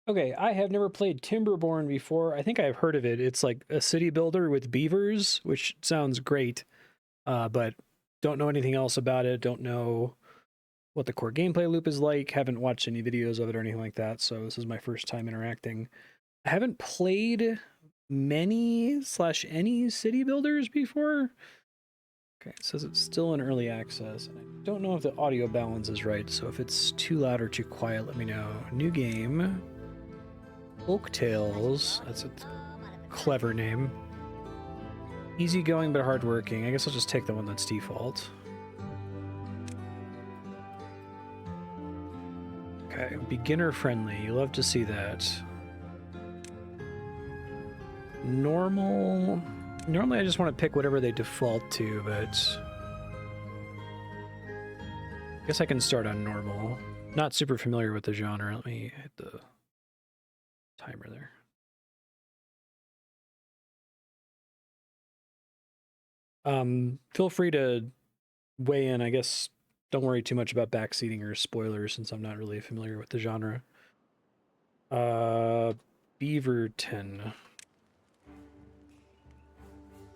Okay, I have never played Timberborn before. I think I've heard of it. It's like a city builder with beavers, which sounds great, but don't know anything else about it. Don't know what the core gameplay loop is like. Haven't watched any videos of it or anything like that, so this is my first time interacting. I haven't played many / any city builders before. Okay, it says it's still in early access, and I don't know if the audio balance is right, so if it's too loud or too quiet, let me know. New game. Oak Tales. That's a clever name. Easygoing but hardworking. I guess I'll just take the one that's default. Okay, beginner friendly. You love to see that. Normal. Normally I just want to pick whatever they default to, but I guess I can start on normal. Not super familiar with the genre. Let me hit the timer there. Feel free to weigh in. I guess don't worry too much about backseating or spoilers since I'm not really familiar with the genre. Beaverton.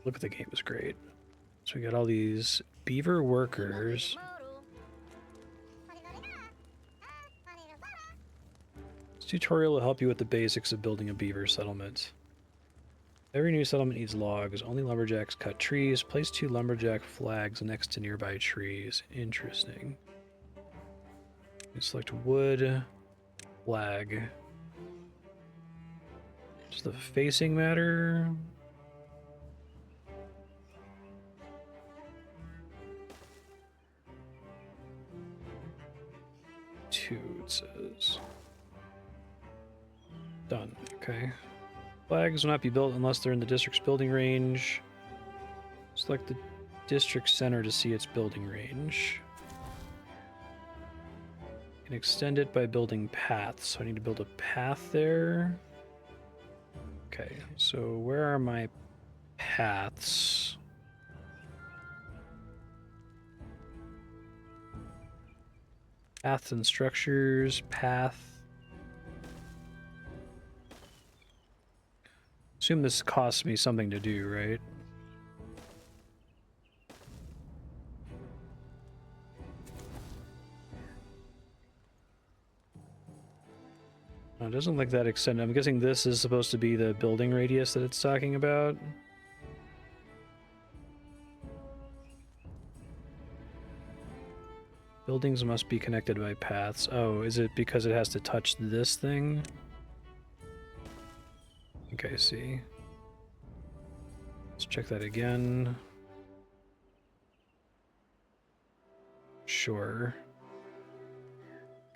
Look at the game is great. So we got all these beaver workers. This tutorial will help you with the basics of building a beaver settlement. Every new settlement needs logs. Only lumberjacks cut trees. Place 2 lumberjack flags next to nearby trees. Interesting. You select wood, flag. Does the facing matter? Two, it says. Done. Okay. Flags will not be built unless they're in the district's building range. Select the district center to see its building range. You can extend it by building paths. So I need to build a path there. Okay, so where are my paths? Paths and structures, path. Assume this costs me something to do, right? Oh, it doesn't look like that extended. I'm guessing this is supposed to be the building radius that it's talking about. Buildings must be connected by paths. Oh, is it because it has to touch this thing? Okay, see. Let's check that again. Sure.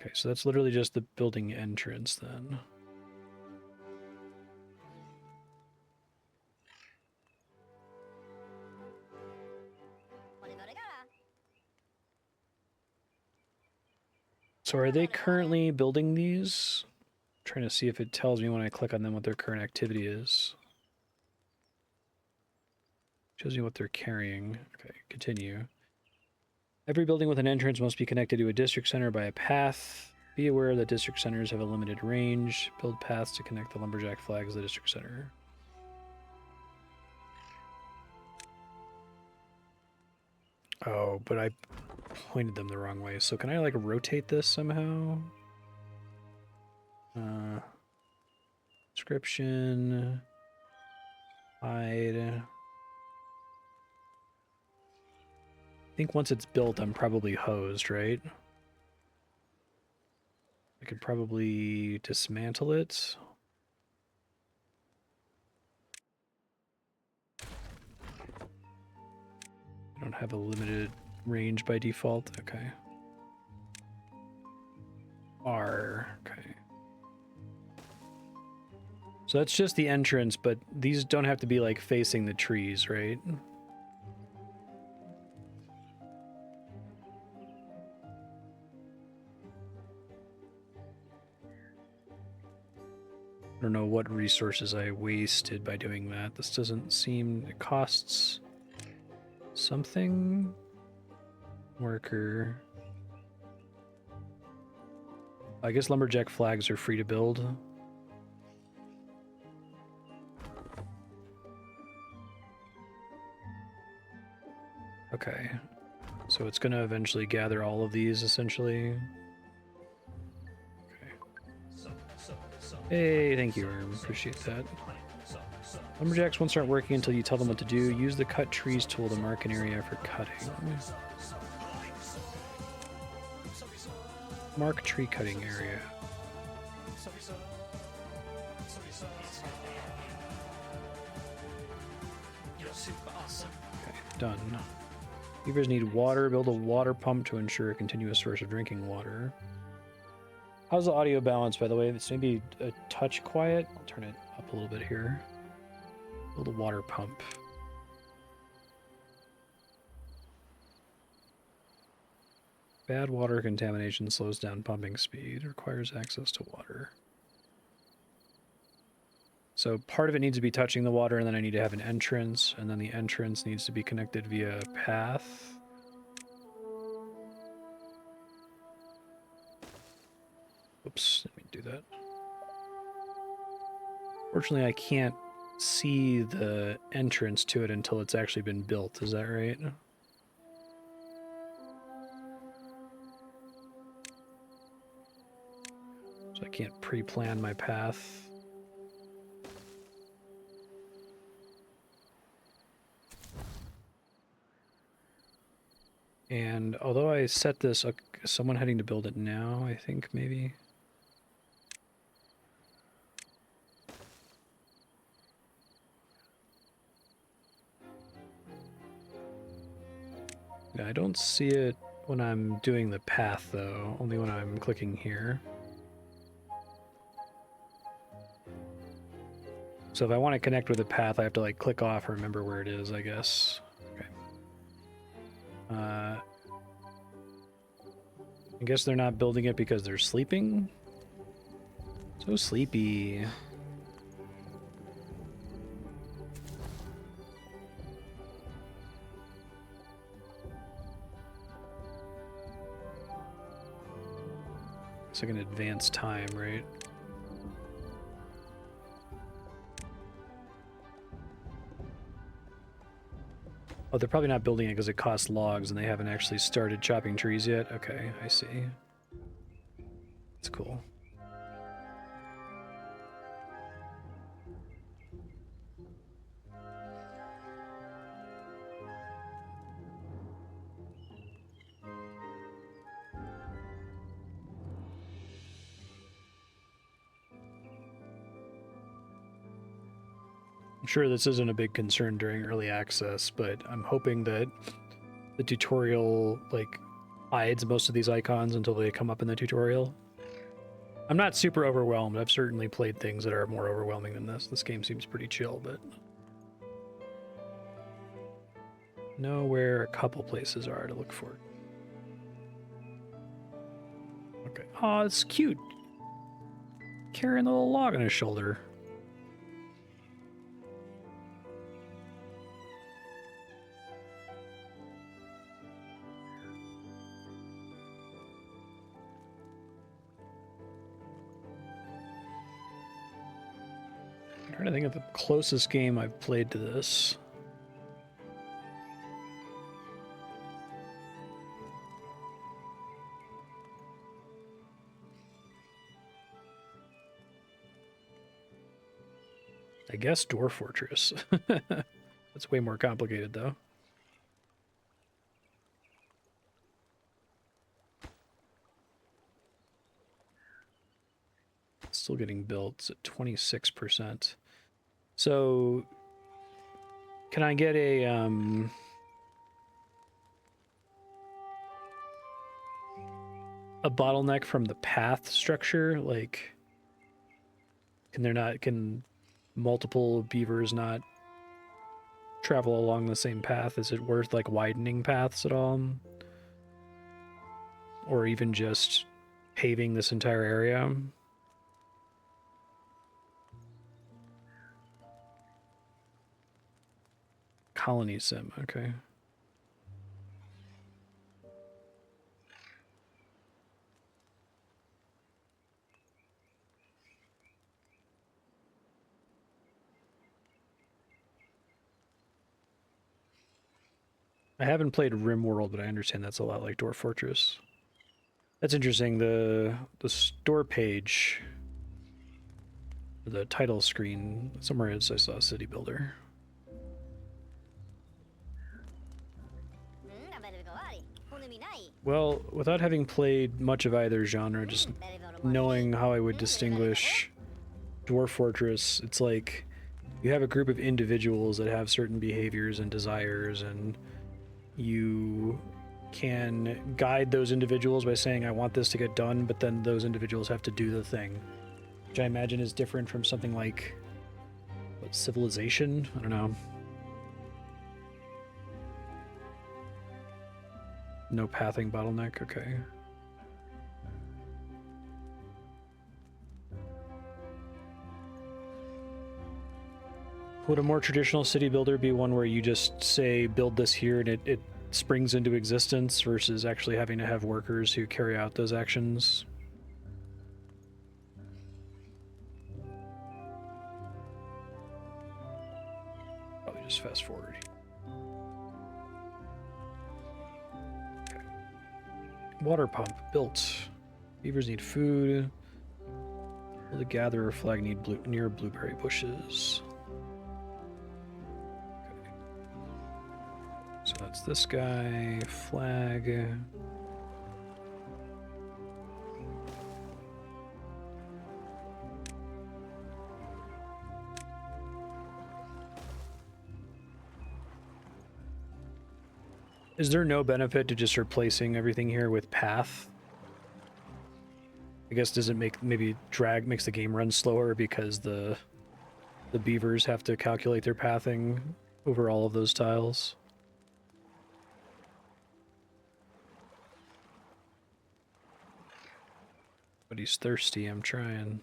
Okay, so that's literally just the building entrance then. So are they currently building these? I'm trying to see if it tells me when I click on them what their current activity is. Shows me what they're carrying. Okay, continue. Every building with an entrance must be connected to a district center by a path. Be aware that district centers have a limited range. Build paths to connect the lumberjack flags to the district center. Oh, but I pointed them the wrong way. So can I like rotate this somehow? Description. Hide. I think once it's built, I'm probably hosed, right? I could probably dismantle it. I don't have a limited range by default. Okay. R. Okay. So that's just the entrance, but these don't have to be like facing the trees, right? I don't know what resources I wasted by doing that. This doesn't seem... It costs something. Worker. I guess lumberjack flags are free to build. Okay. So it's going to eventually gather all of these, essentially. Okay. Hey, thank you, Erm. Appreciate that. Lumberjacks won't start working until you tell them what to do. Use the cut trees tool to mark an area for cutting. Mark tree cutting area. Okay, done. Beavers need water. Build a water pump to ensure a continuous source of drinking water. How's the audio balance, by the way? It's maybe a touch quiet. I'll turn it up a little bit here. Build a water pump. Bad water contamination slows down pumping speed. Requires access to water. So part of it needs to be touching the water, and then I need to have an entrance, and then the entrance needs to be connected via a path. Oops, let me do that. Fortunately, I can't see the entrance to it until it's actually been built. Is that right? So I can't pre-plan my path. And although I set this, someone heading to build it now, I think, maybe. Yeah, I don't see it when I'm doing the path, though, only when I'm clicking here. So if I want to connect with the path, I have to, like, click off or remember where it is, I guess. Okay. I guess they're not building it because they're sleeping? So sleepy. It's like an advanced time, right? Oh, they're probably not building it because it costs logs and they haven't actually started chopping trees yet. Okay, I see. That's cool. I'm sure this isn't a big concern during early access, but I'm hoping that the tutorial, like, hides most of these icons until they come up in the tutorial. I'm not super overwhelmed. I've certainly played things that are more overwhelming than this. This game seems pretty chill, but... know where a couple places are to look for. Okay. Oh, it's cute. Carrying a little log on his shoulder. I'm trying to think of the closest game I've played to this. I guess Dwarf Fortress. That's way more complicated, though. It's still getting built. It's at 26%. So, can I get a bottleneck from the path structure? Like, can multiple beavers not travel along the same path? Is it worth, like, widening paths at all? Or even just paving this entire area? Colony sim, okay. I haven't played RimWorld, but I understand that's a lot like Dwarf Fortress. That's interesting. The store page, the title screen, somewhere else I saw City Builder. Well, without having played much of either genre, just knowing how I would distinguish Dwarf Fortress, it's like you have a group of individuals that have certain behaviors and desires, and you can guide those individuals by saying, I want this to get done, but then those individuals have to do the thing, which I imagine is different from something like, what, Civilization? I don't know. No pathing bottleneck, okay. Would a more traditional city builder be one where you just say, build this here, and it springs into existence, versus actually having to have workers who carry out those actions? Probably just fast forward. Okay. Water pump built. Beavers need food. Will the gatherer flag need near blueberry bushes? So that's this guy, flag. Is there no benefit to just replacing everything here with path? I guess does it make maybe drag makes the game run slower because the beavers have to calculate their pathing over all of those tiles? But he's thirsty, I'm trying.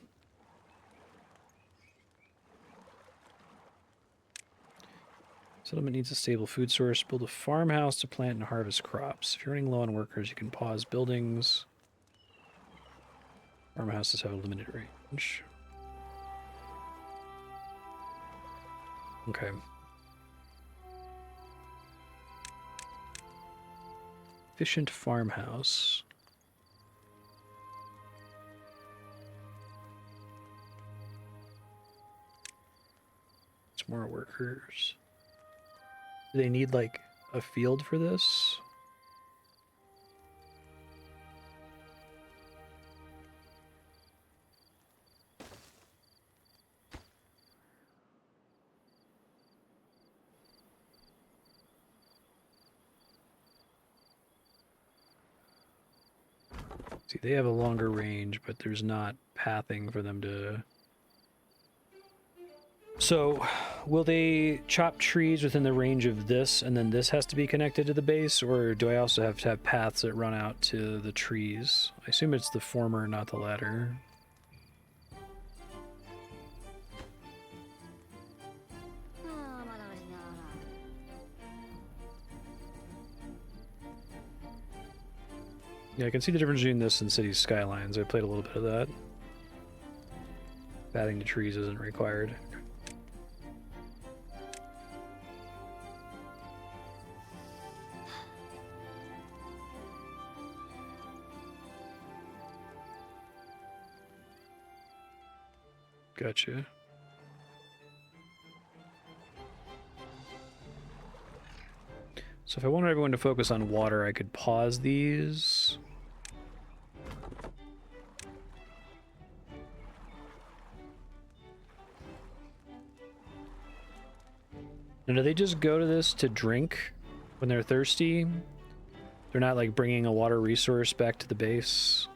Settlement needs a stable food source. Build a farmhouse to plant and harvest crops. If you're running low on workers, you can pause buildings. Farmhouses have a limited range. Okay. Efficient farmhouse. It's more workers. Do they need, like, a field for this? See, they have a longer range, but there's not pathing for them to... So, will they chop trees within the range of this, and then this has to be connected to the base, or do I also have to have paths that run out to the trees? I assume it's the former, not the latter. Yeah, I can see the difference between this and City Skylines. I played a little bit of that. Adding to trees isn't required. Gotcha. So if I wanted everyone to focus on water, I could pause these. And do they just go to this to drink when they're thirsty? They're not like bringing a water resource back to the base?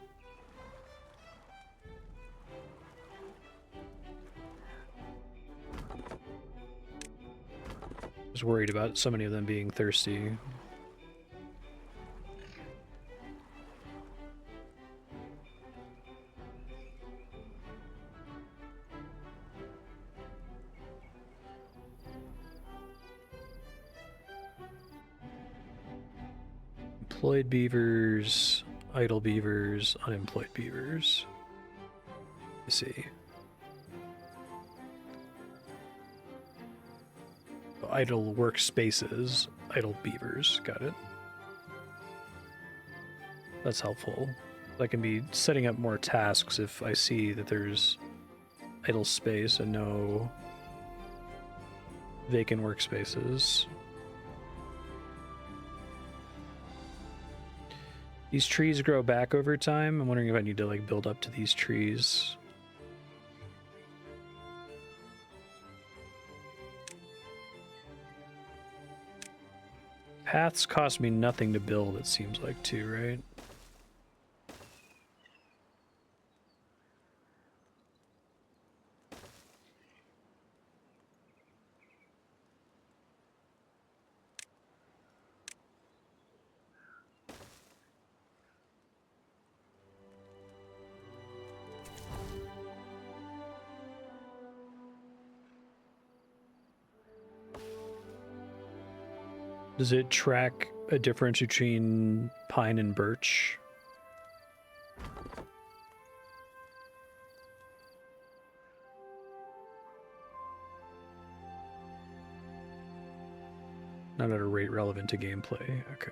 I was worried about so many of them being thirsty. Employed beavers, idle beavers, unemployed beavers. Let's see. Idle workspaces, idle beavers. Got it. That's helpful. I can be setting up more tasks if I see that there's idle space and no vacant workspaces. These trees grow back over time. I'm wondering if I need to like build up to these trees. Paths cost me nothing to build, it seems like, too, right? Does it track a difference between pine and birch? Not at a rate relevant to gameplay. Okay.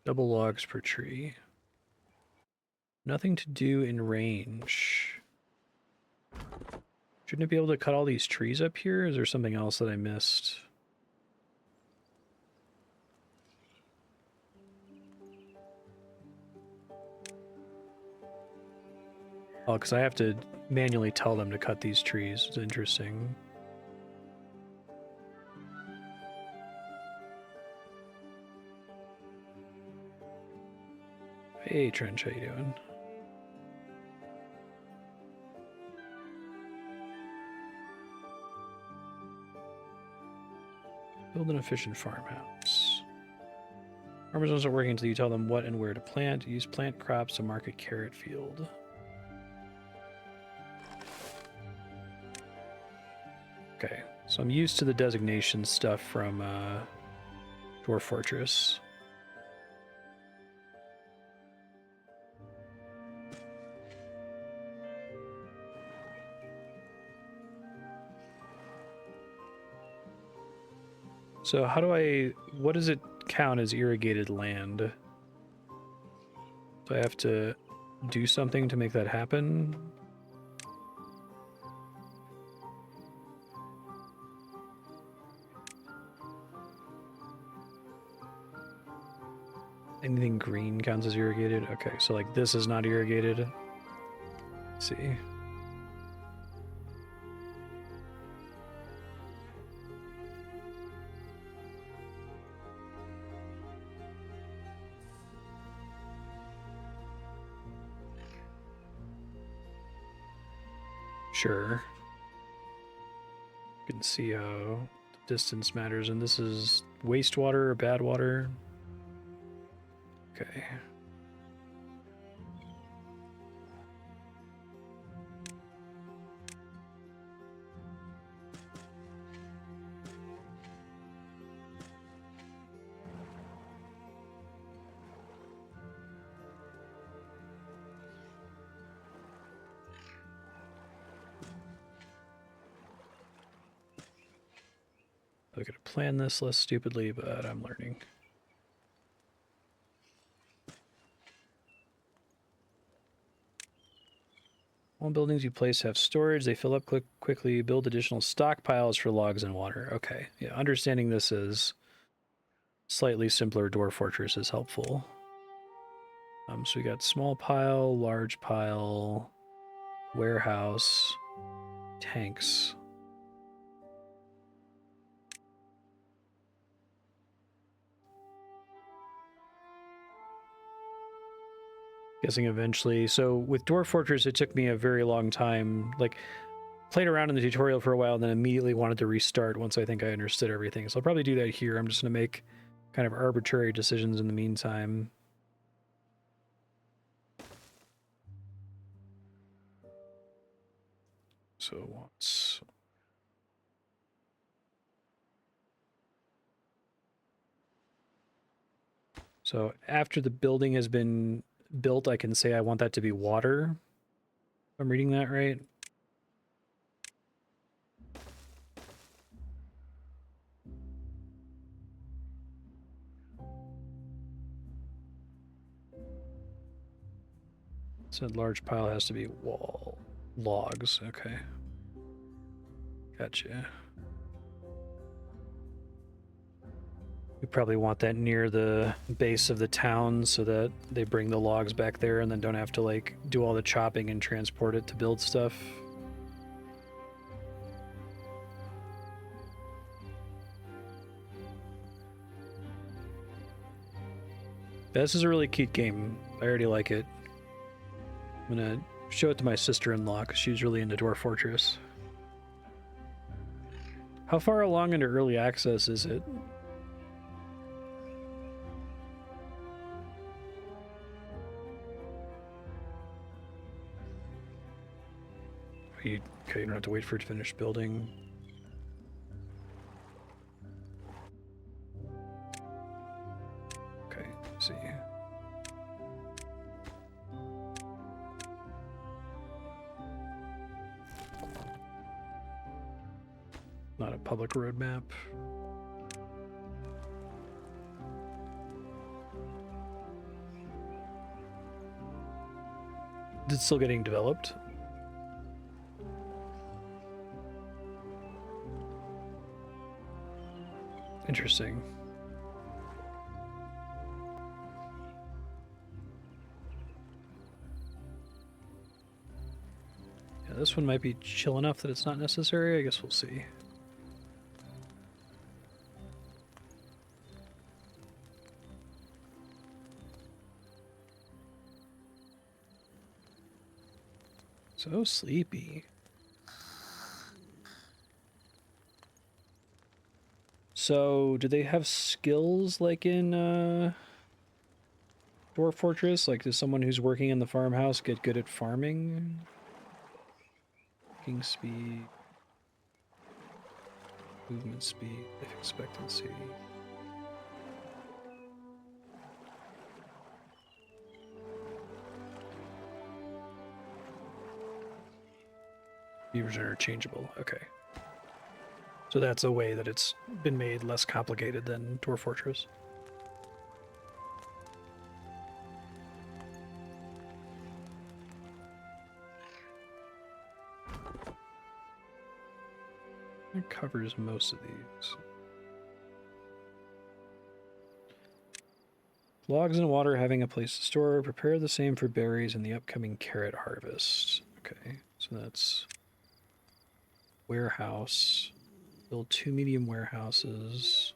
Double logs per tree. Nothing to do in range. Shouldn't it be able to cut all these trees up here? Is there something else that I missed? Oh, because I have to manually tell them to cut these trees. It's interesting. Hey, Trench, how you doing? Build an efficient farmhouse. Farmers aren't working until you tell them what and where to plant. Use plant crops to mark a carrot field. Okay, so I'm used to the designation stuff from Dwarf Fortress. So how do what does it count as irrigated land? Do I have to do something to make that happen? Anything green counts as irrigated? Okay, so like this is not irrigated. Let's see. Sure. You can see how the distance matters, and this is wastewater or bad water. Okay. I could have planned this less stupidly, but I'm learning. All buildings you place have storage. They fill up quickly. Build additional stockpiles for logs and water. Okay. Yeah, understanding this is slightly simpler Dwarf Fortress is helpful. So we got small pile, large pile, warehouse, tanks. Guessing eventually. So with Dwarf Fortress, it took me a very long time. Like, played around in the tutorial for a while and then immediately wanted to restart once I think I understood everything. So I'll probably do that here. I'm just going to make kind of arbitrary decisions in the meantime. So once... So after the building has been built, I can say I want that to be water. If I'm reading that right. Said large pile has to be wall logs. Okay. Gotcha. We probably want that near the base of the town so that they bring the logs back there and then don't have to like do all the chopping and transport it to build stuff. This is a really cute game. I already like it. I'm gonna show it to my sister-in-law because she's really into Dwarf Fortress. How far along into early access is it? Okay, you don't have to wait for it to finish building. Okay, let's see. Not a public roadmap. Is it still getting developed? Interesting. Yeah, this one might be chill enough that it's not necessary. I guess we'll see. So sleepy. So, do they have skills like in Dwarf Fortress? Like, does someone who's working in the farmhouse get good at farming? Cooking speed, movement speed, life expectancy. Beavers are interchangeable. Okay. So that's a way that it's been made less complicated than Dwarf Fortress. It covers most of these. Logs and water having a place to store. Prepare the same for berries in the upcoming carrot harvest. Okay, so that's warehouse. Build 2 medium warehouses.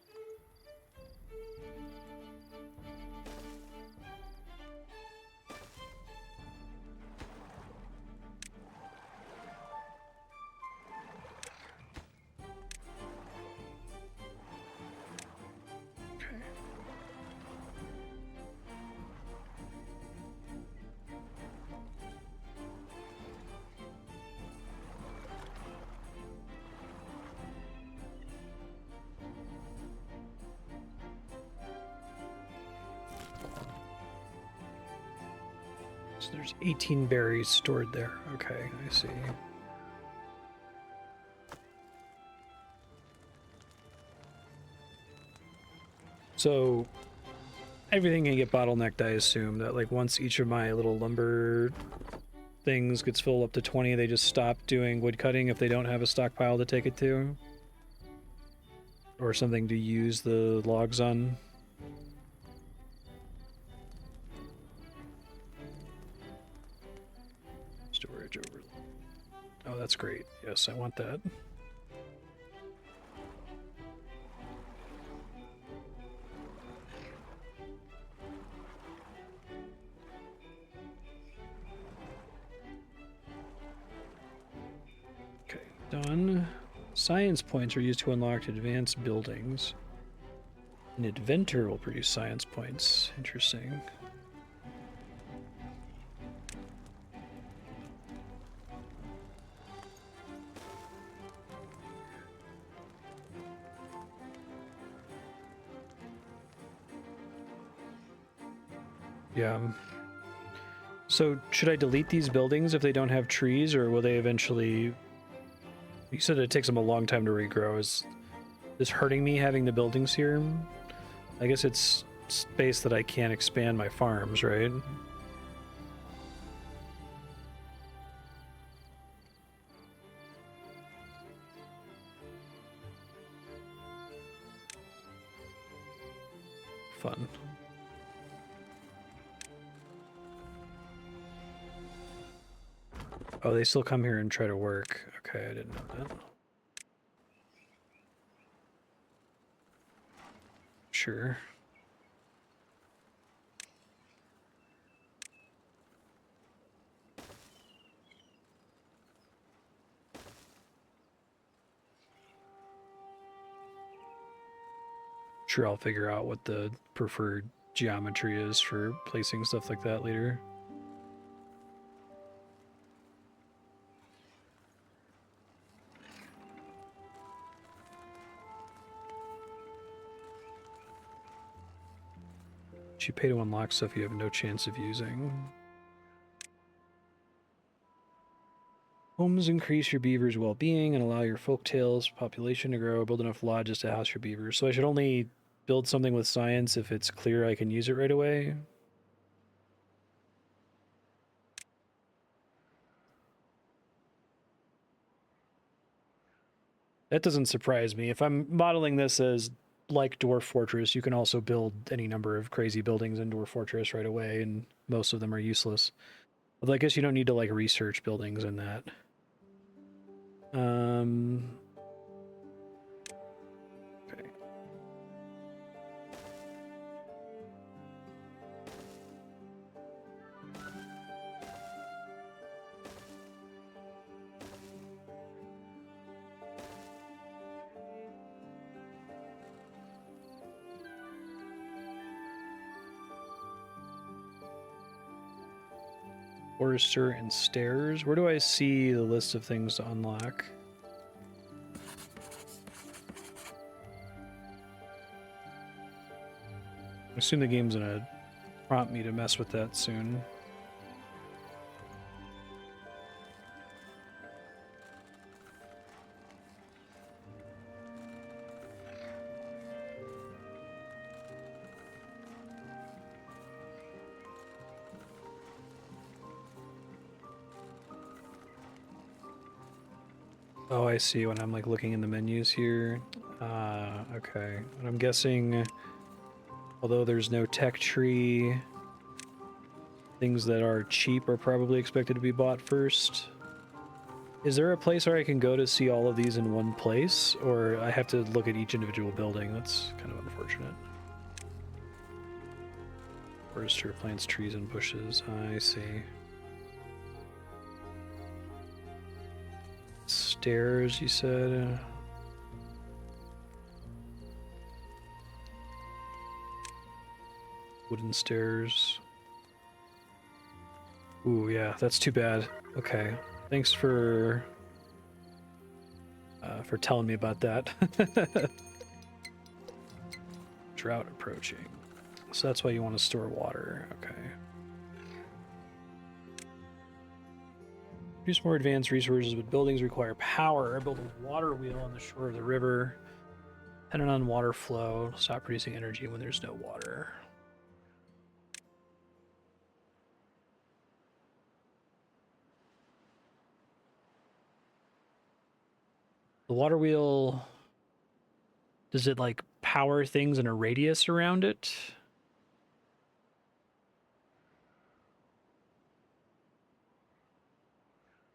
So there's 18 berries stored there. Okay, I see. So everything can get bottlenecked, I assume. That like once each of my little lumber things gets full up to 20, they just stop doing wood cutting if they don't have a stockpile to take it to. Or something to use the logs on. Storage over. Oh, that's great. Yes, I want that. Okay, done. Science points are used to unlock advanced buildings. An inventor will produce science points. Interesting. Yeah. So should I delete these buildings if they don't have trees, or will they eventually... You said it takes them a long time to regrow. Is this hurting me having the buildings here? I guess it's space that I can't expand my farms, right? Fun. Oh, they still come here and try to work. Okay, I didn't know that. Sure. Sure, I'll figure out what the preferred geometry is for placing stuff like that later. You pay to unlock stuff you have no chance of using. Homes increase your beavers' well-being and allow your folktales population to grow. Build enough lodges to house your beavers. So I should only build something with science if it's clear I can use it right away. That doesn't surprise me. If I'm modeling this as like Dwarf Fortress, you can also build any number of crazy buildings in Dwarf Fortress right away, and most of them are useless. Although I guess you don't need to like research buildings in that. Okay. Forester and stairs. Where do I see the list of things to unlock? I assume the game's gonna prompt me to mess with that soon. Oh, I see when I'm like looking in the menus here. Okay. And I'm guessing, although there's no tech tree, things that are cheap are probably expected to be bought first. Is there a place where I can go to see all of these in one place, or I have to look at each individual building? That's kind of unfortunate. Forester plants trees and bushes. I see. Stairs, you said? Wooden stairs. Ooh, yeah, that's too bad. Okay, thanks for telling me about that. Drought approaching. So that's why you want to store water. Okay. Produce more advanced resources, but buildings require power. Build a water wheel on the shore of the river. Dependent on water flow. Stop producing energy when there's no water. The water wheel, does it like power things in a radius around it?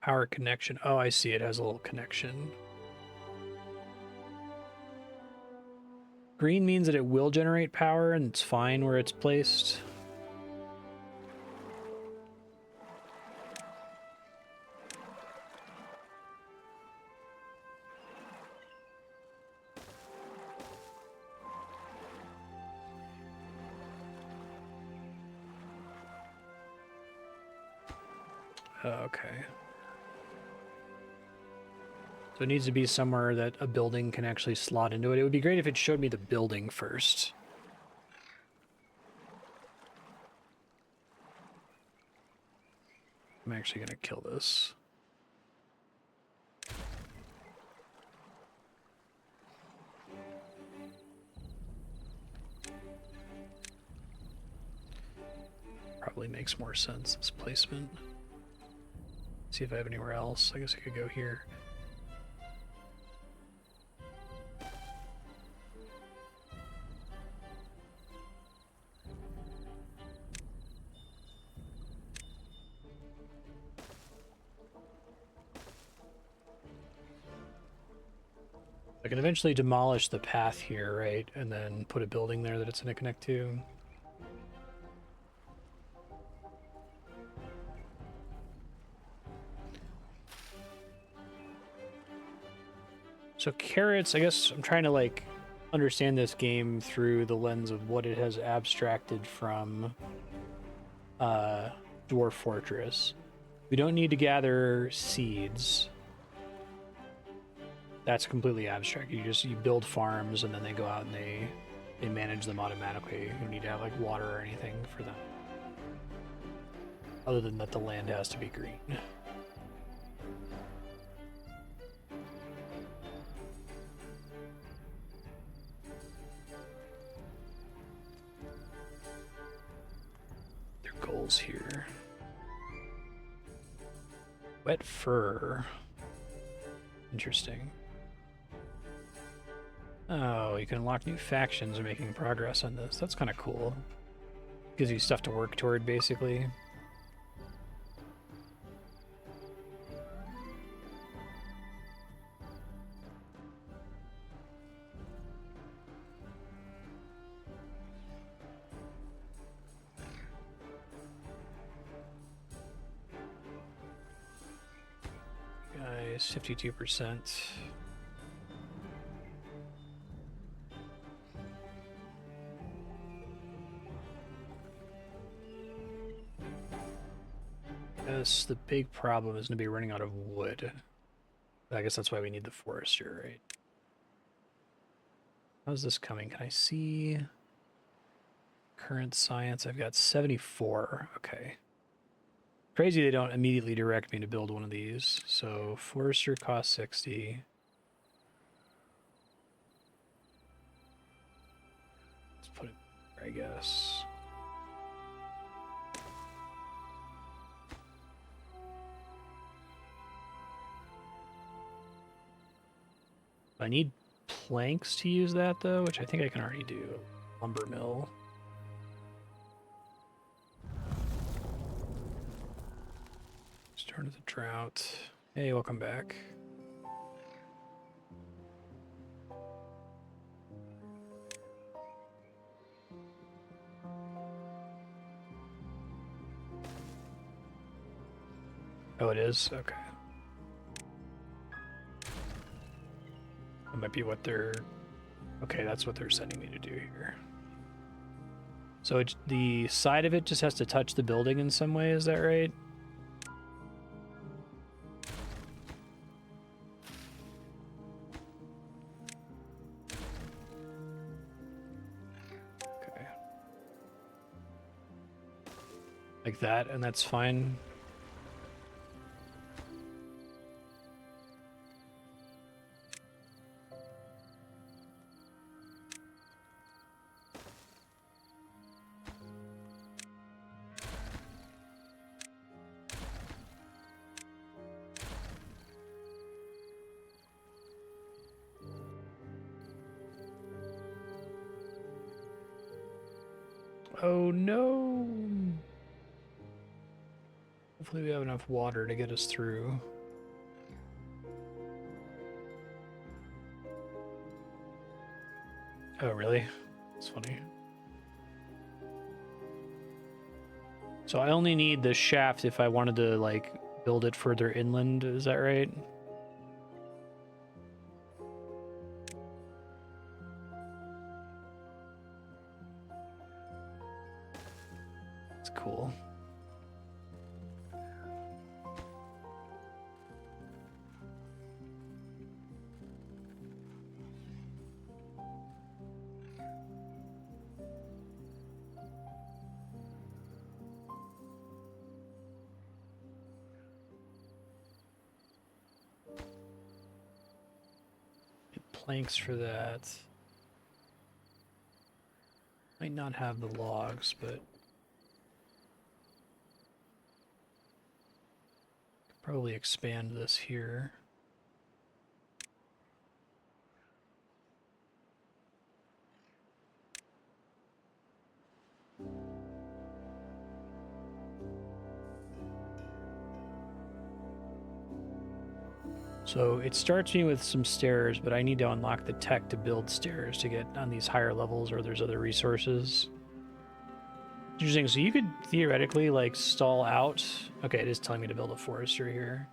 Power connection. Oh, I see. It has a little connection. Green means that it will generate power and it's fine where it's placed. Okay. So it needs to be somewhere that a building can actually slot into it. It would be great if it showed me the building first. I'm actually going to kill this. Probably makes more sense, this placement. See if I have anywhere else. I guess I could go here. I can eventually demolish the path here, right? And then put a building there that it's going to connect to. So carrots, I guess I'm trying to like understand this game through the lens of what it has abstracted from Dwarf Fortress. We don't need to gather seeds. That's completely abstract. You build farms and then they go out and they manage them automatically. You don't need to have like water or anything for them. Other than that the land has to be green. Their goals here. Wet fur. Interesting. Oh, you can unlock new factions and making progress on this. That's kind of cool. Gives you stuff to work toward, basically. Guys, 52%. Yes, the big problem is going to be running out of wood. I guess that's why we need the forester, right? How's this coming? Can I see current science? I've got 74. Okay. Crazy they don't immediately direct me to build one of these. So forester costs 60. Let's put it there, I guess. I need planks to use that though, which I think I can already do. Lumber mill. Start of the drought. Hey, welcome back. Oh, it is? Okay. That might be what they're... Okay, that's what they're sending me to do here. So the side of it just has to touch the building in some way, is that right? Okay. Like that, and that's fine. Oh no! Hopefully we have enough water to get us through. Oh really? That's funny. So I only need the shaft if I wanted to like build it further inland, is that right? That's cool. planks for that. Might not have the logs, but could probably expand this here. So it starts me with some stairs, but I need to unlock the tech to build stairs to get on these higher levels, or there's other resources. Interesting. So you could theoretically like stall out. Okay, it is telling me to build a forester here.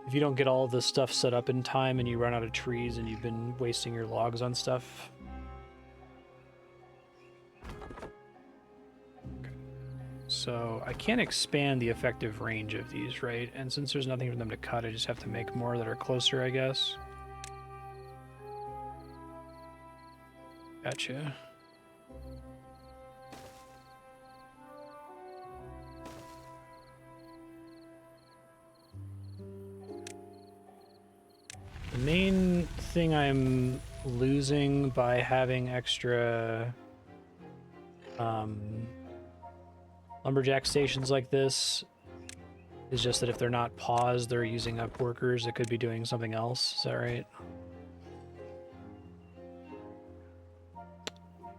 If you don't get all of this stuff set up in time and you run out of trees and you've been wasting your logs on stuff. So I can't expand the effective range of these, right? And since there's nothing for them to cut, I just have to make more that are closer, I guess. Gotcha. The main thing I'm losing by having extra lumberjack stations like this is just that if they're not paused, they're using up workers that could be doing something else. Is that right?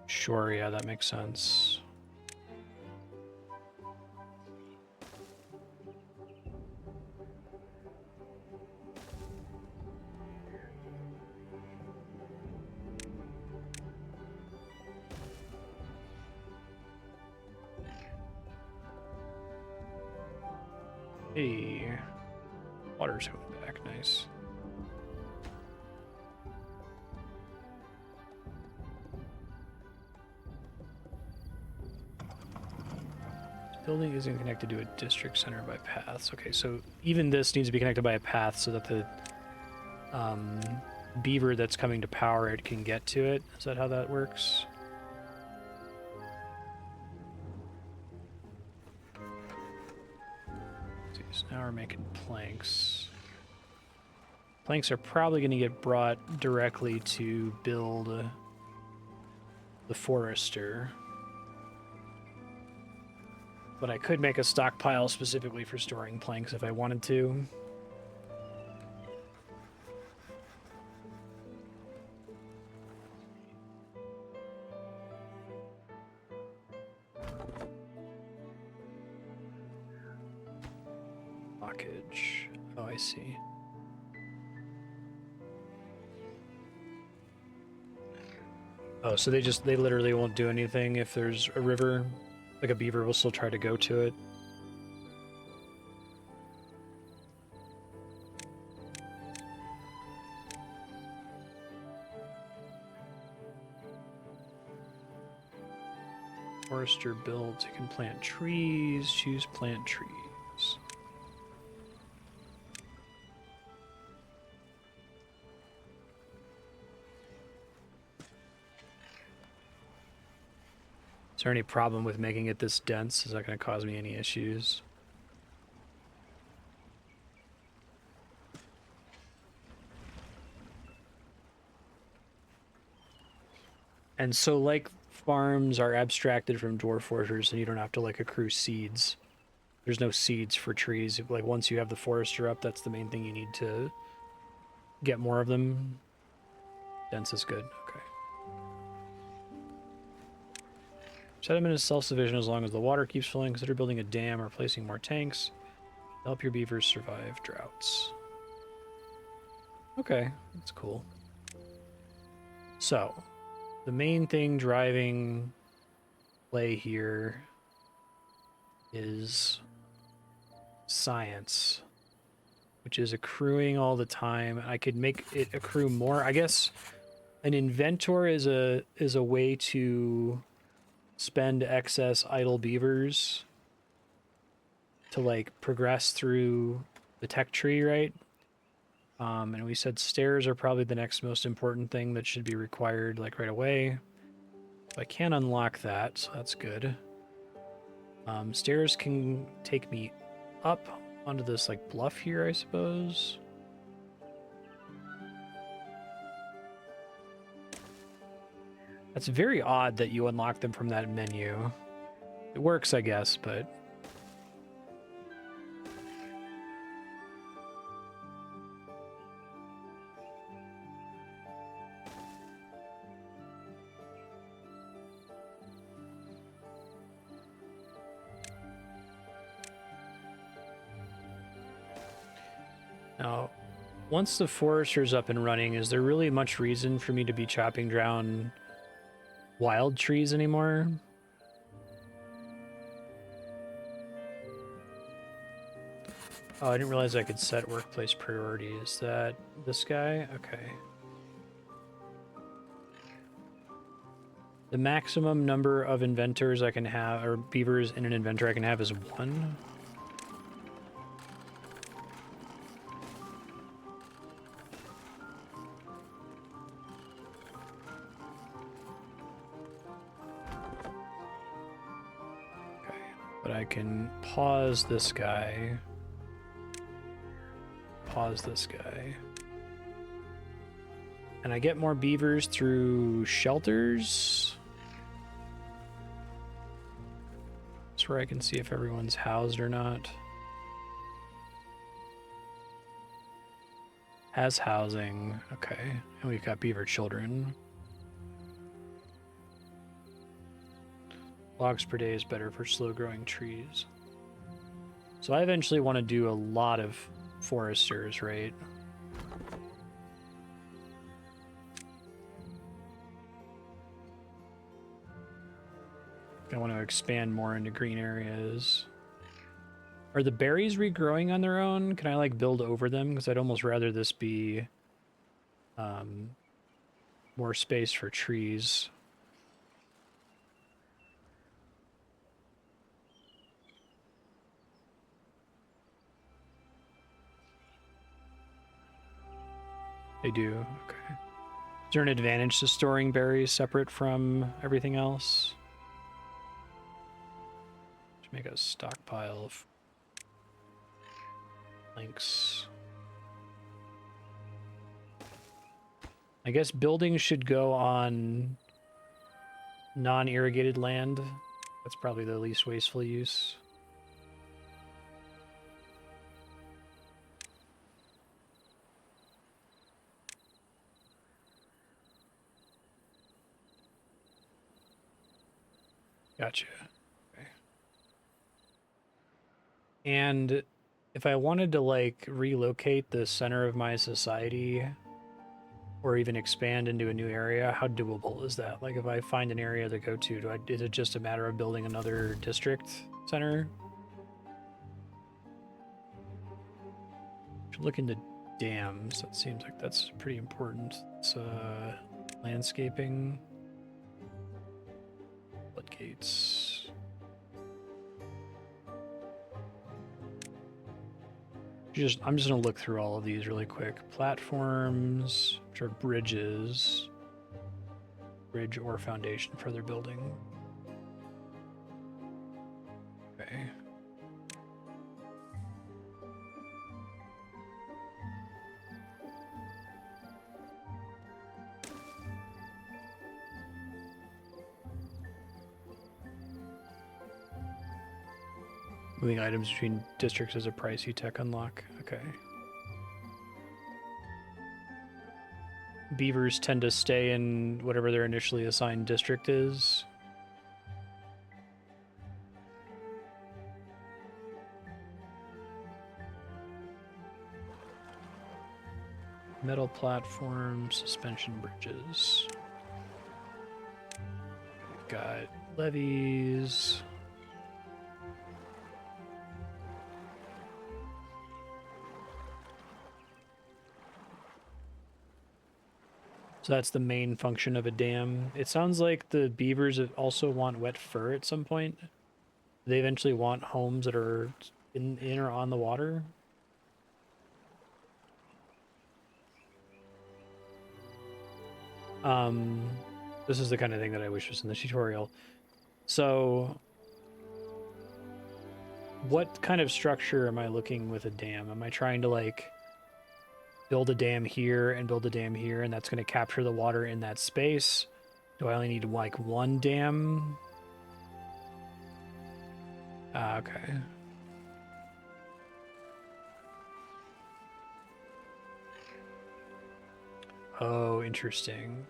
Sure, yeah, that makes sense. Hey, water's coming back, nice. This building isn't connected to a district center by paths. Okay, so even this needs to be connected by a path so that the beaver that's coming to power it can get to it. Is that how that works? So now we're making planks. Planks are probably going to get brought directly to build the forester. But I could make a stockpile specifically for storing planks if I wanted to. Blockage. Oh, I see. Oh, so they literally won't do anything if there's a river? Like a beaver will still try to go to it? Forester builds, you can plant trees, choose plant trees. Is there any problem with making it this dense? Is that going to cause me any issues? And so, like, farms are abstracted from dwarf foresters, and you don't have to, like, accrue seeds. There's no seeds for trees. Like, once you have the forester up, that's the main thing you need to get more of them. Dense is good. Okay. Sediment is self-sufficient as long as the water keeps flowing. Consider building a dam or placing more tanks to help your beavers survive droughts. Okay, that's cool. So, the main thing driving play here is science, which is accruing all the time. I could make it accrue more. I guess an inventor is a way to spend excess idle beavers to like progress through the tech tree, right? And we said stairs are probably the next most important thing that should be required like right away. So I can unlock that, so that's good. Stairs can take me up onto this like bluff here, I suppose. That's very odd that you unlock them from that menu. It works, I guess, but... Now, once the forester's up and running, is there really much reason for me to be chopping down wild trees anymore? Oh, I didn't realize I could set workplace priority. Is that this guy? Okay. The maximum number of inventors I can have, or beavers in an inventor I can have, is 1. Okay, but I can pause this guy. Pause this guy. And I get more beavers through shelters. That's where I can see if everyone's housed or not. Has housing. Okay. And we've got beaver children. Logs per day is better for slow growing trees. So I eventually want to do a lot of foresters, right? I want to expand more into green areas. Are the berries regrowing on their own? Can I like build over them? Because I'd almost rather this be more space for trees. They do, okay. Is there an advantage to storing berries separate from everything else? To make a stockpile of links. I guess buildings should go on non-irrigated land. That's probably the least wasteful use. Gotcha. Okay. And if I wanted to like relocate the center of my society or even expand into a new area, how doable is that? Like if I find an area to go to, is it just a matter of building another district center? Should look into dams. That seems like that's pretty important. It's landscaping. Floodgates. I'm just gonna look through all of these really quick. Platforms, which are bridges. Bridge or foundation for their building. Okay. Moving items between districts is a pricey tech unlock. Okay. Beavers tend to stay in whatever their initially assigned district is. Metal platforms, suspension bridges. We've got levees. So that's the main function of a dam. It sounds like the beavers also want wet fur at some point. They eventually want homes that are in or on the water. This is the kind of thing that I wish was in the tutorial. So what kind of structure am I looking with a dam? Am I trying to like build a dam here and build a dam here, and that's going to capture the water in that space? Do I only need like one dam? Okay. Oh, interesting.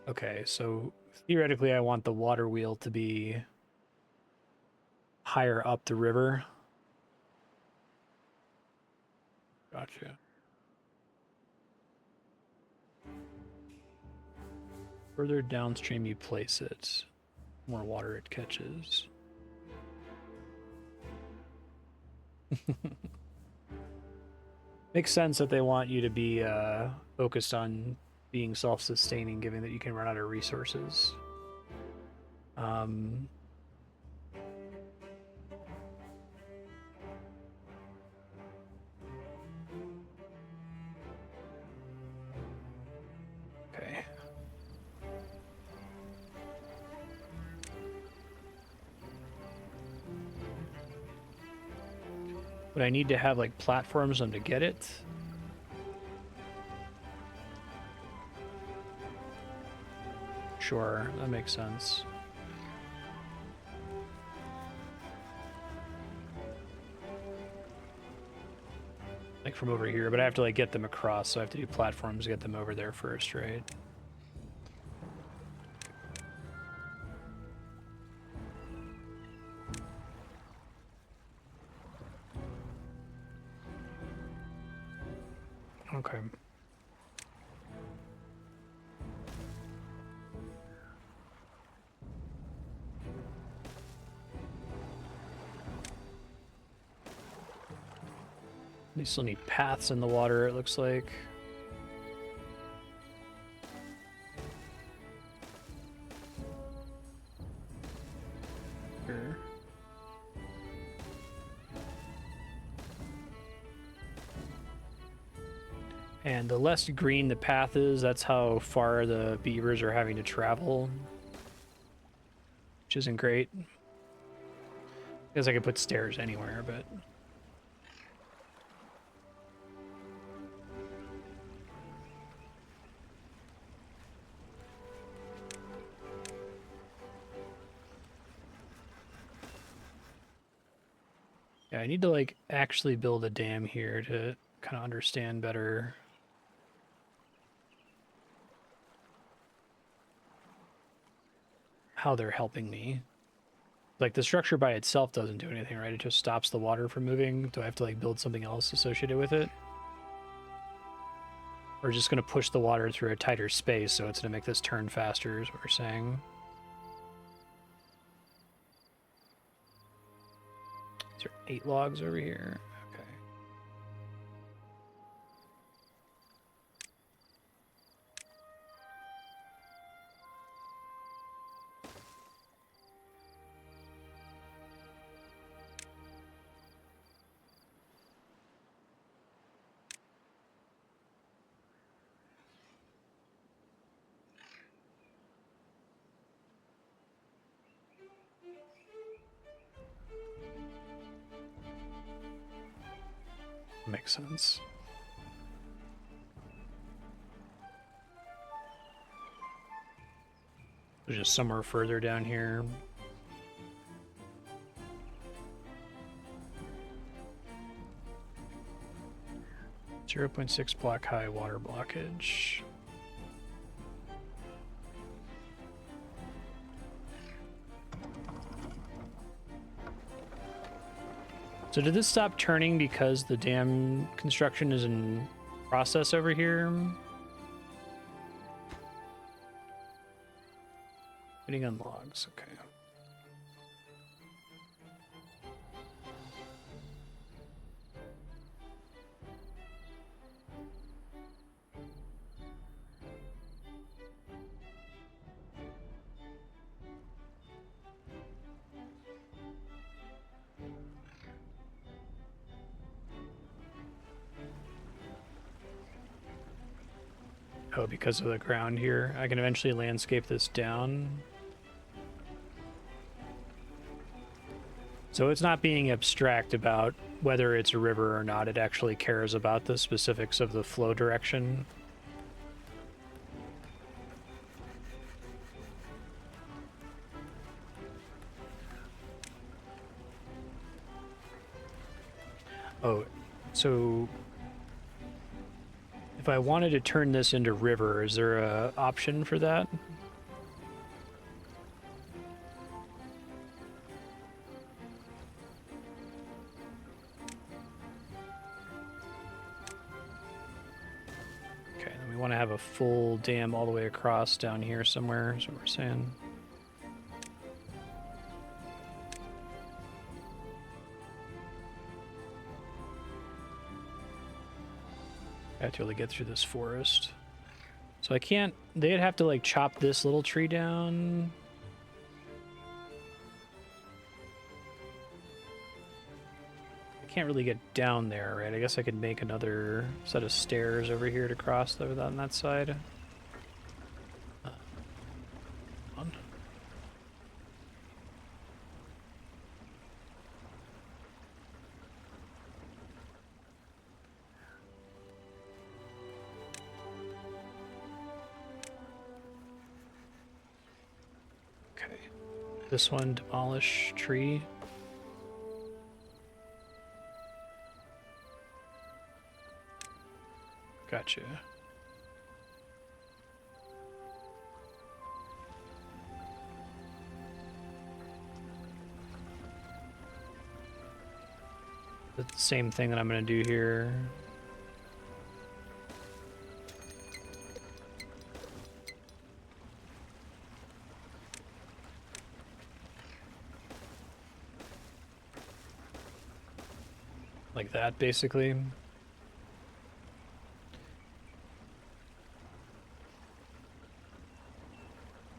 Okay, so theoretically I want the water wheel to be higher up the river. Gotcha. Further downstream you place it, more water it catches. Makes sense that they want you to be focused on being self-sustaining, given that you can run out of resources. Okay. Would I need to have like platforms on to get it? Sure, that makes sense. Like from over here, but I have to like get them across, so I have to do platforms to get them over there first, right? Okay. We still need paths in the water, it looks like. Sure. And the less green the path is, that's how far the beavers are having to travel. Which isn't great. I guess I could put stairs anywhere, but... yeah, I need to, like, actually build a dam here to kind of understand better how they're helping me. Like, the structure by itself doesn't do anything, right? It just stops the water from moving. Do I have to, like, build something else associated with it? Or just going to push the water through a tighter space, so it's going to make this turn faster, is what we're saying. Is there 8 logs over here? Okay. Makes sense. There's just somewhere further down here. .6 block high water blockage. So did this stop turning because the dam construction is in process over here? Waiting on logs, okay. Oh, because of the ground here. I can eventually landscape this down. So it's not being abstract about whether it's a river or not. It actually cares about the specifics of the flow direction. Oh, so if I wanted to turn this into river, is there a option for that? Okay, then we want to have a full dam all the way across down here somewhere, is what we're saying. I have to really get through this forest. So I can't... They'd have to, like, chop this little tree down. I can't really get down there, right? I guess I could make another set of stairs over here to cross over on that side. On. Okay. This one, demolish tree. Gotcha. The same thing that I'm going to do here. Like that, basically.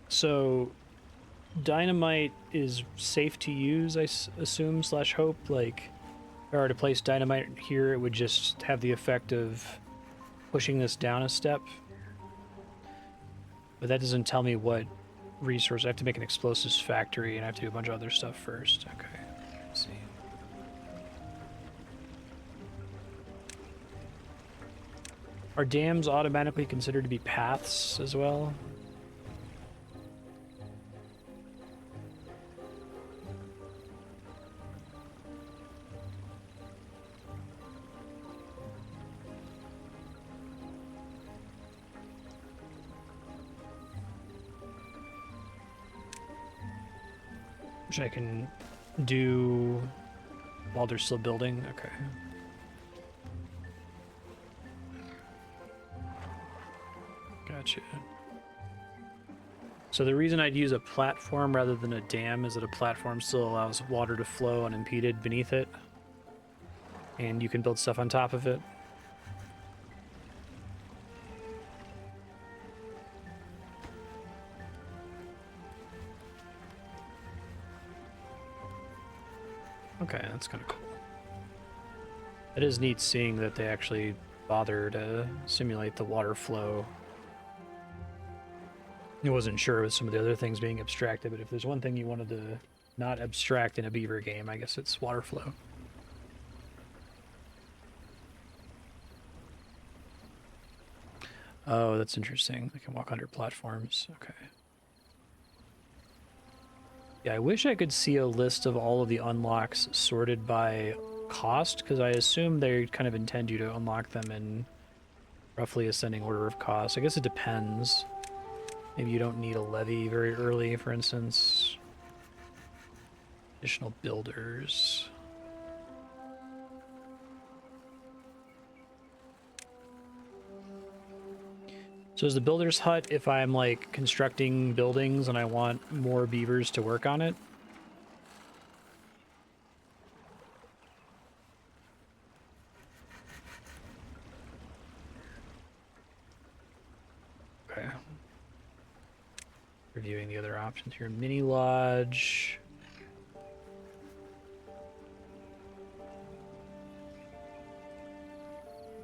So, dynamite is safe to use, I assume, slash hope. Like, if I were to place dynamite here, it would just have the effect of pushing this down a step. But that doesn't tell me what resource. I have to make an explosives factory, and I have to do a bunch of other stuff first. Okay, let's see. Are dams automatically considered to be paths as well? Which I can do while they're still building. Okay. Gotcha. So the reason I'd use a platform rather than a dam is that a platform still allows water to flow unimpeded beneath it. And you can build stuff on top of it. Okay, that's kind of cool. It is neat seeing that they actually bother to simulate the water flow. I wasn't sure with some of the other things being abstracted, but if there's one thing you wanted to not abstract in a beaver game, I guess it's water flow. Oh, that's interesting. I can walk under platforms. Okay. Yeah, I wish I could see a list of all of the unlocks sorted by cost, because I assume they kind of intend you to unlock them in roughly ascending order of cost. I guess it depends. Maybe you don't need a levee very early, for instance. Additional builders. So is the builder's hut if I'm like constructing buildings and I want more beavers to work on it? Okay. Reviewing the other options here. Mini lodge.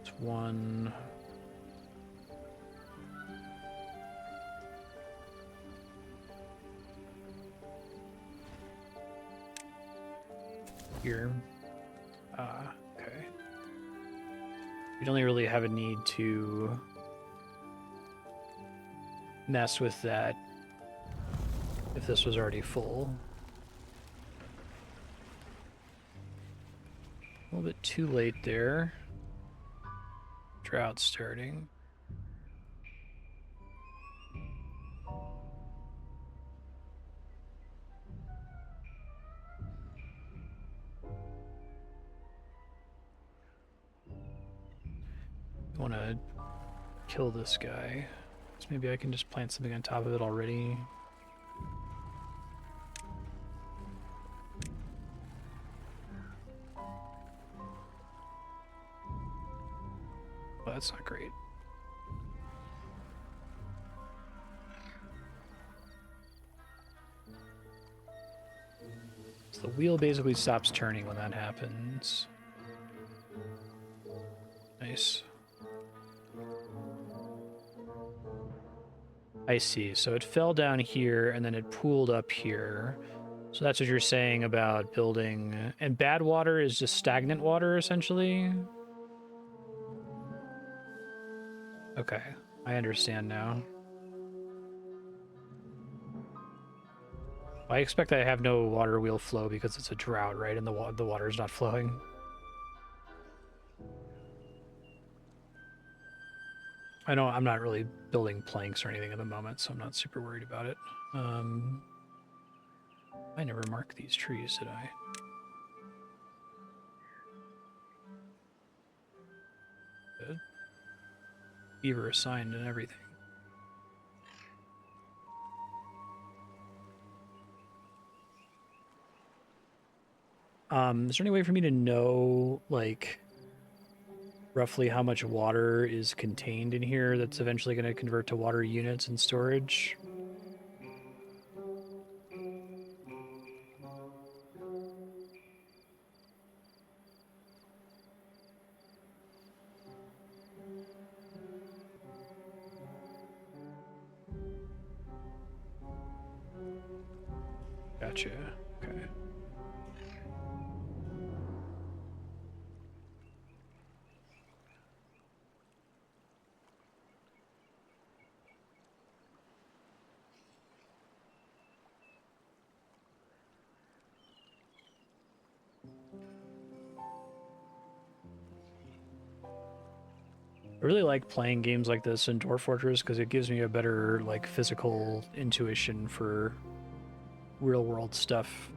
It's one. here. Okay. We'd only really have a need to mess with that if this was already full. A little bit too late there. Drought starting. I want to kill this guy. So maybe I can just plant something on top of it already. Well, that's not great. So the wheel basically stops turning when that happens. Nice. I see. So it fell down here and then it pooled up here. So that's what you're saying about building. And bad water is just stagnant water, essentially? Okay, I understand now. I expect I have no water wheel flow because it's a drought, right? And the water is not flowing. I know I'm not really building planks or anything at the moment, so I'm not super worried about it. I never marked these trees, did I? Good. Beaver assigned and everything. Is there any way for me to know, like, roughly how much water is contained in here that's eventually going to convert to water units and storage? Gotcha. Okay. I really like playing games like this in Dwarf Fortress because it gives me a better, like, physical intuition for real-world stuff.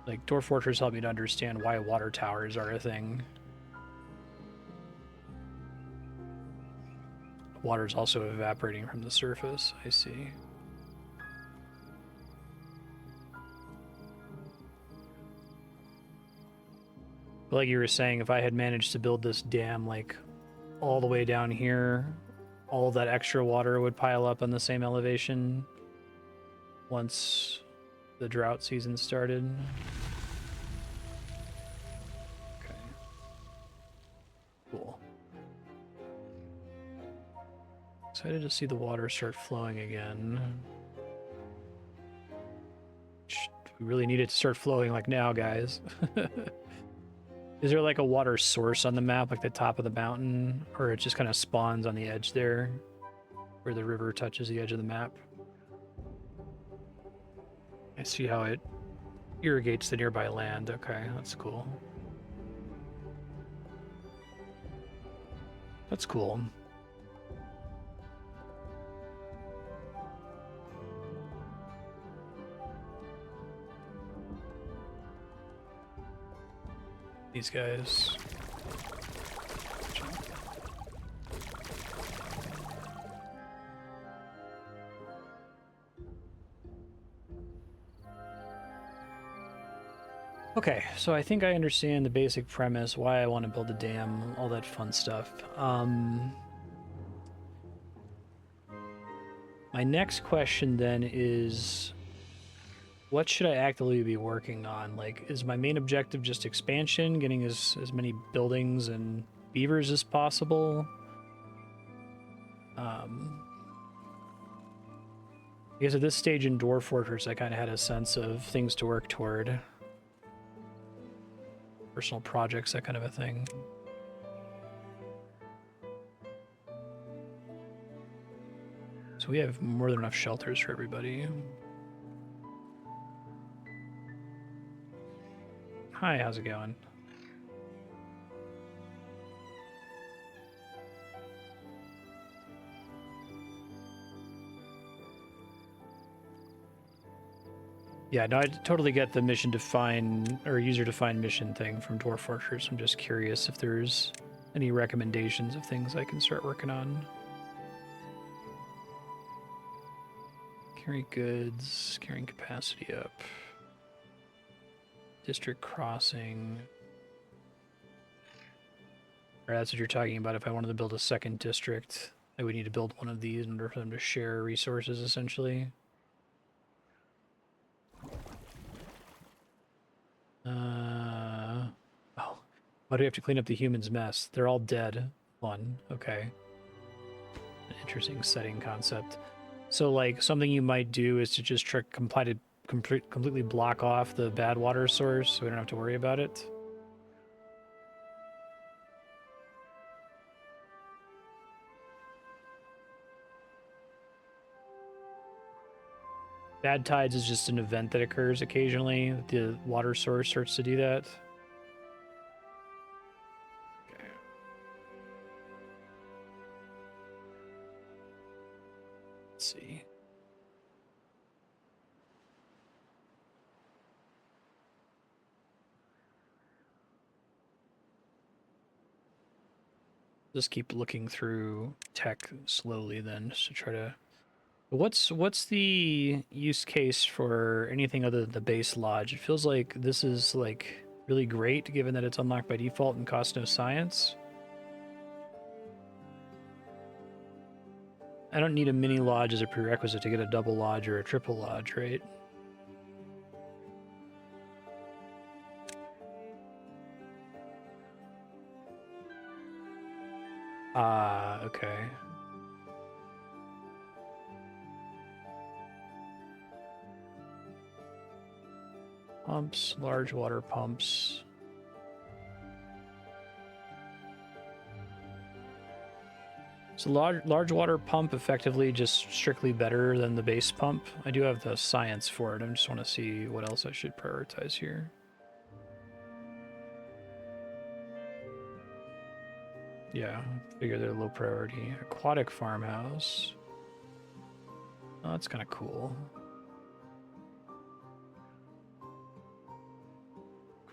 Like, Dwarf Fortress helped me to understand why water towers are a thing. Water's also evaporating from the surface, I see. But like you were saying, if I had managed to build this dam, like, all the way down here, all of that extra water would pile up on the same elevation once the drought season started. Okay. Cool. Excited to see the water start flowing again. We really need it to start flowing like now, guys. Is there like a water source on the map, like the top of the mountain, or it just kind of spawns on the edge there, where the river touches the edge of the map? I see how it irrigates the nearby land. Okay, that's cool. That's cool. These guys. Okay, so I think I understand the basic premise, why I want to build a dam, all that fun stuff. My next question then is, what should I actively be working on? Like, is my main objective just expansion, getting as many buildings and beavers as possible? Because at this stage in Dwarf Fortress, I kind of had a sense of things to work toward. personal projects, that kind of a thing. So we have more than enough shelters for everybody. Hi, how's it going? Yeah, no, I totally get the mission define or user defined mission thing from Dwarf Fortress. I'm just curious if there's any recommendations of things I can start working on. Carry goods, carrying capacity up. District crossing. Or that's what you're talking about. If I wanted to build a second district, I would need to build one of these in order for them to share resources, essentially. Oh, why do we have to clean up the humans' mess? They're all dead. Fun. Okay. An interesting setting concept. So, like, something you might do is to just completely block off the bad water source so we don't have to worry about it. Badtides is just an event that occurs occasionally. The water source starts to do that. Okay. Let's see. Just keep looking through tech slowly then, just to try to... What's the use case for anything other than the base lodge? It feels like this is like really great given that it's unlocked by default and costs no science. I don't need a mini lodge as a prerequisite to get a double lodge or a triple lodge, right? Ah, okay. Pumps, large water pumps. So large water pump effectively just strictly better than the base pump. I do have the science for it. I just want to see what else I should prioritize here. Yeah, figure they're low priority. Aquatic farmhouse. Oh, that's kind of cool.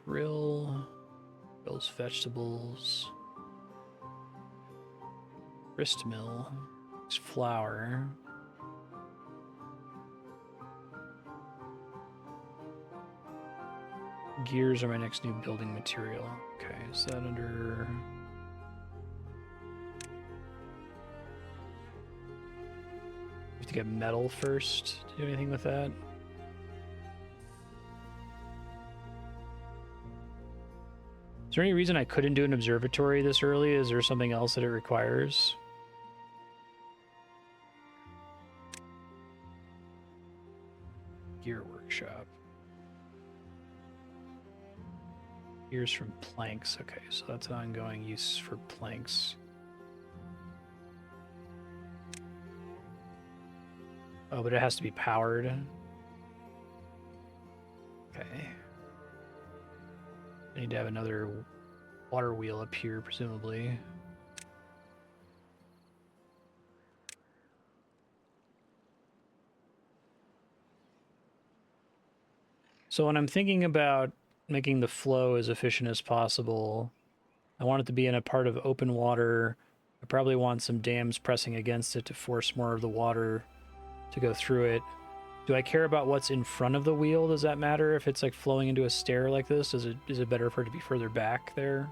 Grills vegetables. Grist mill. It's flour. Gears are my next new building material. Okay, is that under... We have to get metal first to do anything with that. Is there any reason I couldn't do an observatory this early? Is there something else that it requires? Gear workshop. Gears from planks. Okay, so that's an ongoing use for planks. Oh, but it has to be powered. Okay. I need to have another water wheel up here, presumably. So when I'm thinking about making the flow as efficient as possible, I want it to be in a part of open water. I probably want some dams pressing against it to force more of the water to go through it. Do I care about what's in front of the wheel? Does that matter if it's like flowing into a stair like this? Is it better for it to be further back there?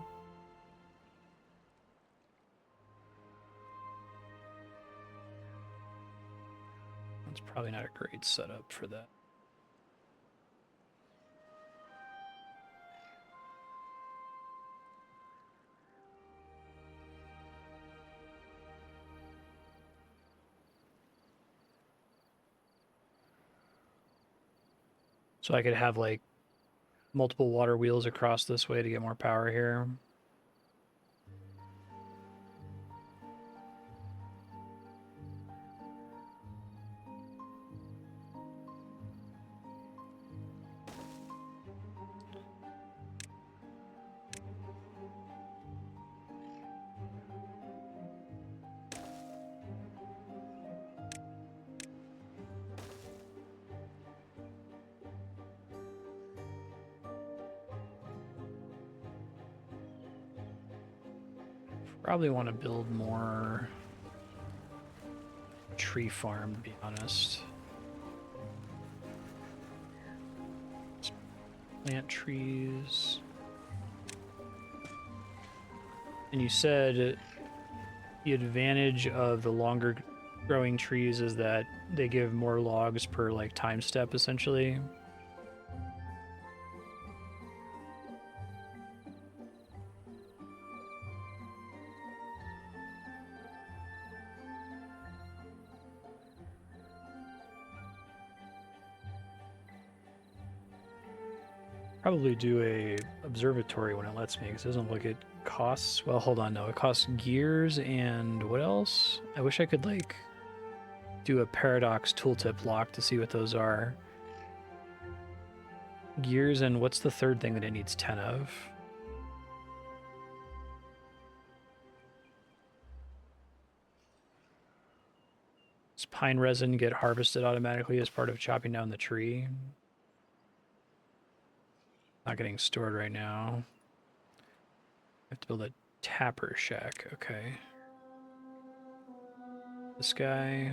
That's probably not a great setup for that. So I could have like multiple water wheels across this way to get more power here. Probably want to build more tree farm, to be honest. Let's plant trees. And you said the advantage of the longer growing trees is that they give more logs per like time step, essentially. Probably do a observatory when it lets me, because it doesn't look at costs. Well, hold on, no, it costs gears and what else? I wish I could like do a paradox tooltip lock to see what those are. Gears, and what's the third thing that it needs 10 of? Does pine resin get harvested automatically as part of chopping down the tree? Not getting stored right now. I have to build a tapper shack. Okay. This guy.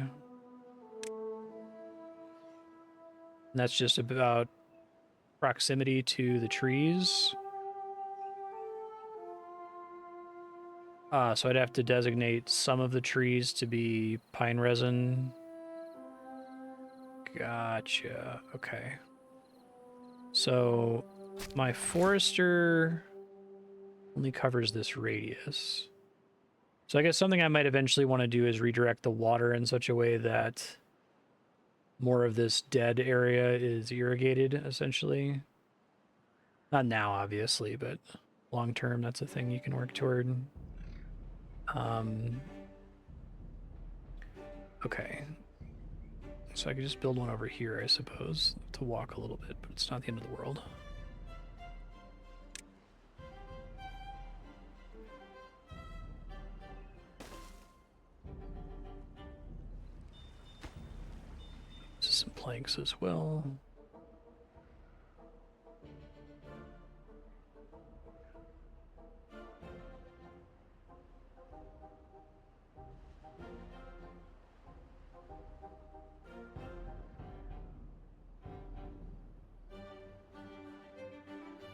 And that's just about proximity to the trees. So I'd have to designate some of the trees to be pine resin. Gotcha. Okay. So my forester only covers this radius. So I guess something I might eventually want to do is redirect the water in such a way that more of this dead area is irrigated, essentially. Not now, obviously, but long term, that's a thing you can work toward. Okay. So I could just build one over here, I suppose, to walk a little bit, but it's not the end of the world. Some planks as well.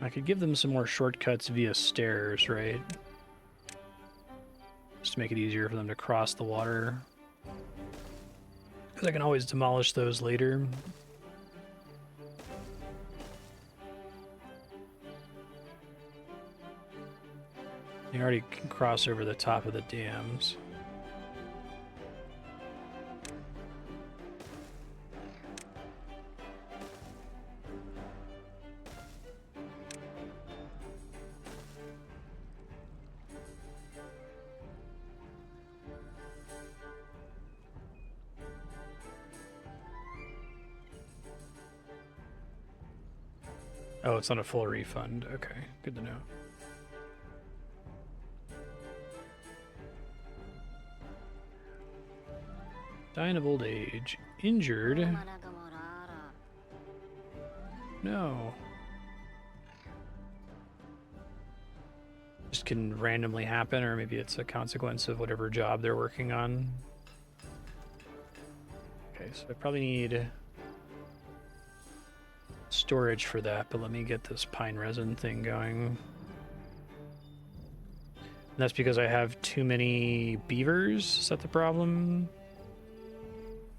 I could give them some more shortcuts via stairs, right? Just to make it easier for them to cross the water. Because I can always demolish those later. They already can cross over the top of the dams. Oh, it's not a full refund. Okay, good to know. Dying of old age. Injured? No. Just can randomly happen, or maybe it's a consequence of whatever job they're working on. Okay, so I probably need storage for that, but let me get this pine resin thing going. And that's because I have too many beavers. Is that the problem?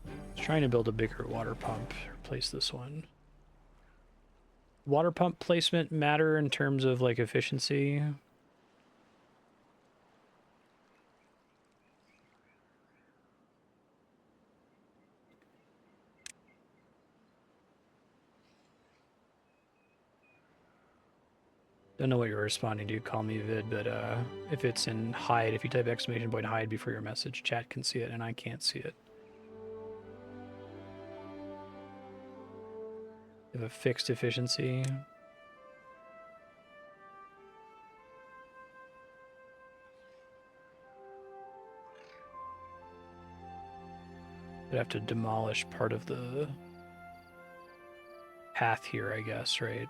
I was trying to build a bigger water pump. Replace this one. Water pump placement matter in terms of like efficiency? Don't know what you're responding to, call me vid, but if it's in hide, if you type exclamation point hide before your message, chat can see it and I can't see it. You have a fixed efficiency. I'd have to demolish part of the path here, I guess, right?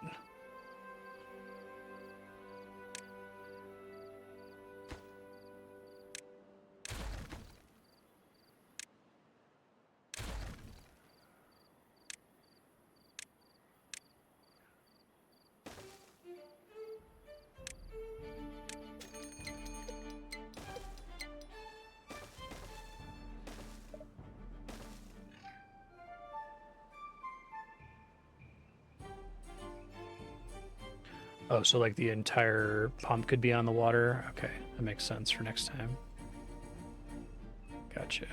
Oh, so like the entire pump could be on the water? Okay, that makes sense for next time. Gotcha.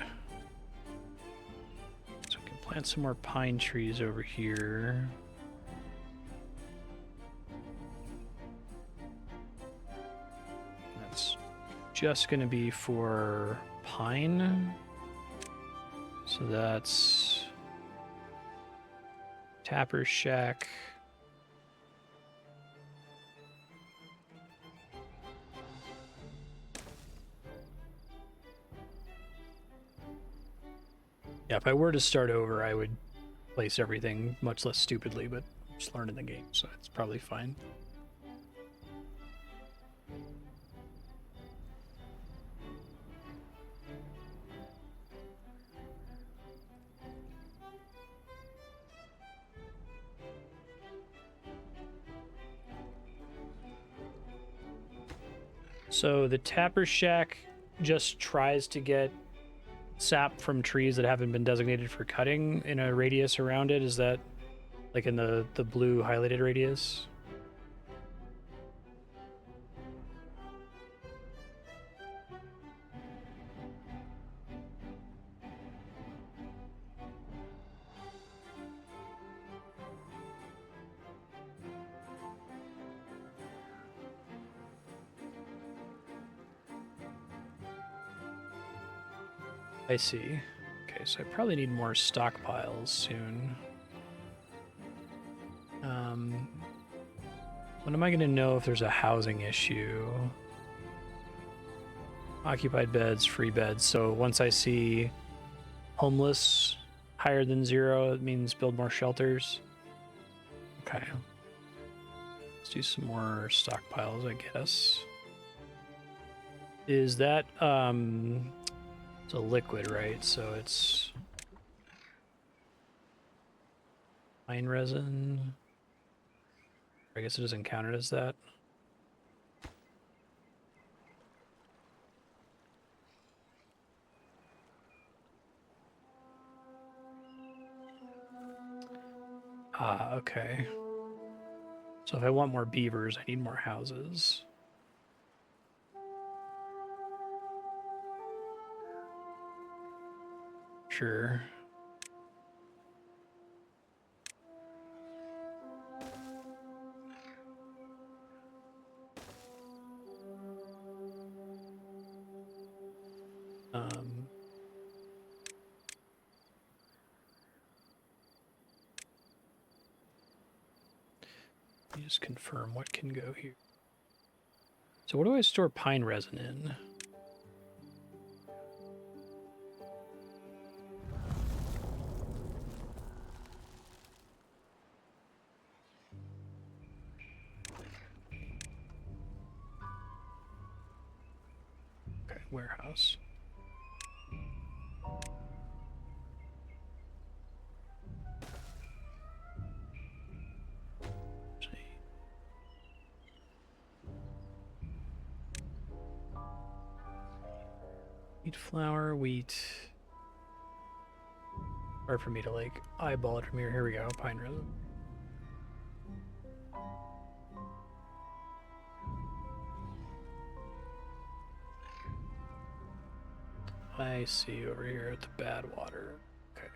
So we can plant some more pine trees over here. That's just going to be for pine. So that's Tapper's Shack. Yeah, if I were to start over, I would place everything much less stupidly, but I'm just learning the game, so it's probably fine. So the Tapper Shack just tries to get sap from trees that haven't been designated for cutting in a radius around it. Is that like in the blue highlighted radius? I see. Okay, so I probably need more stockpiles soon. When am I going to know if there's a housing issue? Occupied beds, free beds. So once I see homeless higher than 0, it means build more shelters. Okay. Let's do some more stockpiles, I guess. Is that, it's a liquid, right? So it's pine resin. I guess it doesn't count it as that. Ah, okay. So if I want more beavers, I need more houses. Sure. Let me just confirm what can go here. So what do I store pine resin in? Okay, warehouse. Wheat flour, wheat. Hard for me to like eyeball it from here. Here we go, pine resin. I see over here at the bad water. Okay.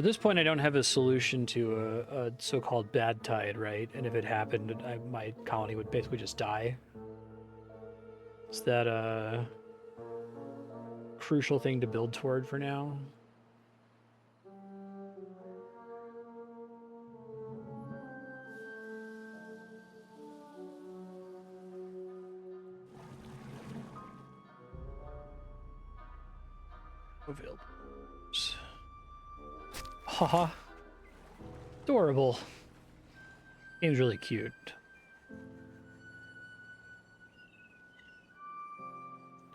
At this point, I don't have a solution to a so-called bad tide, right? And if it happened, my colony would basically just die. Is that a crucial thing to build toward for now? Available. Haha. Adorable. Game's really cute.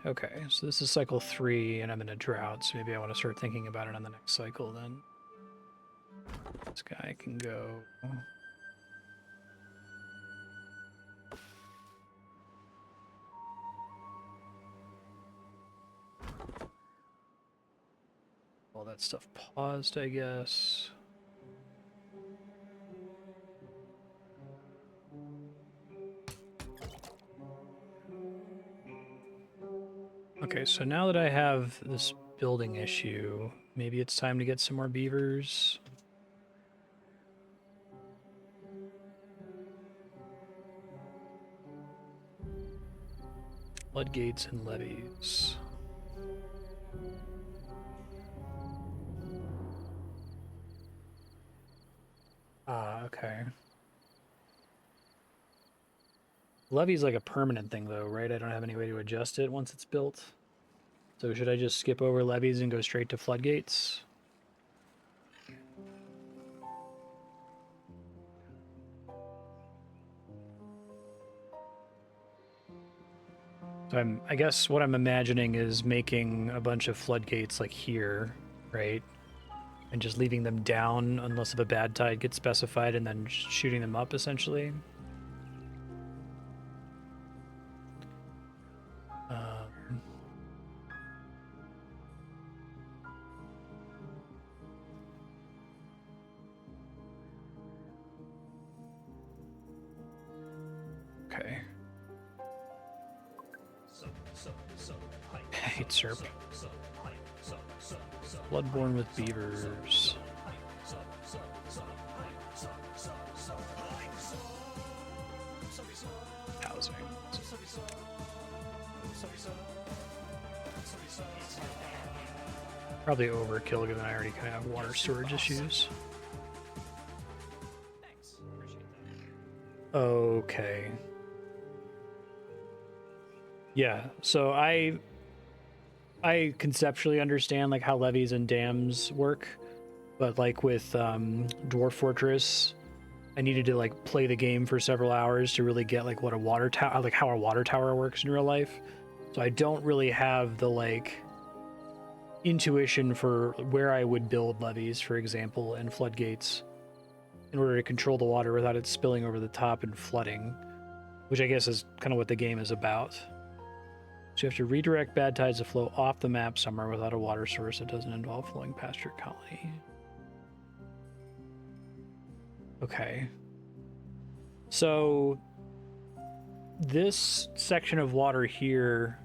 Okay, so this is cycle 3, and I'm in a drought, so maybe I want to start thinking about it on the next cycle then. This guy can go. All that stuff paused, I guess. Okay, so now that I have this building issue, maybe it's time to get some more beavers. Floodgates and levees. Ah, okay. Levee's like a permanent thing though, right? I don't have any way to adjust it once it's built. So should I just skip over levees and go straight to floodgates? So I guess what I'm imagining is making a bunch of floodgates like here, right? And just leaving them down unless if a bad tide gets specified and then shooting them up essentially. Okay. I hate Serp. Bloodborne with beavers. Housing. Probably overkill given I already kind of have water storage issues. Okay. Yeah, so I conceptually understand like how levees and dams work, but like with Dwarf Fortress, I needed to like play the game for several hours to really get like what a water tower, like how a water tower works in real life. So I don't really have the like intuition for where I would build levees, for example, and floodgates in order to control the water without it spilling over the top and flooding, which I guess is kind of what the game is about. So you have to redirect bad tides to flow off the map somewhere without a water source that doesn't involve flowing past your colony. Okay. So this section of water here,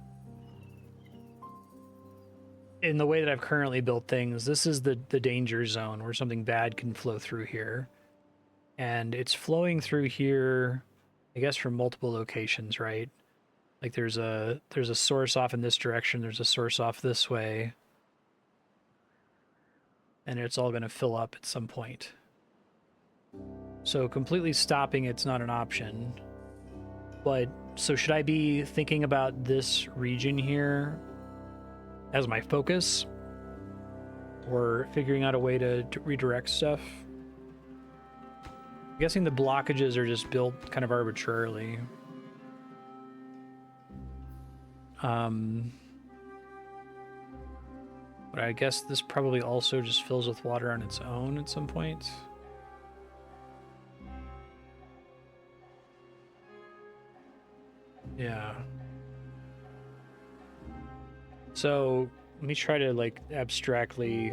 in the way that I've currently built things, this is the danger zone where something bad can flow through here. And it's flowing through here, I guess, from multiple locations, right? Like there's a source off in this direction, there's a source off this way, and it's all going to fill up at some point. So completely stopping it's not an option. But so should I be thinking about this region here as my focus, or figuring out a way to redirect stuff? I'm guessing the blockages are just built kind of arbitrarily. But I guess this probably also just fills with water on its own at some point. Yeah. So let me try to like abstractly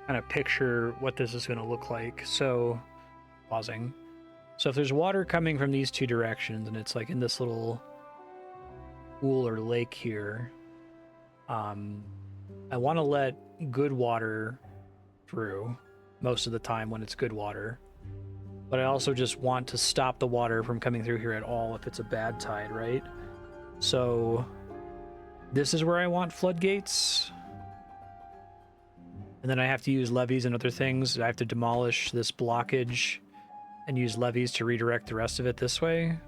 kind of picture what this is going to look like. So pausing. So if there's water coming from these two directions and it's like in this little pool or lake here, I want to let good water through most of the time when it's good water. But I also just want to stop the water from coming through here at all if it's a bad tide, right? So this is where I want floodgates. And then I have to use levees and other things. I have to demolish this blockage and use levees to redirect the rest of it this way.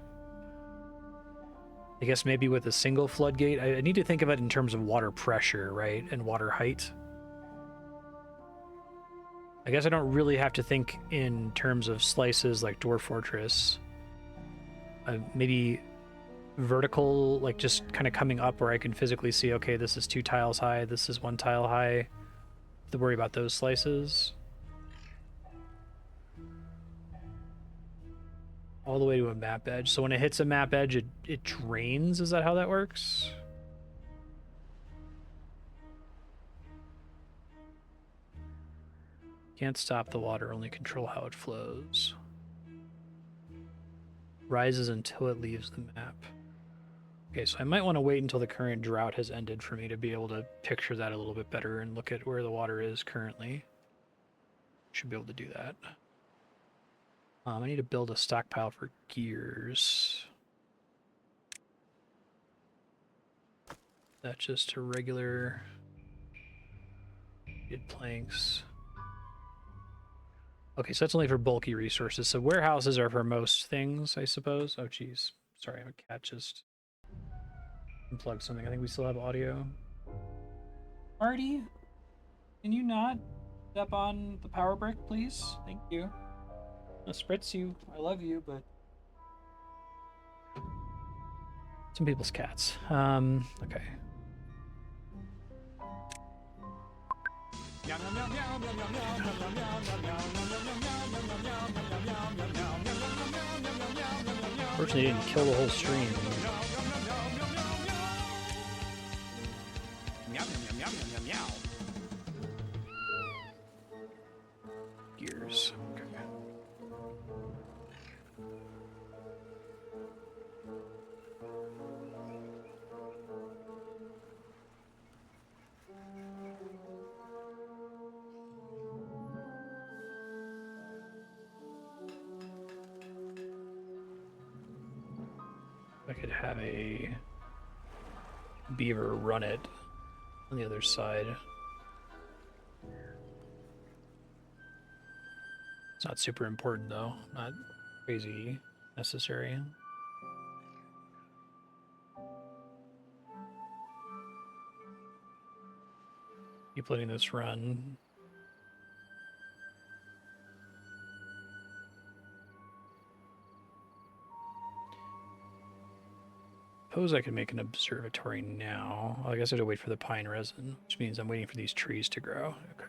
I guess maybe with a single floodgate. I need to think of it in terms of water pressure, right? And water height. I guess I don't really have to think in terms of slices like Dwarf Fortress. Maybe vertical, like just kind of coming up where I can physically see, okay, this is 2 tiles high, this is 1 tile high. Have to worry about those slices. All the way to a map edge. So when it hits a map edge, it drains? Is that how that works? Can't stop the water, only control how it flows. Rises until it leaves the map. Okay, so I might want to wait until the current drought has ended for me to be able to picture that a little bit better and look at where the water is currently. Should be able to do that. I need to build a stockpile for gears. That's just a regular planks. Okay, so that's only for bulky resources. So warehouses are for most things, I suppose. Oh, geez. Sorry, my cat just unplugged something. I think we still have audio. Marty, can you not step on the power brick, please? Thank you. I'll spritz you. I love you, but some people's cats. Okay. Fortunately, they didn't kill the whole stream. Gears. Okay. I could have a beaver run it on the other side. It's not super important though, not crazy necessary. Keep letting this run. Suppose I could make an observatory now. Well, I guess I have to wait for the pine resin, which means I'm waiting for these trees to grow. Okay.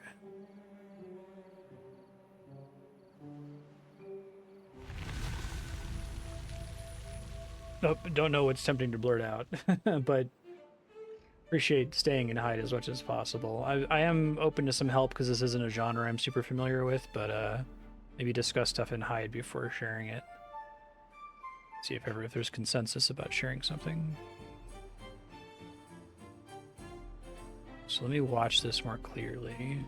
Nope, don't know what's tempting to blurt out, but appreciate staying in hide as much as possible. I am open to some help because this isn't a genre I'm super familiar with, but maybe discuss stuff in hide before sharing it. See if there's consensus about sharing something. So let me watch this more clearly.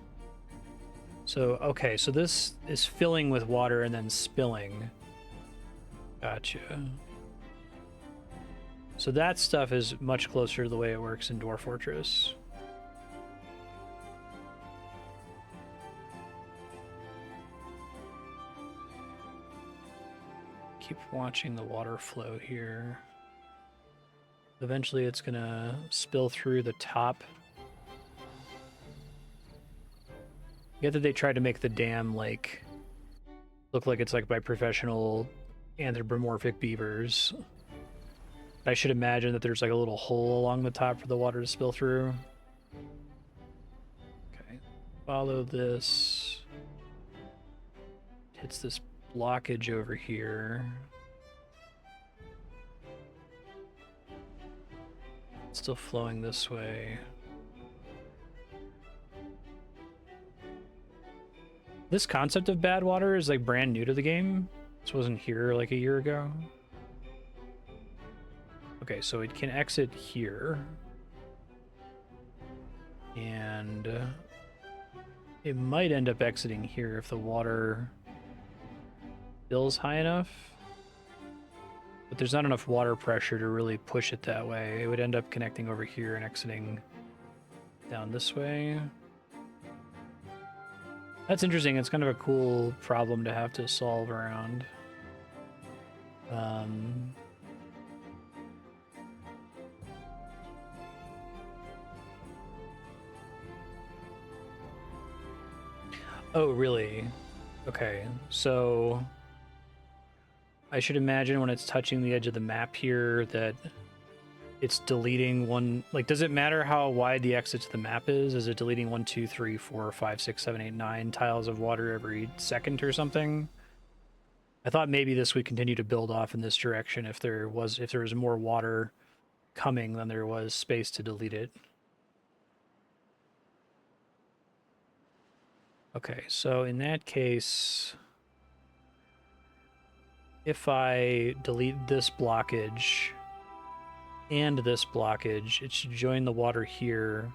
So, okay, so this is filling with water and then spilling. Gotcha. So that stuff is much closer to the way it works in Dwarf Fortress. Keep watching the water flow here. Eventually it's gonna spill through the top. I get that they tried to make the dam like look like it's like by professional anthropomorphic beavers. I should imagine that there's like a little hole along the top for the water to spill through. Okay, follow this. It hits this blockage over here. It's still flowing this way. This concept of bad water is like brand new to the game. This wasn't here like a year ago. Okay, so it can exit here. And It might end up exiting here if the water fills high enough. But there's not enough water pressure to really push it that way. It would end up connecting over here and exiting down this way. That's interesting. It's kind of a cool problem to have to solve around. Oh, really? Okay, so I should imagine when it's touching the edge of the map here that it's deleting one. Like, does it matter how wide the exit to the map is? Is it deleting 1, 2, 3, 4, 5, 6, 7, 8, 9 tiles of water every second or something? I thought maybe this would continue to build off in this direction if there was more water coming than there was space to delete it. Okay, so in that case, if I delete this blockage and this blockage, it should join the water here.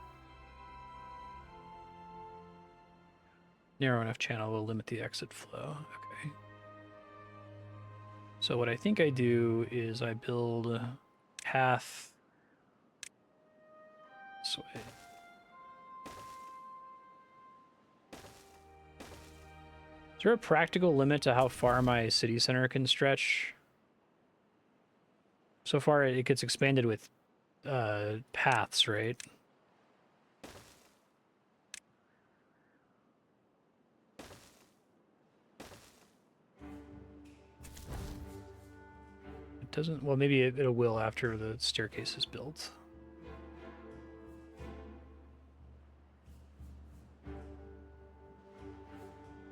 Narrow enough channel will limit the exit flow. Okay. So what I think I do is I build a path this way. Is there a practical limit to how far my city center can stretch? So far, it gets expanded with paths, right? It doesn't... Well, maybe it will after the staircase is built.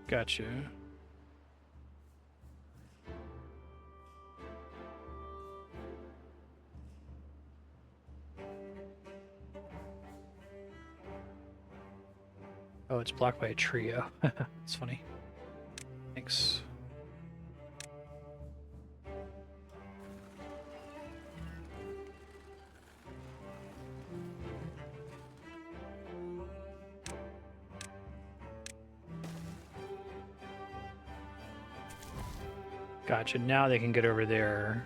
Gotcha. Oh, it's blocked by a trio. It's funny. Thanks. Gotcha, now they can get over there.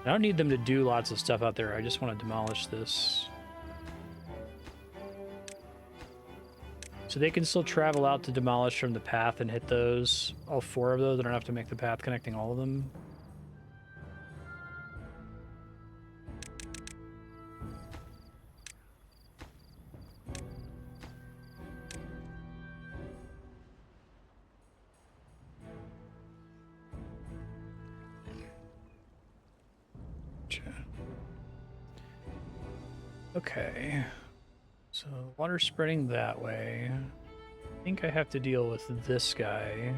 I don't need them to do lots of stuff out there, I just want to demolish this. So they can still travel out to demolish from the path and hit those, all 4 of those. I don't have to make the path connecting all of them. Okay, so water spreading that way. I think I have to deal with this guy.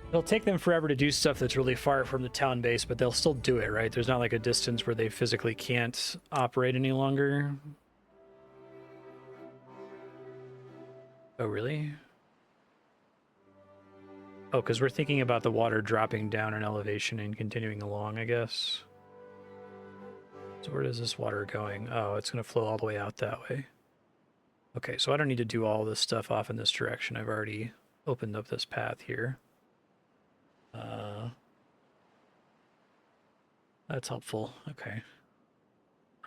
It'll take them forever to do stuff that's really far from the town base, but they'll still do it, right? There's not like a distance where they physically can't operate any longer. Oh, really? Oh, because we're thinking about the water dropping down in elevation and continuing along, I guess. So where is this water going? Oh, it's going to flow all the way out that way. Okay, so I don't need to do all this stuff off in this direction. I've already opened up this path here. That's helpful. Okay.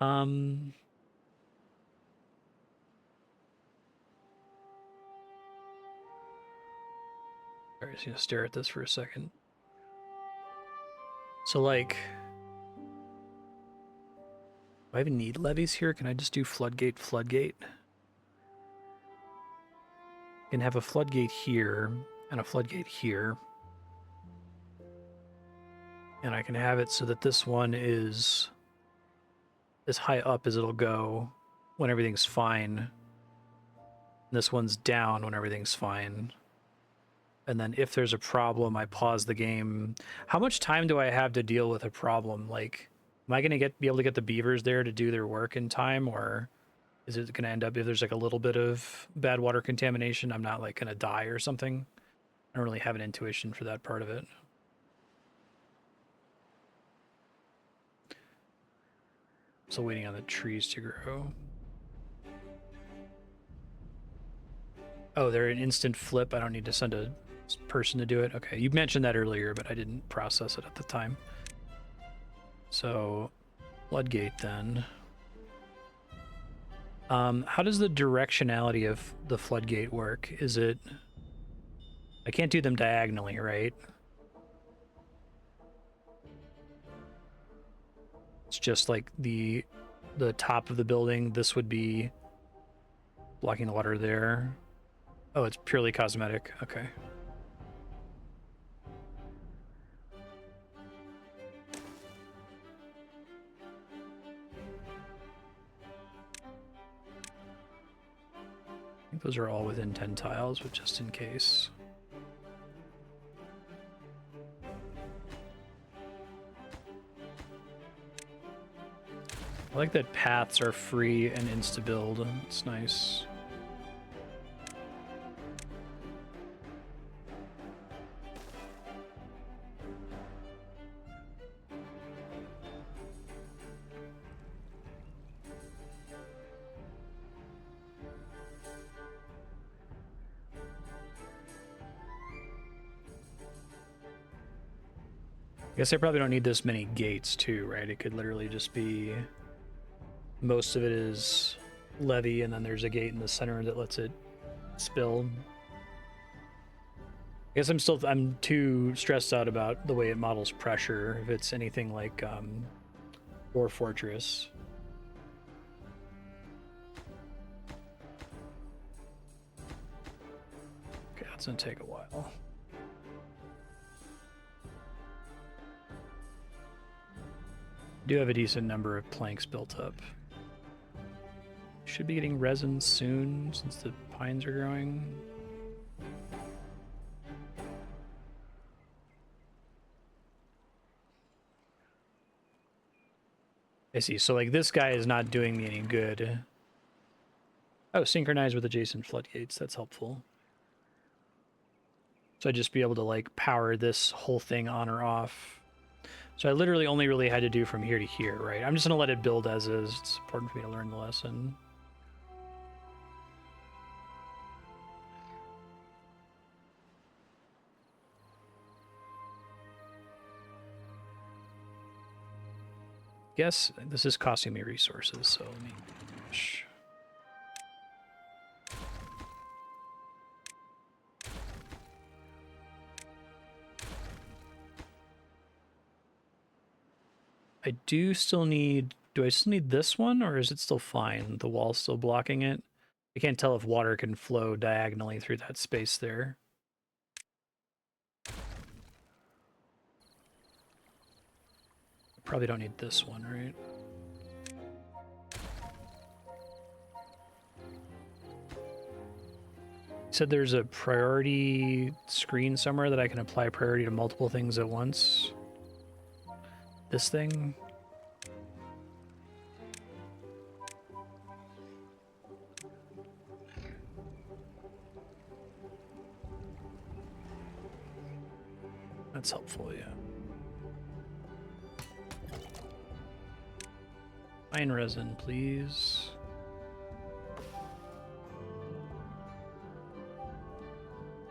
I'm just gonna stare at this for a second. So, like, do I even need levees here? Can I just do floodgate, floodgate? I can have a floodgate here and a floodgate here. And I can have it so that this one is as high up as it'll go when everything's fine. And this one's down when everything's fine. And then if there's a problem, I pause the game. How much time do I have to deal with a problem? Like, am I going to be able to get the beavers there to do their work in time? Or is it going to end up, if there's like a little bit of bad water contamination, I'm not like going to die or something? I don't really have an intuition for that part of it. Still waiting on the trees to grow. Oh, they're an instant flip. I don't need to send a person to do it. Okay, you mentioned that earlier, but I didn't process it at the time. So, Floodgate then. How does the directionality of the Floodgate work? Is it... I can't do them diagonally, right? It's just like the top of the building. This would be blocking the water there. Oh, it's purely cosmetic. Okay. I think those are all within 10 tiles, but just in case. I like that paths are free and insta-build. It's nice. I guess I probably don't need this many gates too, right? It could literally just be... Most of it is levee, and then there's a gate in the center that lets it spill. I guess I'm too stressed out about the way it models pressure, if it's anything like War Fortress. Okay, that's gonna take a while. Do have a decent number of planks built up. Should be getting resin soon since the pines are growing. I see. So like this guy is not doing me any good. Oh, synchronize with adjacent floodgates. That's helpful. So I'd just be able to like power this whole thing on or off. So I literally only really had to do from here to here, right? I'm just gonna let it build as is. It's important for me to learn the lesson. Guess this is costing me resources, so let me... I do still need... Do I still need this one, or is it still fine? The wall's still blocking it? I can't tell if water can flow diagonally through that space there. Probably don't need this one, right? You said there's a priority screen somewhere that I can apply priority to multiple things at once. This thing? That's helpful, yeah. Pine resin, please.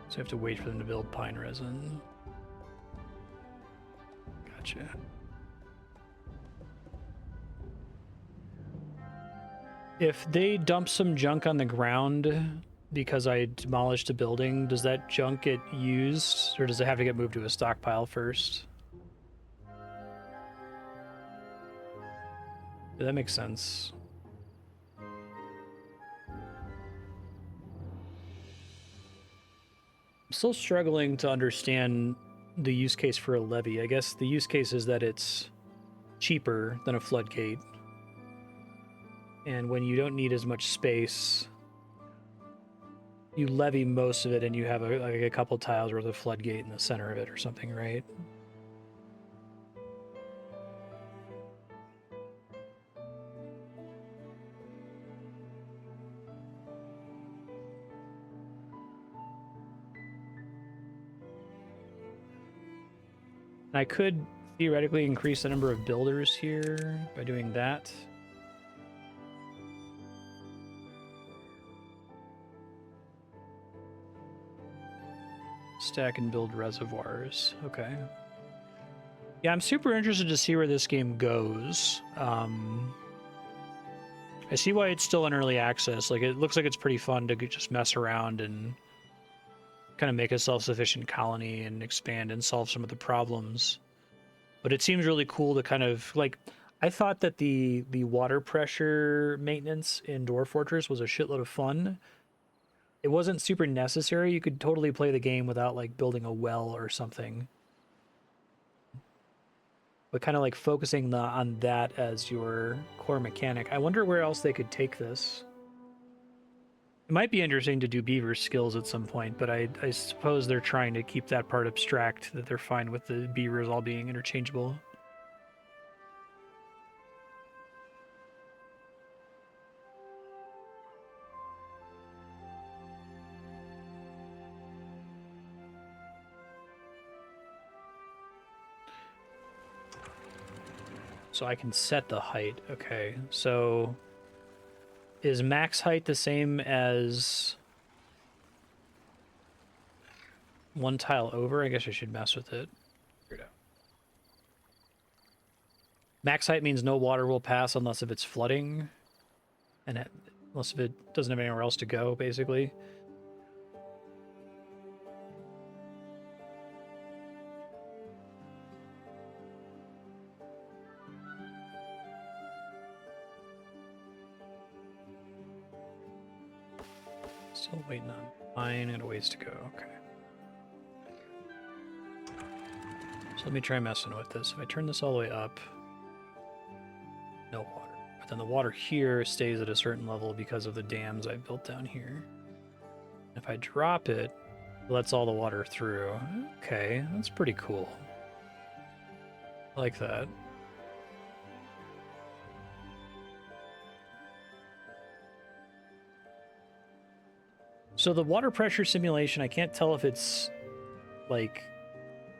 So I have to wait for them to build pine resin. Gotcha. If they dump some junk on the ground because I demolished a building, does that junk get used, or does it have to get moved to a stockpile first? Yeah, that makes sense. I'm still struggling to understand the use case for a levee. I guess the use case is that it's cheaper than a floodgate. And when you don't need as much space, you levee most of it and you have like a couple tiles worth of floodgate in the center of it or something, right? And I could theoretically increase the number of builders here by doing that. Stack and build reservoirs. Okay. Yeah, I'm super interested to see where this game goes. I see why it's still in early access. Like, it looks like it's pretty fun to just mess around and kind of make a self-sufficient colony and expand and solve some of the problems. But it seems really cool to kind of, like, I thought that the water pressure maintenance in Dwarf Fortress was a shitload of fun. It wasn't super necessary. You could totally play the game without, like, building a well or something. But kind of like focusing on that as your core mechanic. I wonder where else they could take this. It might be interesting to do beaver skills at some point, but I suppose they're trying to keep that part abstract, that they're fine with the beavers all being interchangeable. So I can set the height. Okay, so is max height the same as one tile over? I guess I should mess with it. Figure it out. Max height means no water will pass unless if it's flooding, and unless if it doesn't have anywhere else to go, basically. Still waiting on mine and a ways to go. Okay. So let me try messing with this. If I turn this all the way up, no water. But then the water here stays at a certain level because of the dams I built down here. If I drop it, it lets all the water through. Okay, that's pretty cool. I like that. So the water pressure simulation, I can't tell if it's like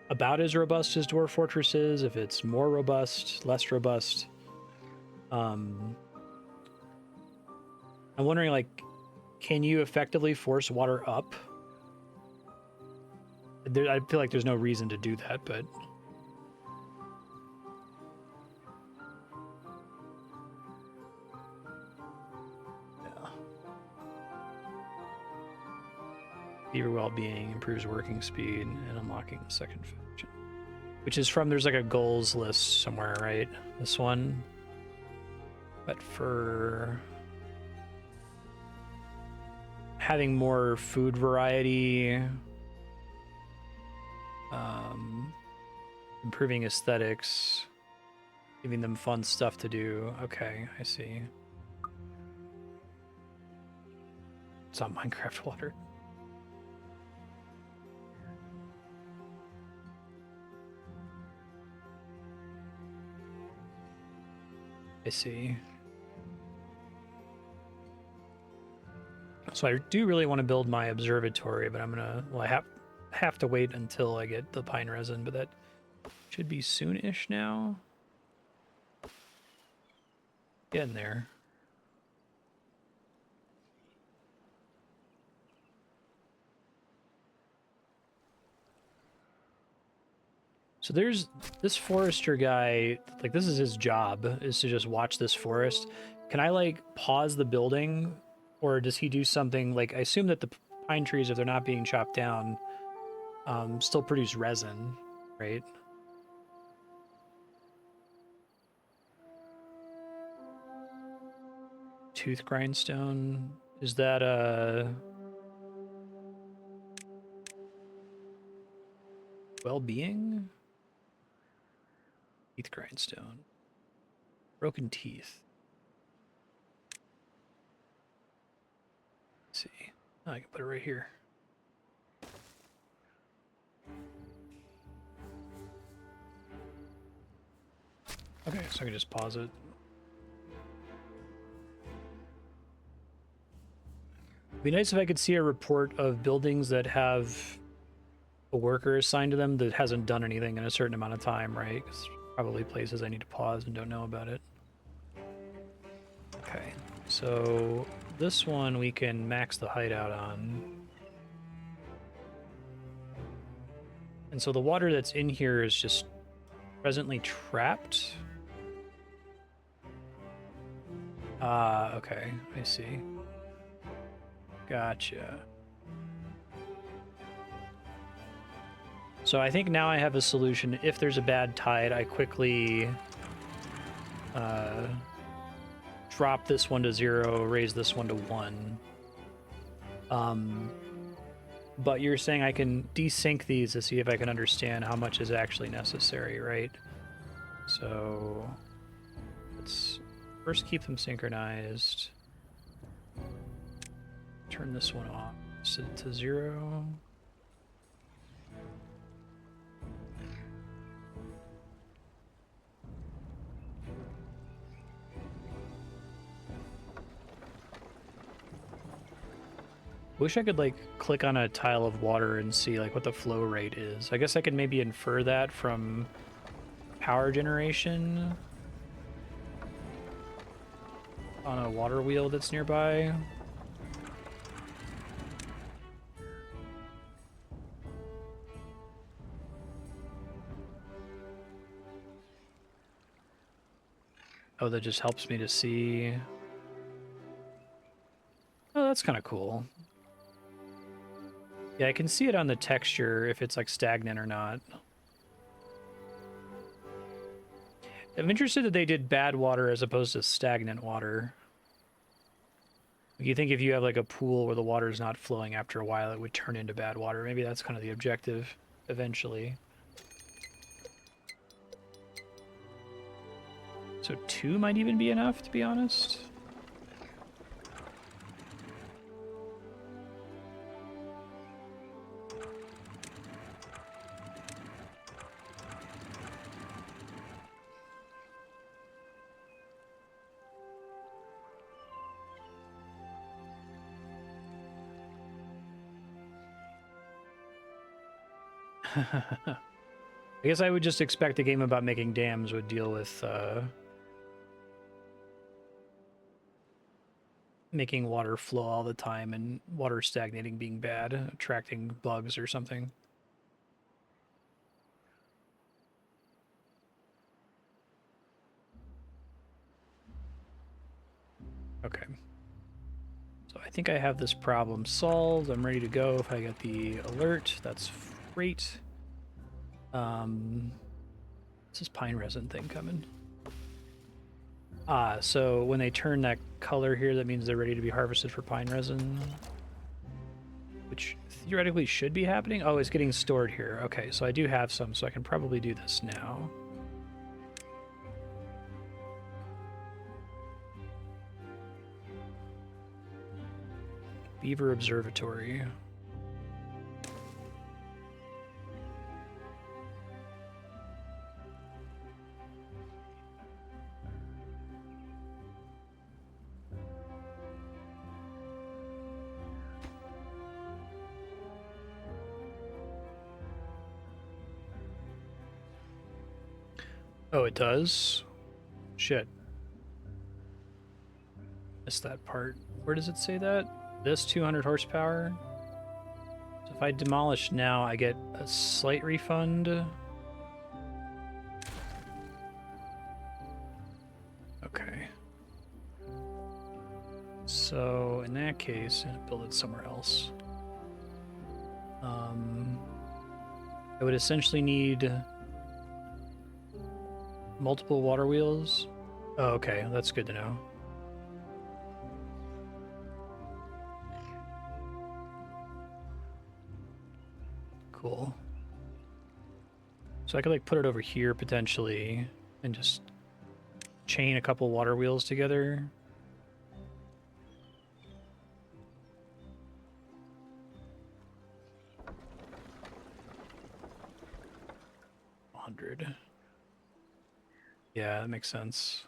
about as robust as Dwarf Fortress is, if it's more robust, less robust. I'm wondering, like, can you effectively force water up? I feel like there's no reason to do that, but... Beaver well-being improves working speed and unlocking the second function, which is from, there's like a goals list somewhere, right? This one. But for having more food variety, improving aesthetics, giving them fun stuff to do. Okay, I see. It's not Minecraft water. I see. So I do really want to build my observatory, but I'm gonna, well, I have to wait until I get the pine resin, but that should be soon-ish now. Getting there. So there's this forester guy, like this is his job, is to just watch this forest. Can I like pause the building, or does he do something like, I assume that the pine trees, if they're not being chopped down, still produce resin, right? Tooth grindstone, is that well-being? Teeth grindstone. Broken teeth. Let's see. Oh, I can put it right here. Okay, so I can just pause it. It'd be nice if I could see a report of buildings that have a worker assigned to them that hasn't done anything in a certain amount of time, right? 'Cause probably places I need to pause and don't know about it. Okay, so this one we can max the hideout on. And so the water that's in here is just presently trapped. Ah, okay, I see. Gotcha. So I think now I have a solution. If there's a bad tide, I quickly drop this one to 0, raise this one to 1. But you're saying I can desync these to see if I can understand how much is actually necessary, right? So let's first keep them synchronized. Turn this one off. Set it to 0. Wish I could like click on a tile of water and see like what the flow rate is. I guess I could maybe infer that from power generation on a water wheel that's nearby. Oh, that just helps me to see. Oh, that's kind of cool. Yeah, I can see it on the texture if it's like stagnant or not. I'm interested that they did bad water as opposed to stagnant water. You think if you have like a pool where the water is not flowing after a while, it would turn into bad water. Maybe that's kind of the objective eventually. So 2 might even be enough, to be honest. I guess I would just expect a game about making dams would deal with making water flow all the time and water stagnating being bad, attracting bugs or something. Okay. So I think I have this problem solved. I'm ready to go if I get the alert. That's great. What's this pine resin thing coming? Ah, so when they turn that color here, that means they're ready to be harvested for pine resin. Which theoretically should be happening. Oh, it's getting stored here. Okay, so I do have some, so I can probably do this now. Beaver Observatory. Oh, it does? Shit. Missed that part. Where does it say that? This 200 horsepower? So if I demolish now, I get a slight refund. Okay. So in that case, build it somewhere else. I would essentially need multiple water wheels. Oh, okay, that's good to know. Cool. So I could like put it over here potentially and just chain a couple water wheels together. Yeah, that makes sense.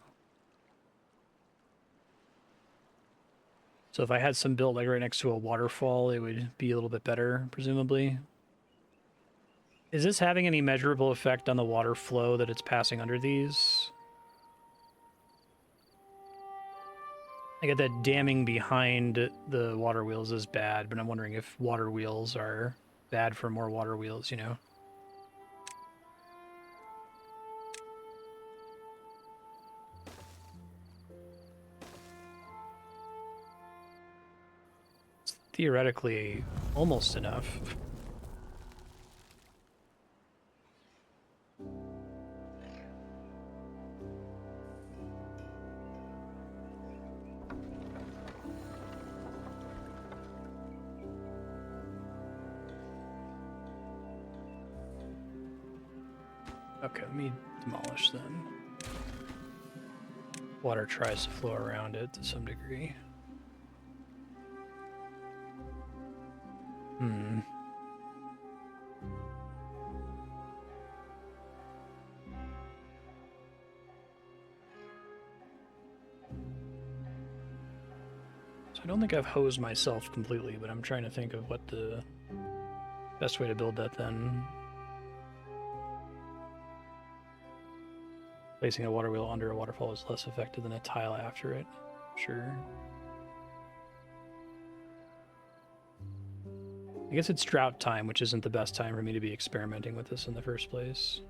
So if I had some built like right next to a waterfall, it would be a little bit better, presumably. Is this having any measurable effect on the water flow that it's passing under these? I get that damming behind the water wheels is bad, but I'm wondering if water wheels are bad for more water wheels, you know? It's theoretically almost enough. Okay, let me demolish them. Water tries to flow around it to some degree. So I don't think I've hosed myself completely, but I'm trying to think of what the best way to build that then. Placing a water wheel under a waterfall is less effective than a tile after it. Sure. I guess it's drought time, which isn't the best time for me to be experimenting with this in the first place.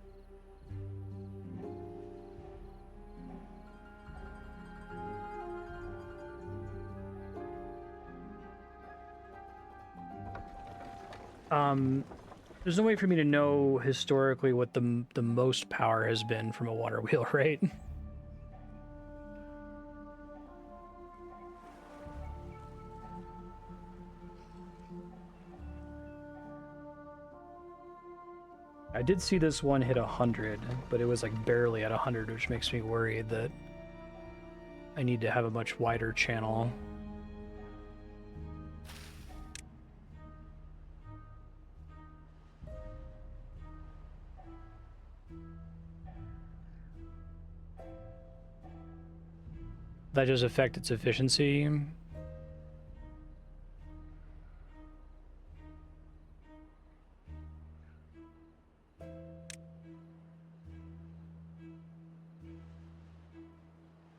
There's no way for me to know historically what the most power has been from a water wheel, right? I did see this one hit 100, but it was like barely at 100, which makes me worried that I need to have a much wider channel. That just affect its efficiency. I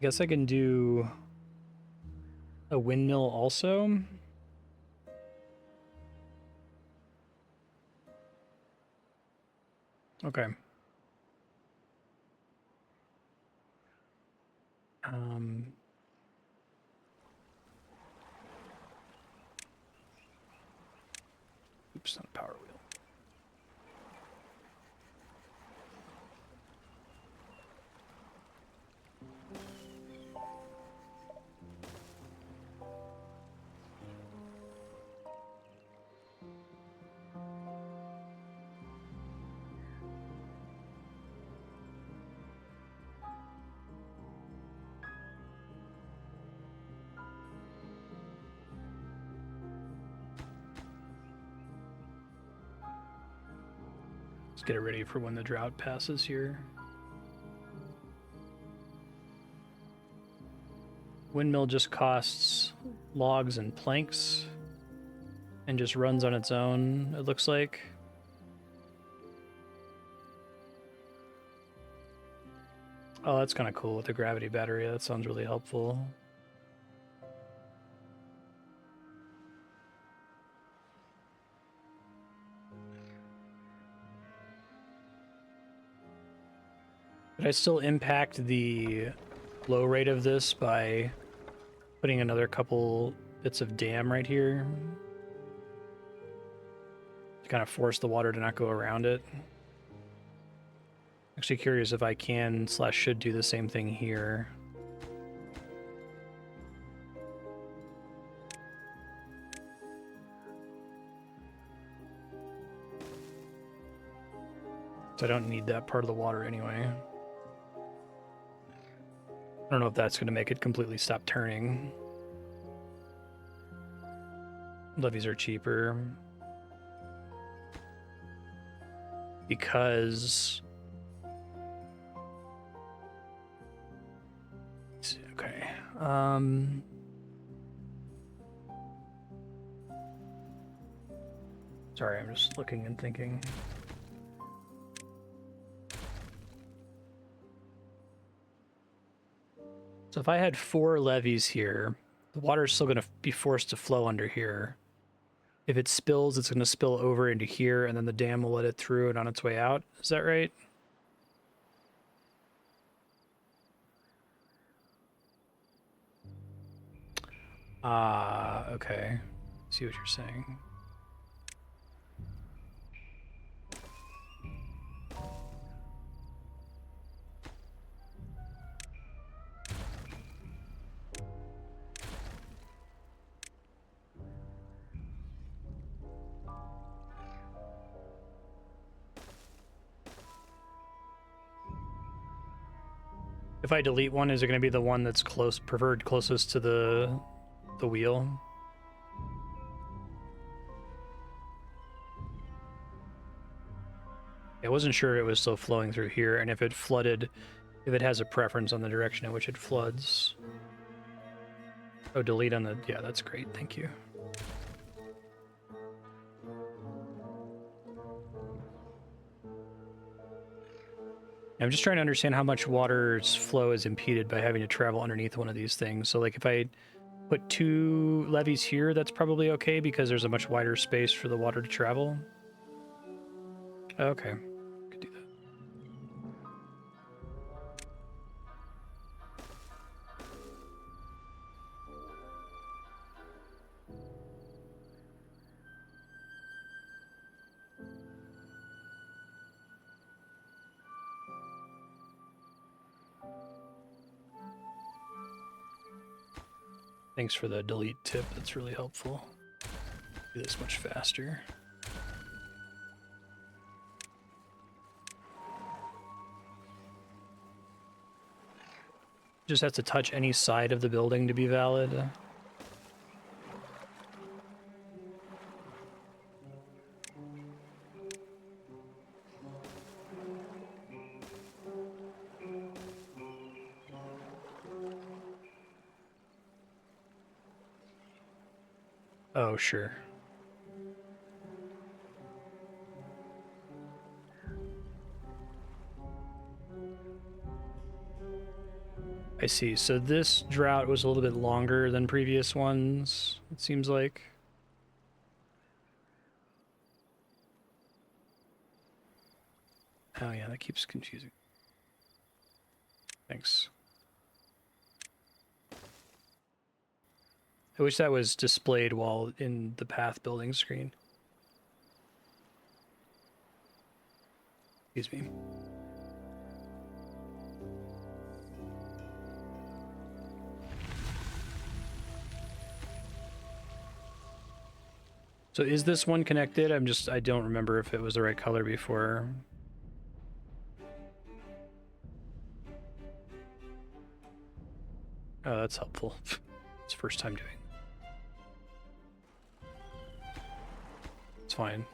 guess I can do a windmill also. Okay. Oops, not a power wheel. Let's get it ready for when the drought passes here. Windmill just costs logs and planks and just runs on its own, it looks like. Oh, that's kind of cool with the gravity battery. That sounds really helpful. Could I still impact the flow rate of this by putting another couple bits of dam right here to kind of force the water to not go around it? Actually curious if I can / should do the same thing here. So I don't need that part of the water anyway. I don't know if that's going to make it completely stop turning. Levees are cheaper. Because... okay. Sorry, I'm just looking and thinking. So if I had 4 levees here, the water is still going to be forced to flow under here. If it spills, it's going to spill over into here, and then the dam will let it through and on its way out. Is that right? Okay. See what you're saying. If I delete one, is it going to be the one that's preferred closest to the wheel? I wasn't sure it was still flowing through here, and if it flooded, if it has a preference on the direction in which it floods. Oh, delete on the... Yeah, that's great. Thank you. I'm just trying to understand how much water's flow is impeded by having to travel underneath one of these things. So, like, if I put 2 levees here, that's probably okay because there's a much wider space for the water to travel. Okay, could do that. Thanks for the delete tip. That's really helpful. Do this much faster. Just have to touch any side of the building to be valid. Oh, sure. I see. So this drought was a little bit longer than previous ones, it seems like. Oh yeah, that keeps confusing. Thanks. I wish that was displayed while in the path building screen. Excuse me. So is this one connected? I don't remember if it was the right color before. Oh, that's helpful. It's first time doing. It's fine.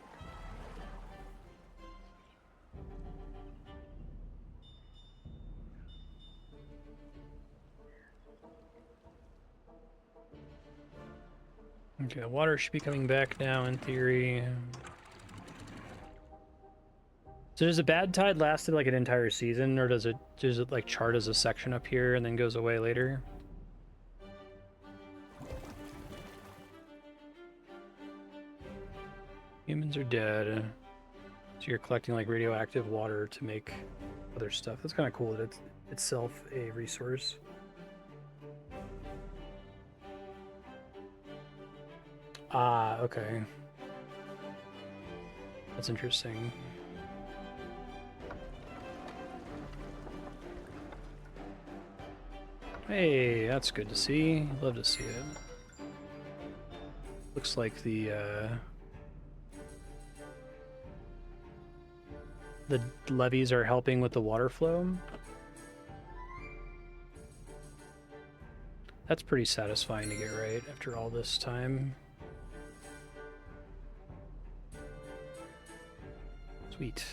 Okay, the water should be coming back now in theory. So does a Badtide last like an entire season, or does it like chart as a section up here and then goes away later? Humans are dead. So you're collecting like radioactive water to make other stuff. That's kind of cool that it's itself a resource. Ah, okay. That's interesting. Hey, that's good to see. Love to see it. Looks like the levees are helping with the water flow. That's pretty satisfying to get right after all this time. Sweet.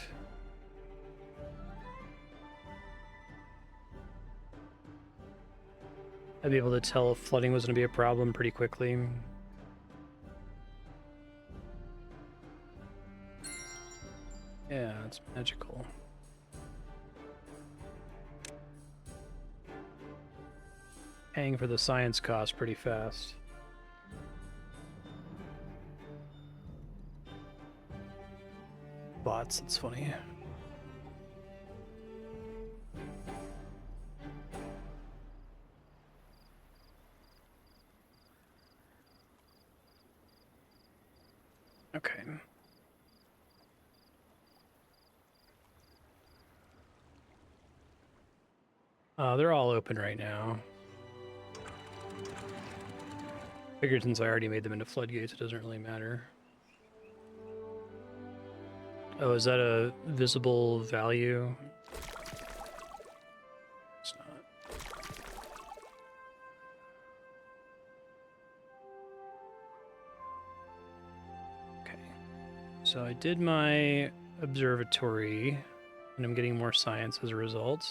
I'd be able to tell if flooding was going to be a problem pretty quickly. Yeah, it's magical. paying for the science cost pretty fast. Bots, that's funny. Okay. They're all open right now. Figured since I already made them into floodgates, it doesn't really matter. Oh, is that a visible value? It's not. Okay. So I did my observatory, and I'm getting more science as a result.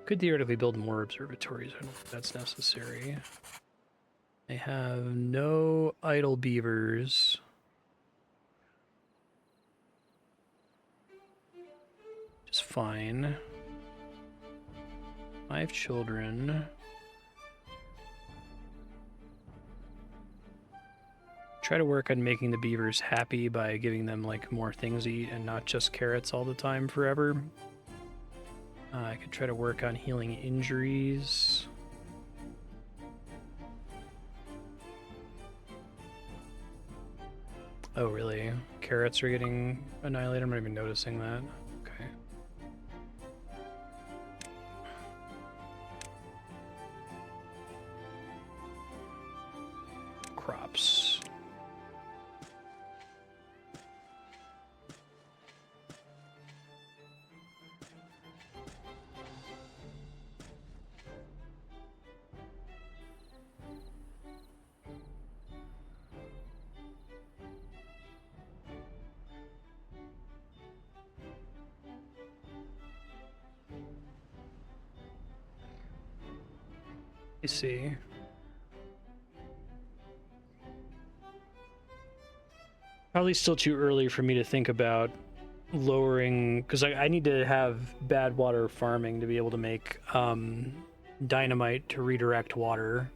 Could theoretically build more observatories. I don't know if that's necessary. I have no idle beavers. Just fine. 5 children. Try to work on making the beavers happy by giving them like more things to eat and not just carrots all the time forever. I could try to work on healing injuries. Oh, really? Carrots are getting annihilated? I'm not even noticing that. Okay. Crops. I see. Probably still too early for me to think about lowering, because I need to have bad water farming to be able to make dynamite to redirect water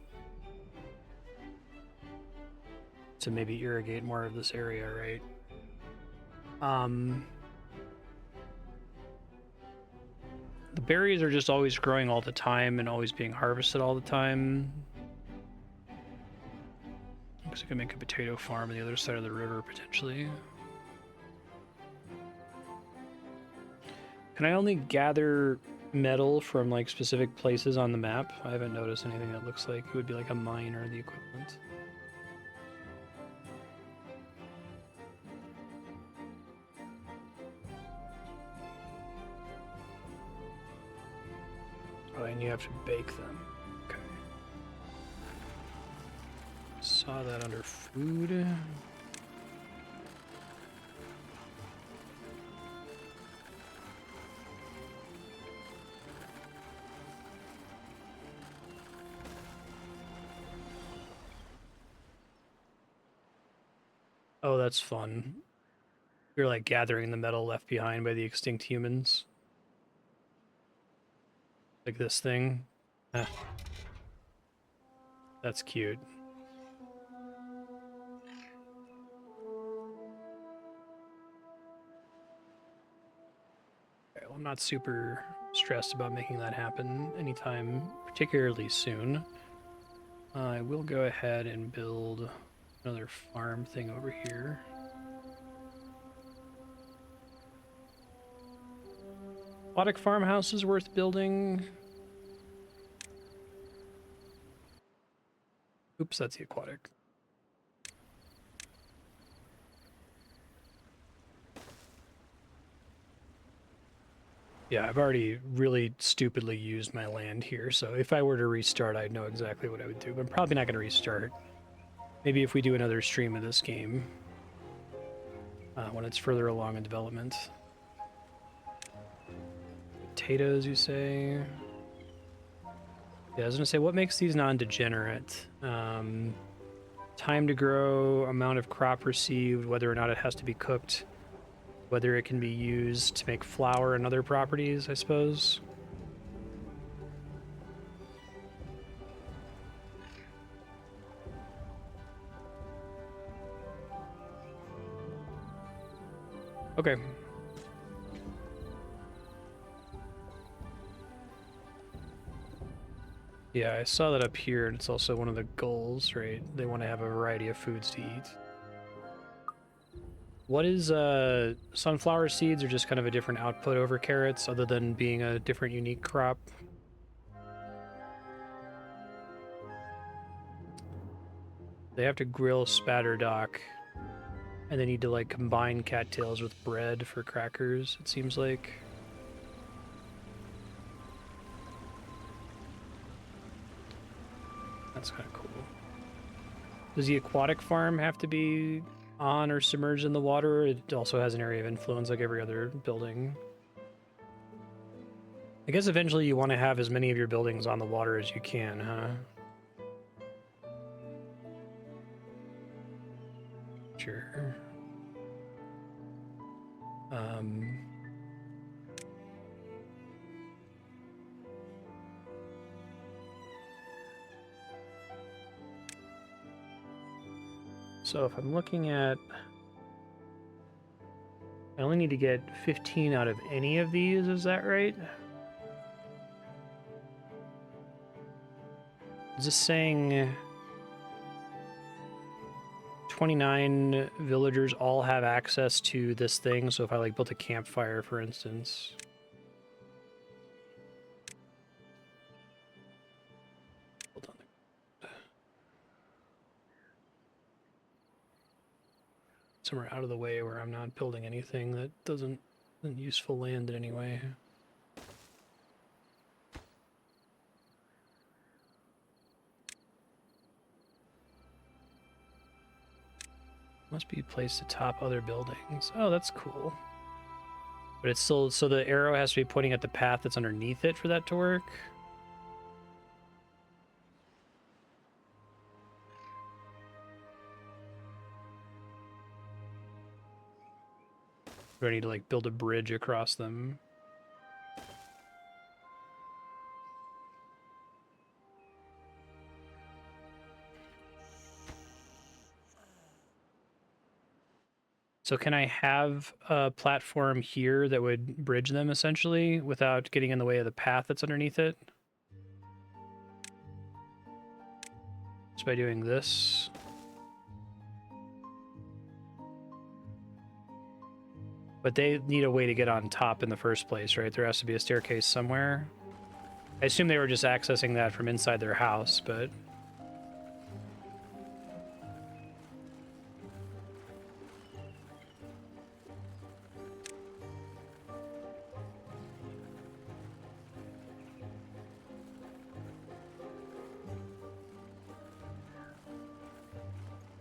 to maybe irrigate more of this area, right? The berries are just always growing all the time and always being harvested all the time. Looks like I can make a potato farm on the other side of the river, potentially. Can I only gather metal from, like, specific places on the map? I haven't noticed anything that looks like it would be like a mine or the equivalent. Oh, and you have to bake them. Okay. Saw that under food. Oh, that's fun. You're like gathering the metal left behind by the extinct humans. Like this thing. Ah. That's cute. Okay, well, I'm not super stressed about making that happen anytime particularly soon. I will go ahead and build another farm thing over here. Aquatic farmhouse is worth building. Oops, that's the aquatic. Yeah, I've already really stupidly used my land here, so if I were to restart, I'd know exactly what I would do, but I'm probably not going to restart. Maybe if we do another stream of this game, when it's further along in development. Potatoes, you say? Yeah, I was going to say, what makes these non-degenerate? Time to grow, amount of crop received, whether or not it has to be cooked, whether it can be used to make flour and other properties, I suppose. Okay. Yeah, I saw that up here, and it's also one of the goals, right? They want to have a variety of foods to eat. What is sunflower seeds, or just kind of a different output over carrots, other than being a different unique crop? They have to grill spatter dock, and they need to like combine cattails with bread for crackers, it seems like. That's kind of cool. Does the aquatic farm have to be on or submerged in the water? It also has an area of influence like every other building. I guess eventually you want to have as many of your buildings on the water as you can, huh? Sure. So if I'm looking at... I only need to get 15 out of any of these, is that right? Is this saying 29 villagers all have access to this thing? So if I like built a campfire, for instance... Hold on. Somewhere out of the way where I'm not building anything that isn't useful land in any way. Must be placed atop other buildings. Oh, that's cool. But it's still, so the arrow has to be pointing at the path that's underneath it for that to work? Do I need to like build a bridge across them? So can I have a platform here that would bridge them essentially without getting in the way of the path that's underneath it? Just by doing this. But they need a way to get on top in the first place, right? There has to be a staircase somewhere. I assume they were just accessing that from inside their house, but...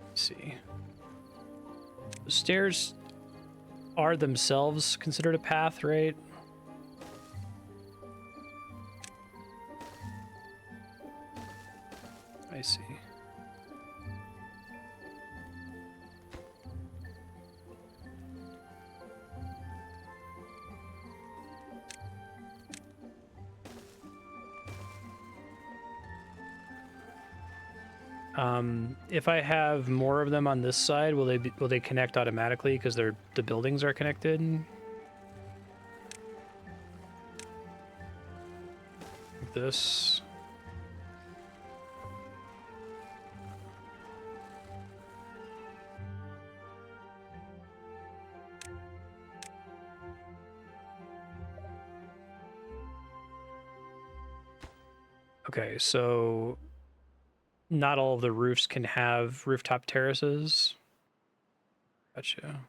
Let's see. The stairs are themselves considered a path, right? I see. If I have more of them on this side, will they connect automatically because the buildings are connected? Like this. Okay, so not all of the roofs can have rooftop terraces. Gotcha.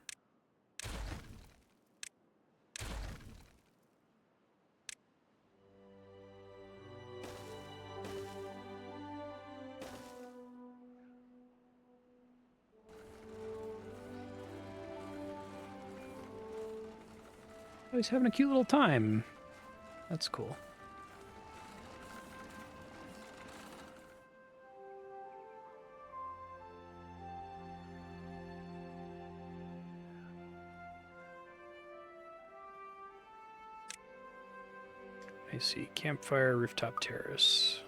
Oh, he's having a cute little time. That's cool. I see. Campfire, rooftop terrace.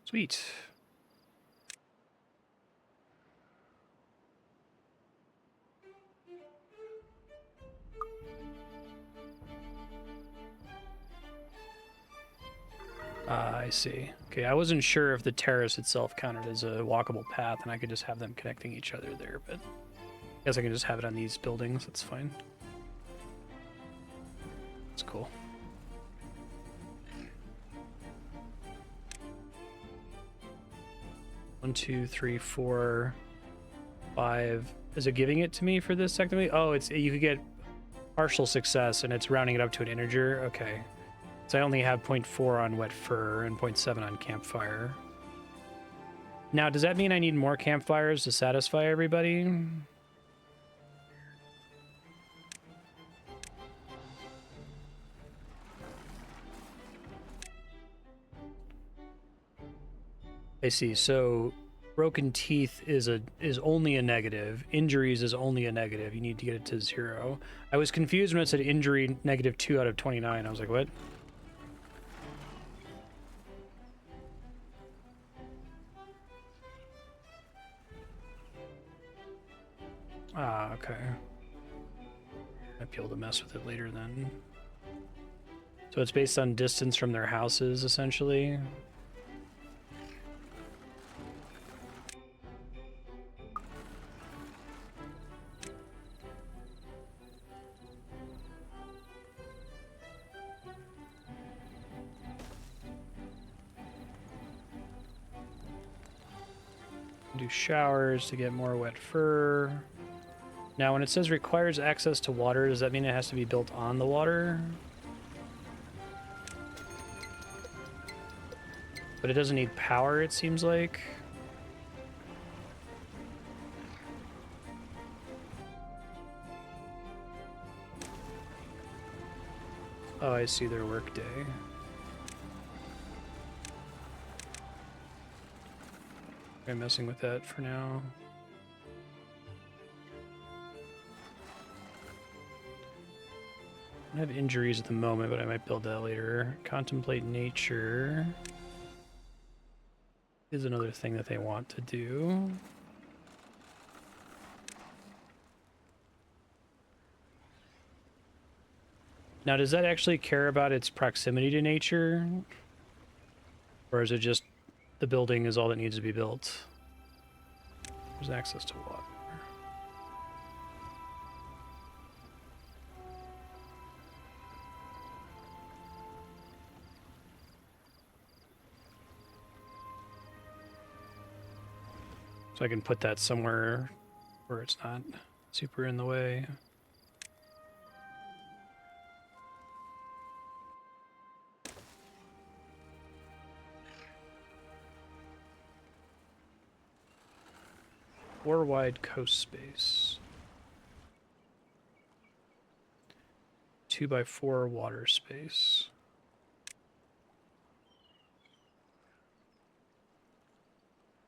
Sweet. I see. Okay, I wasn't sure if the terrace itself counted as a walkable path and I could just have them connecting each other there, but I guess I can just have it on these buildings. That's fine. That's cool. One, two, three, 4, 5. Is it giving it to me for this technically? Oh, it's you could get partial success and it's rounding it up to an integer. Okay. So I only have 0.4 on wet fur and 0.7 on campfire. Now, does that mean I need more campfires to satisfy everybody? I see. So broken teeth is only a negative. Injuries is only a negative. You need to get it to 0. I was confused when it said injury -2 out of 29. I was like, what? Ah, okay. Might be able to mess with it later then. So it's based on distance from their houses, essentially. Do showers to get more wet fur. Now, when it says requires access to water, does that mean it has to be built on the water? But it doesn't need power, it seems like. Oh, I see their workday. I'm messing with that for now. I have injuries at the moment, but I might build that later. Contemplate nature is another thing that they want to do. Now, does that actually care about its proximity to nature? Or is it just the building is all that needs to be built? There's access to water. So I can put that somewhere where it's not super in the way. Four wide coast space. 2x4 water space.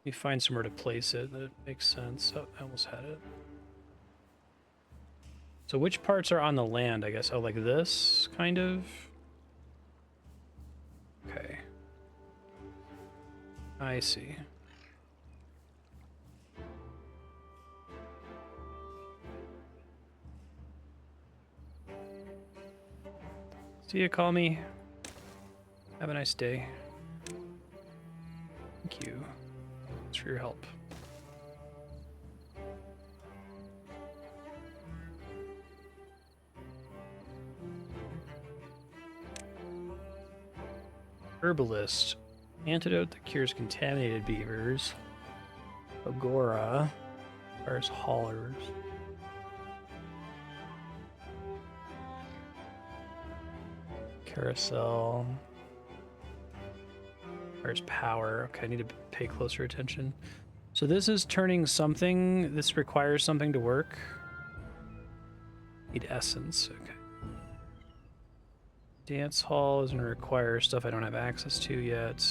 Let me find somewhere to place it that makes sense. Oh, I almost had it. So which parts are on the land, I guess? Oh, like this, kind of? Okay. I see. See ya, call me. Have a nice day. Thank you. Thanks for your help. Herbalist. Antidote that cures contaminated beavers. Agora. Fires haulers. Carousel. There's power. Okay, I need to pay closer attention. So this is turning something. This requires something to work. Need essence. Okay. Dance hall is going to require stuff I don't have access to yet.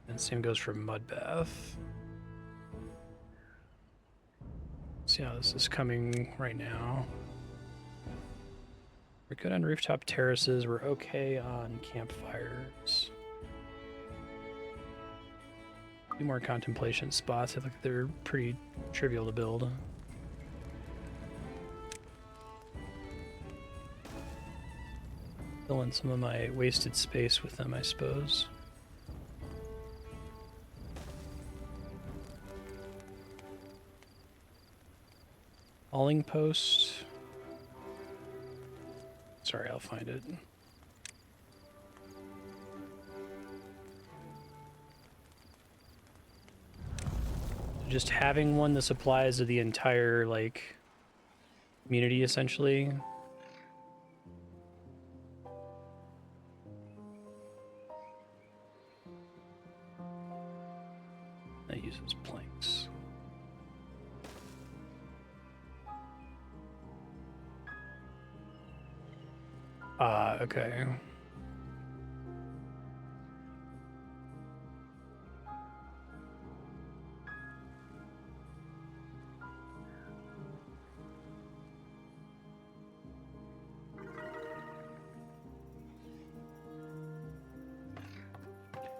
And same goes for mud bath. See how this is coming right now. We're good on rooftop terraces. We're okay on campfires. A few more contemplation spots. I think they're pretty trivial to build. Fill in some of my wasted space with them, I suppose. Hauling post. Sorry, I'll find it. Just having one, this applies to the entire, like, community, essentially. That uses planks. Okay.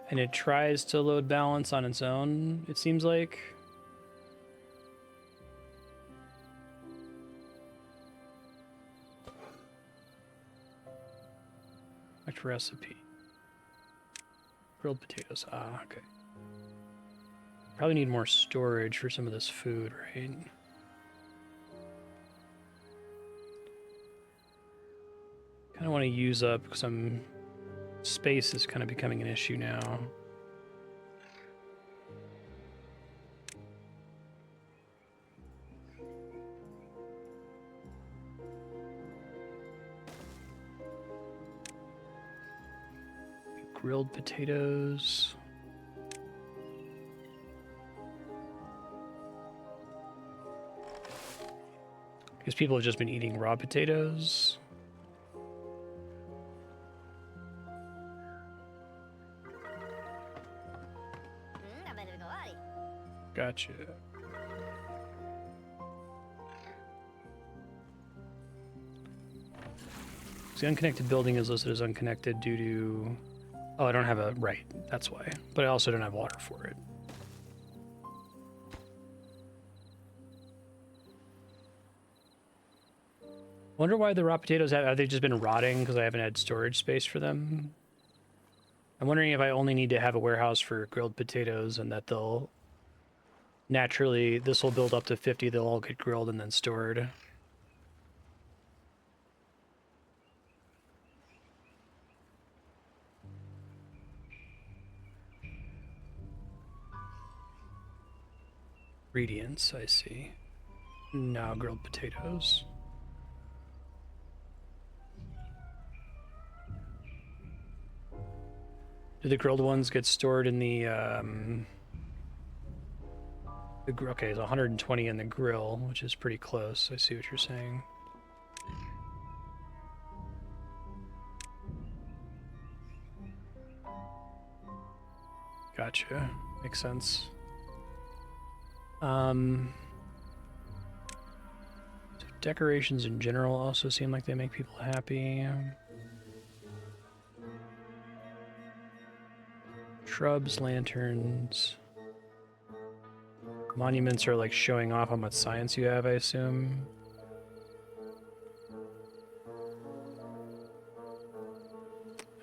And it tries to load balance on its own, it seems like. Select recipe. Grilled potatoes. Ah, okay. Probably need more storage for some of this food, right? Kind of want to use up some space is kind of becoming an issue now. Grilled potatoes. Because people have just been eating raw potatoes. Gotcha. The unconnected building is listed as unconnected due to... Oh, I don't have a... Right, that's why. But I also don't have water for it. Wonder why the raw potatoes have they just been rotting because I haven't had storage space for them? I'm wondering if I only need to have a warehouse for grilled potatoes and that they'll... Naturally, this will build up to 50, they'll all get grilled and then stored. Ingredients, I see. Now grilled potatoes. Do the grilled ones get stored in the okay, it's 120 in the grill, which is pretty close. I see what you're saying. Gotcha. Makes sense. So decorations in general also seem like they make people happy. Shrubs, lanterns. Monuments are like showing off how much science you have, I assume.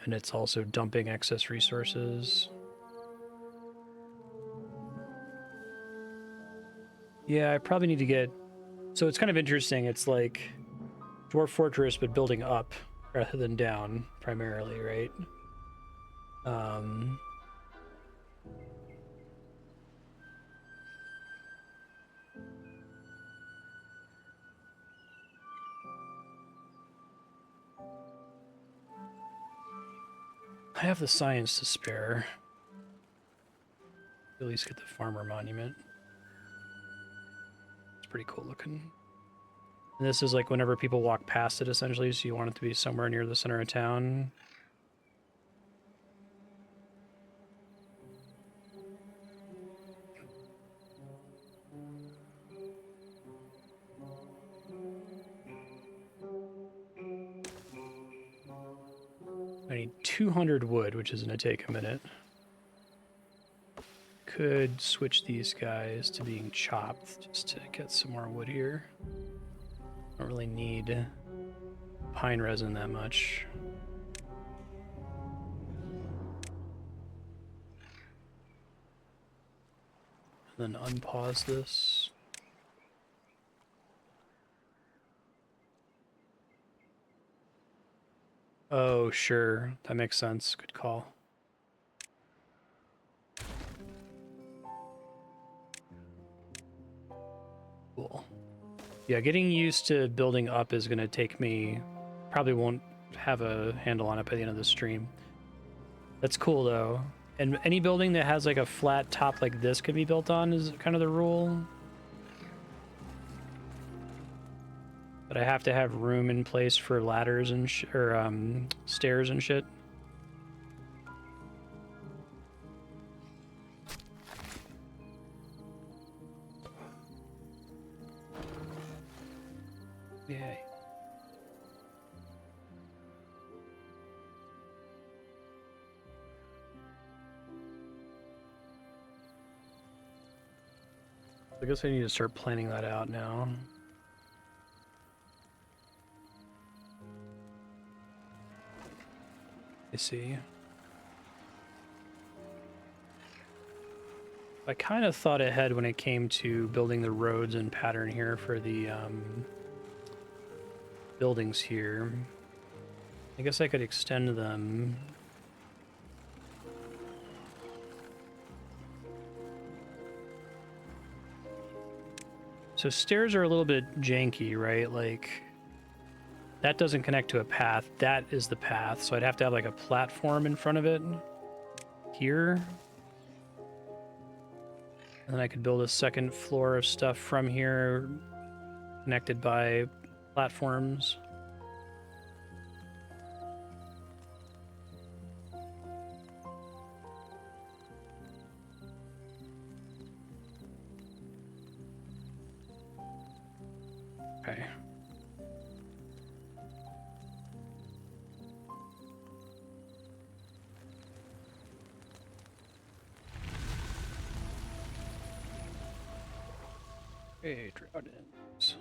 And it's also dumping excess resources. Yeah, I probably need to get... So it's kind of interesting. It's like Dwarf Fortress, but building up rather than down, primarily, right? I have the science to spare. At least get the farmer monument. It's pretty cool looking. And this is like whenever people walk past it, essentially, so you want it to be somewhere near the center of town. I need 200 wood, which is going to take a minute. Could switch these guys to being chopped just to get some more wood here. Don't really need pine resin that much. And then unpause this. Oh, sure. That makes sense. Good call. Cool. Yeah, getting used to building up is going to take me... Probably won't have a handle on it by the end of the stream. That's cool, though. And any building that has, like, a flat top like this can be built on is kind of the rule. But I have to have room in place for ladders and stairs and shit. Yay. I guess I need to start planning that out now. I see. I kind of thought ahead when it came to building the roads and pattern here for the buildings here. I guess I could extend them. So stairs are a little bit janky, right? Like, that doesn't connect to a path. That is the path. So I'd have to have like a platform in front of it here. And then I could build a second floor of stuff from here, connected by platforms. Okay. Okay, Drought ends.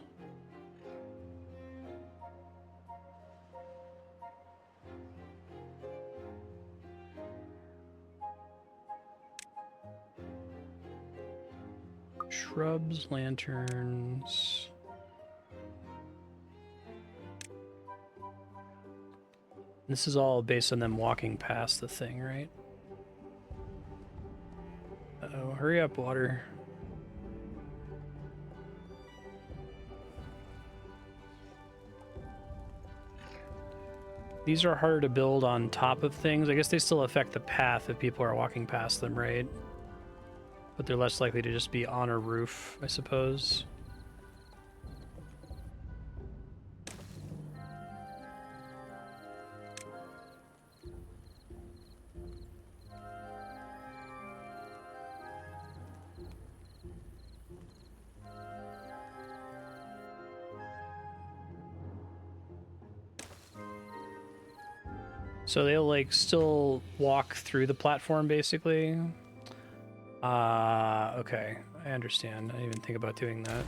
Shrubs, lanterns. This is all based on them walking past the thing, right? Uh-oh, hurry up, water. These are harder to build on top of things. I guess they still affect the path if people are walking past them, right? But they're less likely to just be on a roof, I suppose. So they'll like still walk through the platform basically. Okay, I understand. I didn't even think about doing that.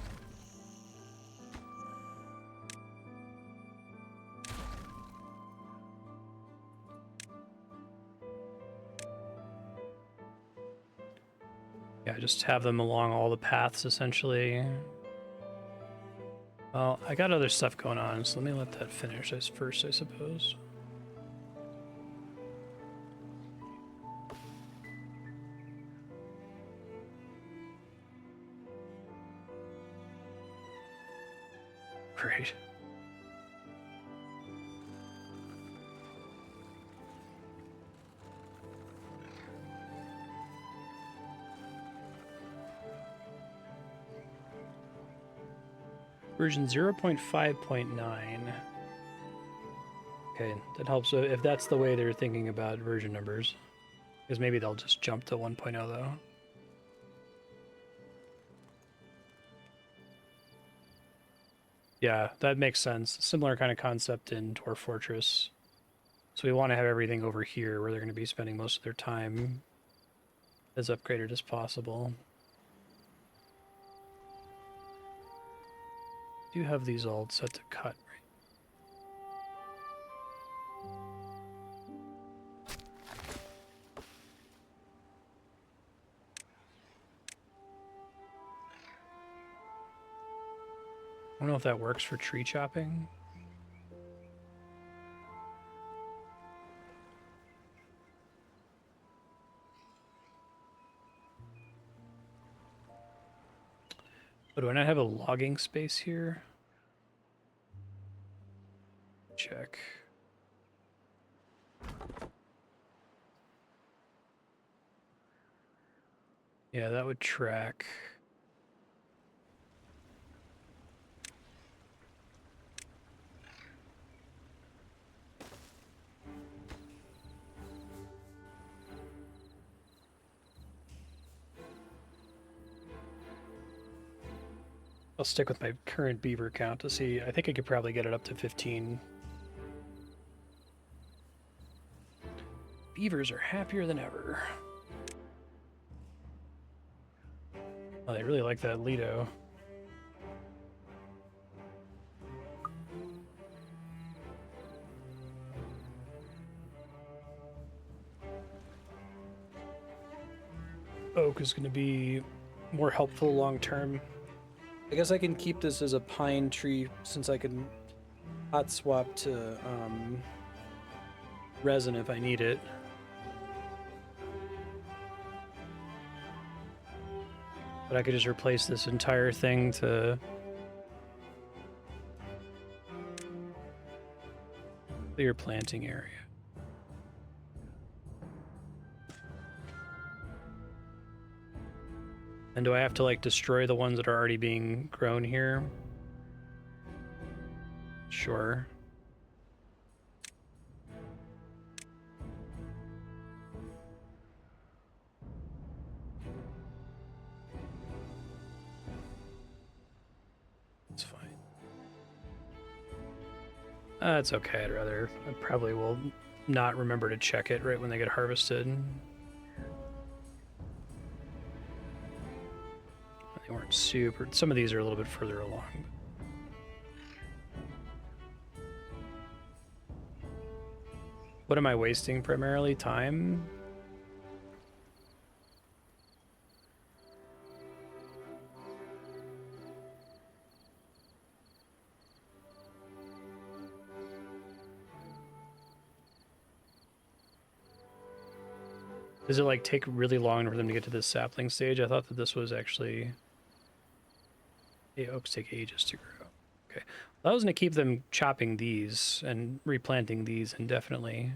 Yeah, just have them along all the paths essentially. Well, I got other stuff going on, so let me let that finish first, I suppose. Great. Version 0.5.9. Okay, that helps if that's the way they're thinking about version numbers. Because maybe they'll just jump to 1.0 though. Yeah, that makes sense. Similar kind of concept in Dwarf Fortress. So we want to have everything over here where they're going to be spending most of their time as upgraded as possible. Do have these all set to cut, right? don't know if that works for tree chopping. But do I not have a logging space here? Check. Yeah, that would track. I'll stick with my current beaver count to see. I think I could probably get it up to 15. Beavers are happier than ever. Oh, they really like that Lido. Oak is going to be more helpful long term. I guess I can keep this as a pine tree since I can hot swap to resin if I need it. But I could just replace this entire thing to clear planting area. And do I have to like destroy the ones that are already being grown here? Sure. It's fine. It's okay. I probably will not remember to check it right when they get harvested. They weren't super. Some of these are a little bit further along. What am I wasting primarily? Time? Does it like take really long for them to get to this sapling stage? I thought that this was actually... Yeah, oaks take ages to grow. Okay. Well, I was going to keep them chopping these and replanting these indefinitely.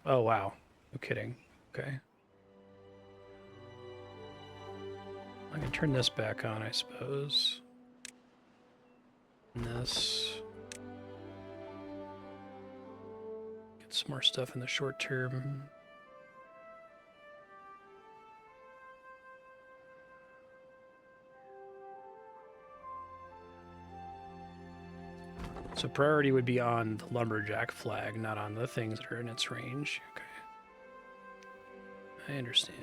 Oh, wow. No kidding. Okay. I can turn this back on, I suppose. And this. Get some more stuff in the short term. So priority would be on the lumberjack flag, not on the things that are in its range. Okay. I understand.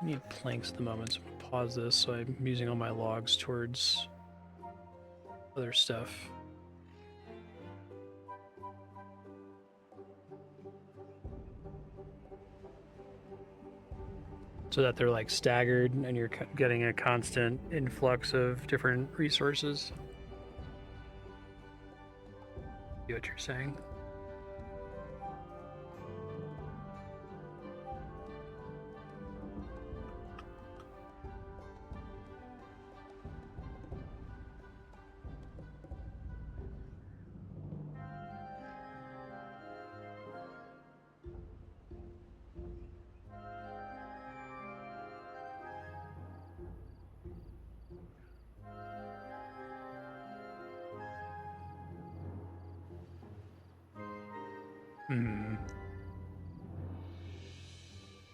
I need planks at the moment, so I'm gonna pause this so I'm using all my logs towards other stuff. So that they're like staggered and you're getting a constant influx of different resources. See what you're saying?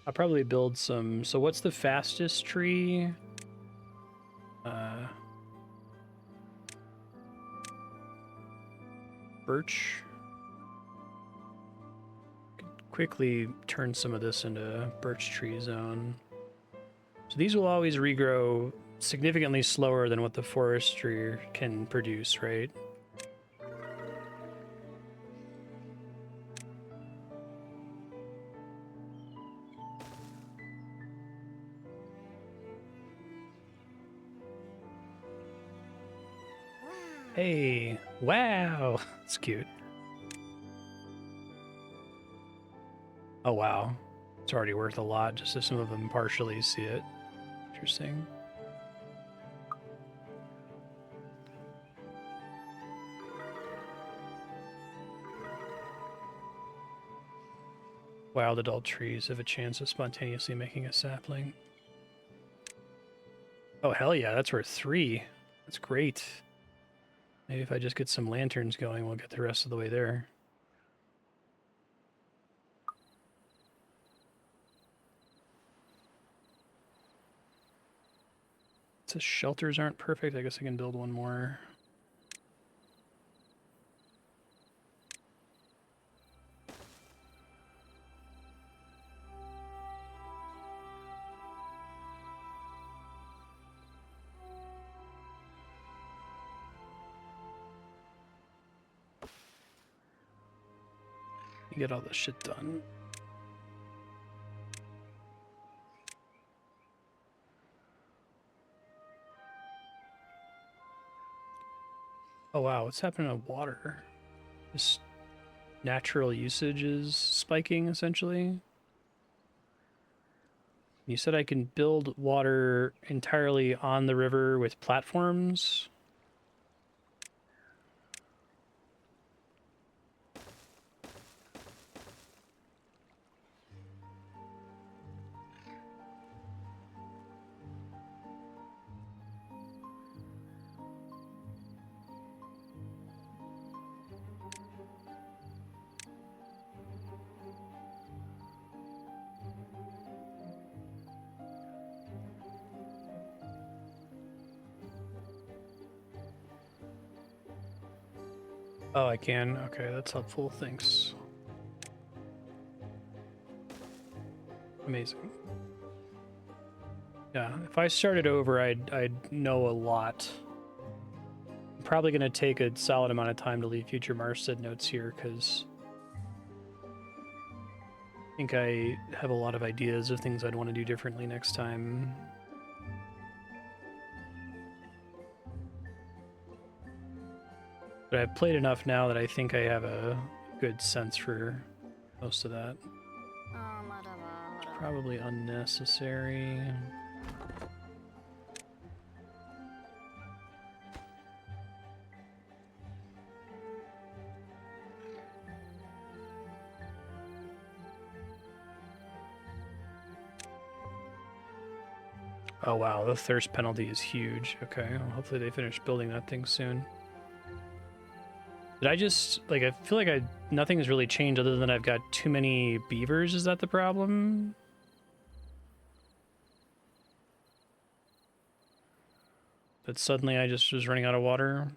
I'll probably build some. So what's the fastest tree? Birch. quickly turn some of this into birch tree zone. So these will always regrow significantly slower than what the forestry can produce, right? Hey, wow, that's cute. Oh wow, it's already worth a lot just if some of them partially see it. Interesting. Wild adult trees have a chance of spontaneously making a sapling. Oh hell yeah, that's worth 3. That's great. Maybe if I just get some lanterns going, we'll get the rest of the way there. It says shelters aren't perfect. I guess I can build one more. You get all this shit done. Oh wow, what's happening to water? Just natural usage is spiking, essentially. You said I can build water entirely on the river with platforms. Oh, I can? Okay, that's helpful. Thanks. Amazing. Yeah, if I started over, I'd know a lot. I'm probably going to take a solid amount of time to leave future Marstead notes here, because I think I have a lot of ideas of things I'd want to do differently next time. But I've played enough now that I think I have a good sense for most of that. Probably unnecessary. Oh wow, the thirst penalty is huge. Okay, well, hopefully they finish building that thing soon. Did I just, like, I feel like nothing's really changed other than I've got too many beavers. Is that the problem? That suddenly I just was running out of water?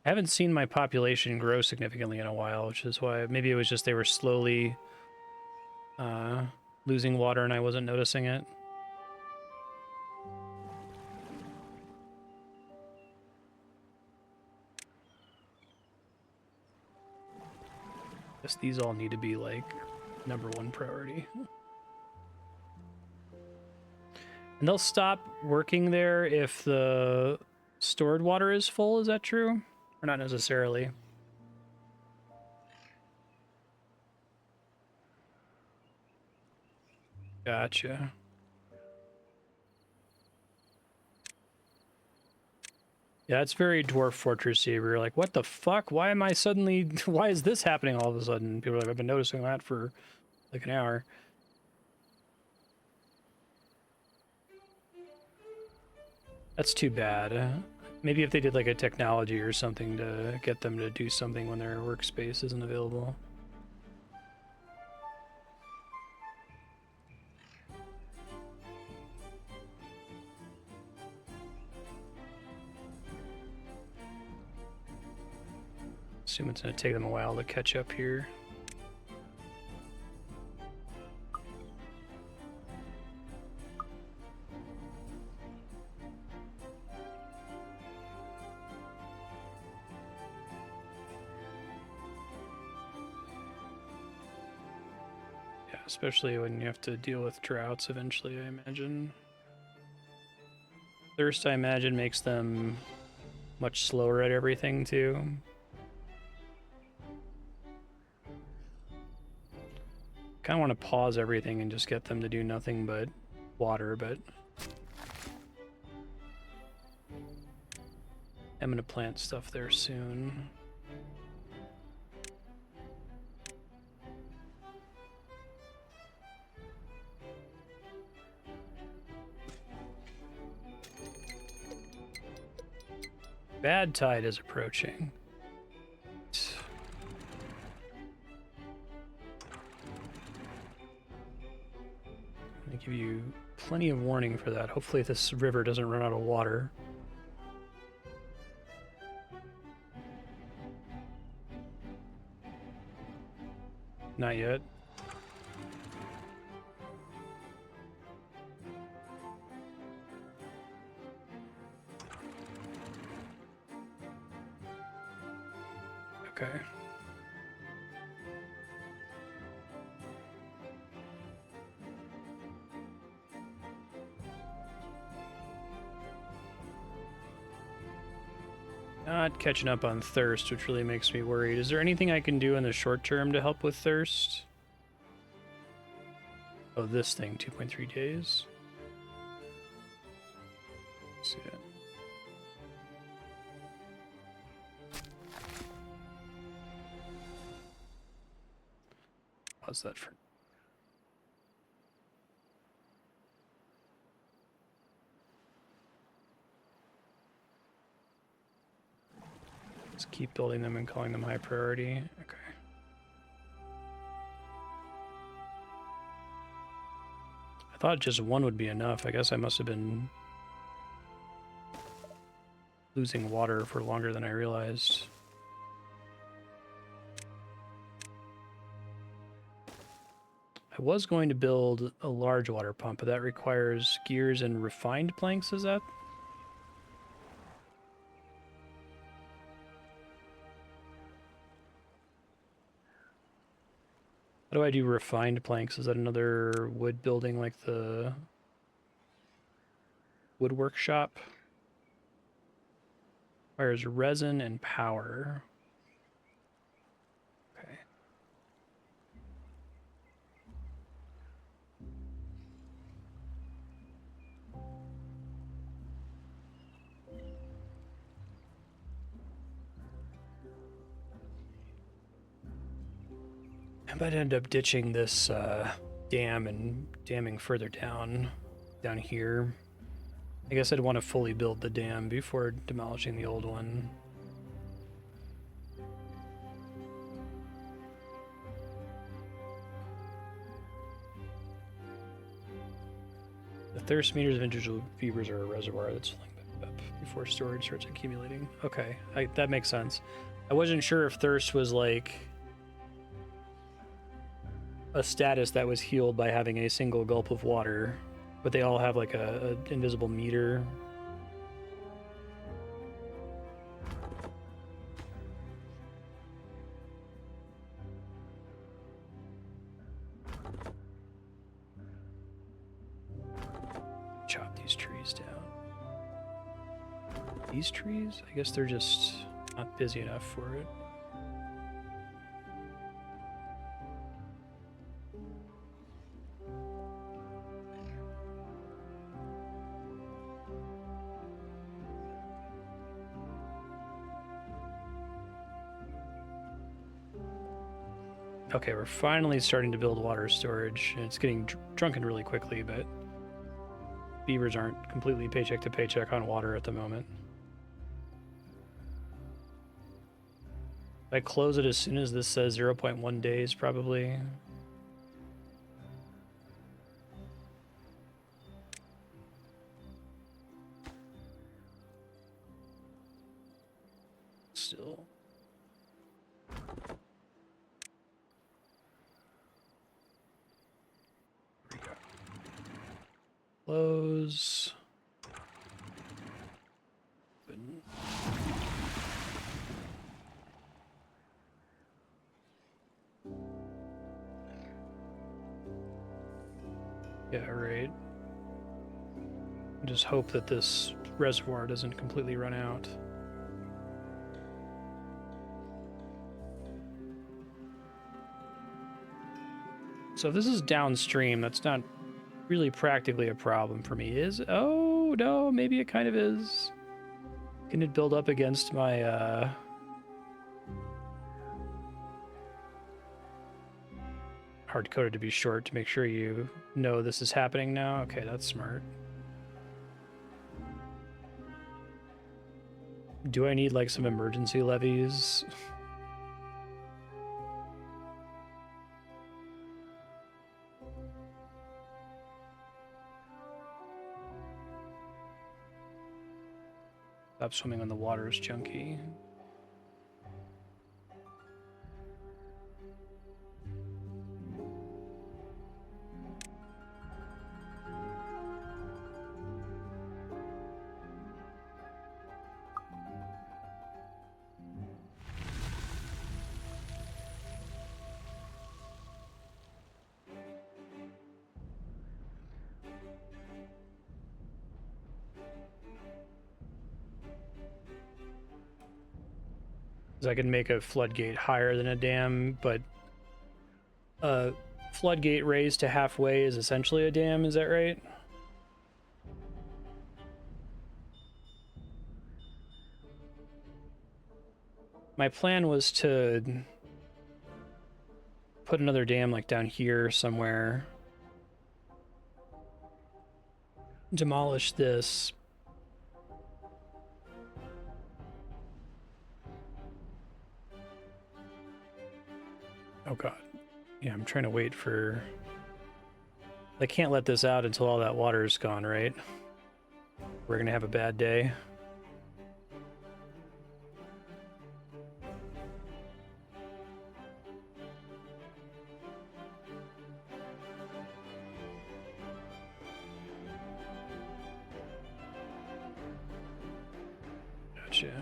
I haven't seen my population grow significantly in a while, which is why maybe it was just they were slowly losing water and I wasn't noticing it. Guess these all need to be like #1 priority. And they'll stop working there if the stored water is full, is that true? Or not necessarily? Gotcha. Yeah, it's very Dwarf Fortressy. We're like, what the fuck? Why am I suddenly... Why is this happening all of a sudden? People are like, I've been noticing that for like an hour. That's too bad. Maybe if they did like a technology or something to get them to do something when their workspace isn't available. Assume it's going to take them a while to catch up here. especially when you have to deal with droughts eventually, I imagine. Thirst, I imagine, makes them much slower at everything, too. Kind of want to pause everything and just get them to do nothing but water, but I'm gonna plant stuff there soon. Badtide is approaching. I'm gonna give you plenty of warning for that. Hopefully this river doesn't run out of water. Not yet. Okay. Not catching up on thirst, which really makes me worried. Is there anything I can do in the short term to help with thirst? Oh, this thing, 2.3 days. Let's see it. How's that for? Let's keep building them and calling them high priority. Okay. I thought just one would be enough. I guess I must have been losing water for longer than I realized. I was going to build a large water pump, but that requires gears and refined planks, is that? How do I do refined planks? Is that another wood building like the wood workshop? Requires resin and power. Okay. I might end up ditching this dam and damming further down here. I guess I'd want to fully build the dam before demolishing the old one. The thirst meters of individual fevers are a reservoir that's filling back up before storage starts accumulating. Okay, that makes sense. I wasn't sure if thirst was like a status that was healed by having a single gulp of water, but they all have like a invisible meter. Chop these trees down. These trees? I guess they're just not busy enough for it. Okay, we're finally starting to build water storage. It's getting drunken really quickly, but beavers aren't completely paycheck to paycheck on water at the moment. If I close it as soon as this says 0.1 days, probably. Still. Close. Open. Yeah, right. Just hope that this reservoir doesn't completely run out. So if this is downstream, that's not really practically a problem for me. Oh, no, maybe it kind of is. Can it build up against my, hard-coded to be short to make sure you know this is happening now? Okay, that's smart. Do I need, like, some emergency levees? Stop swimming when the water is chunky. I can make a floodgate higher than a dam, but a floodgate raised to halfway is essentially a dam, is that right? My plan was to put another dam like down here somewhere. Demolish this. Oh god. Yeah, I'm trying to wait for... I can't let this out until all that water is gone, right? We're gonna have a bad day. Gotcha.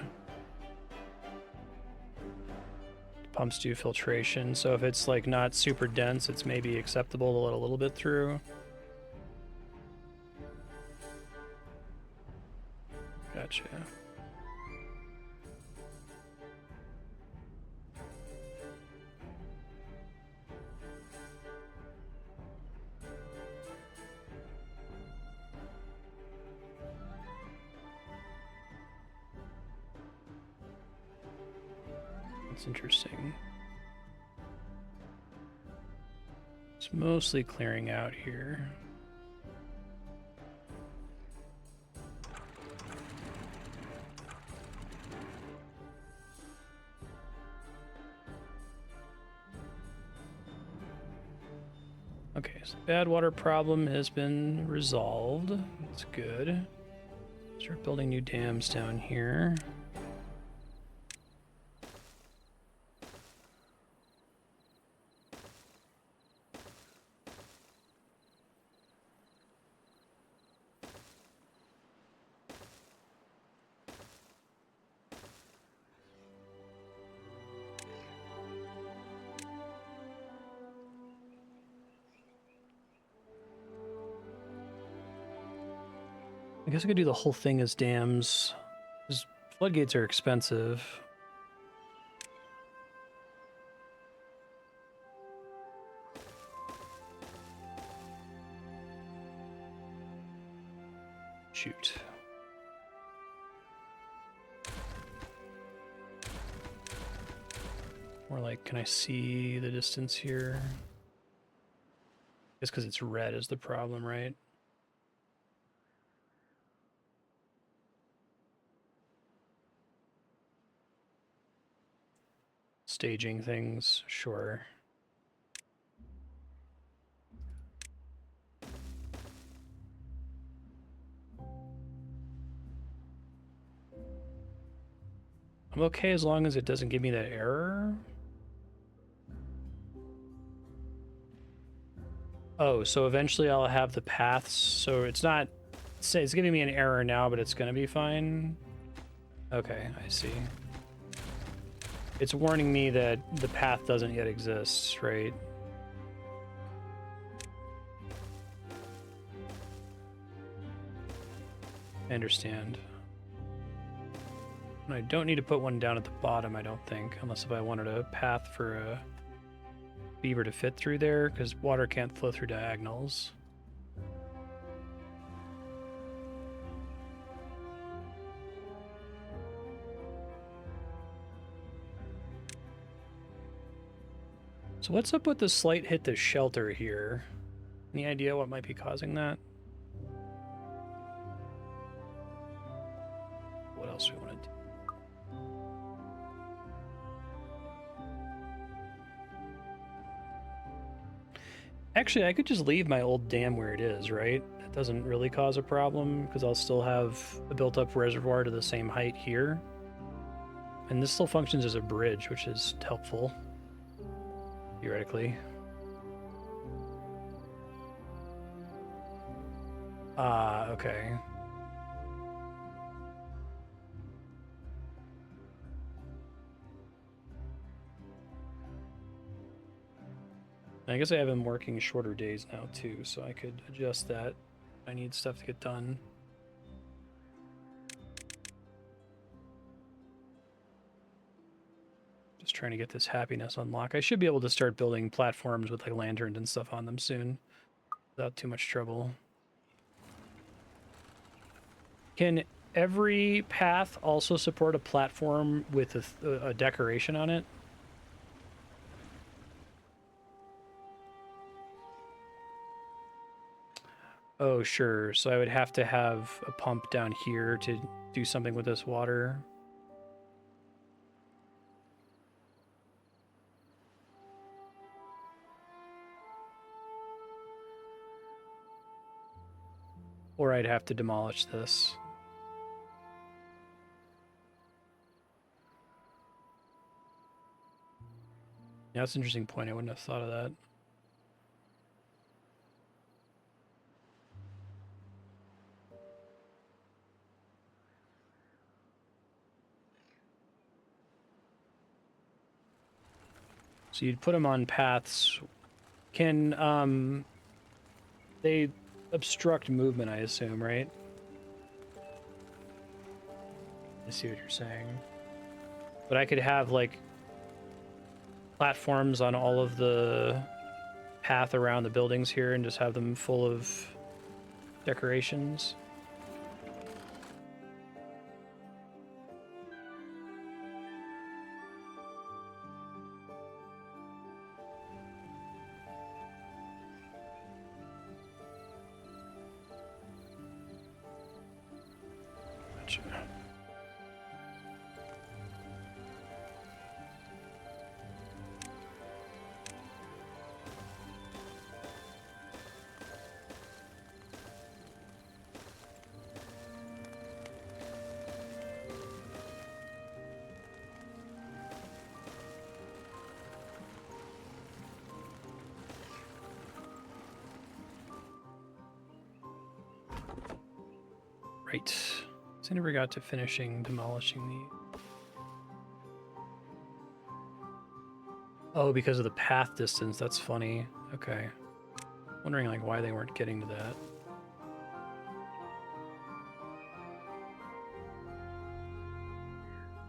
Pumps do filtration, so if it's like not super dense, it's maybe acceptable to let a little bit through. Gotcha. That's interesting. It's mostly clearing out here. Okay, so the bad water problem has been resolved. That's good. Start building new dams down here. I guess I could do the whole thing as dams, because floodgates are expensive. Shoot. More like, can I see the distance here? Just because it's red is the problem, right? Staging things, sure. I'm okay as long as it doesn't give me that error. Oh, so eventually I'll have the paths, so it's not... It's giving me an error now, but it's gonna be fine. Okay, I see. It's warning me that the path doesn't yet exist, right? I understand. And I don't need to put one down at the bottom, I don't think, unless if I wanted a path for a beaver to fit through there, because water can't flow through diagonals. So what's up with the slight hit to shelter here? Any idea what might be causing that? What else do we want to do? Actually, I could just leave my old dam where it is, right? That doesn't really cause a problem, because I'll still have a built-up reservoir to the same height here. And this still functions as a bridge, which is helpful, theoretically. Okay. I guess I have him working shorter days now too, so I could adjust that. I need stuff to get done. Just trying to get this happiness unlocked. I should be able to start building platforms with like lanterns and stuff on them soon, without too much trouble. Can every path also support a platform with a decoration on it? Oh, sure. So I would have to have a pump down here to do something with this water. Or I'd have to demolish this. Yeah, that's an interesting point. I wouldn't have thought of that. So you'd put them on paths. Can they obstruct movement, I assume, right? I see what you're saying. But I could have like platforms on all of the path around the buildings here and just have them full of decorations. Gotcha. Right. So I never got to demolishing the... Oh, because of the path distance. That's funny. Okay. Wondering like why they weren't getting to that.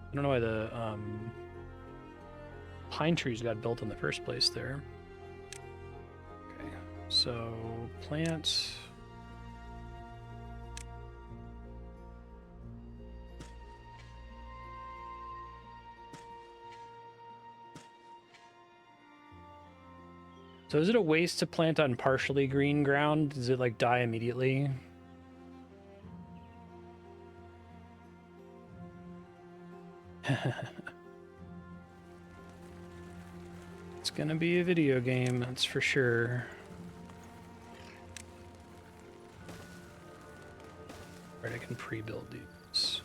I don't know why the pine trees got built in the first place there. Okay, so plants. So is it a waste to plant on partially green ground? Does it like die immediately? It's gonna be a video game, that's for sure. Right, I can pre-build these.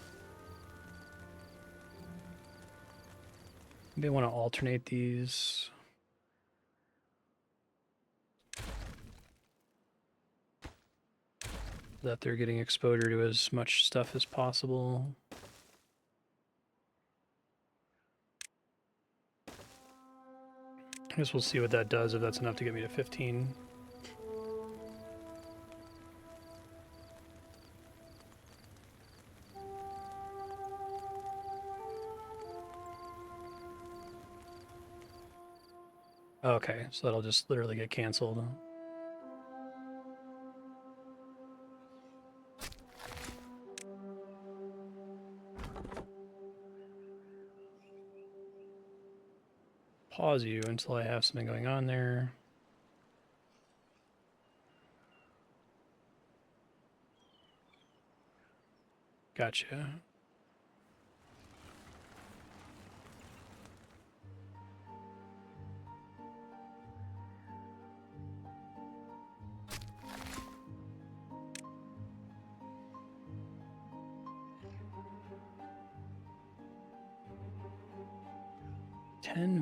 Maybe I want to alternate these. That they're getting exposure to as much stuff as possible. I guess we'll see what that does, if that's enough to get me to 15. Okay, so that'll just literally get canceled. Pause you until I have something going on there. Gotcha.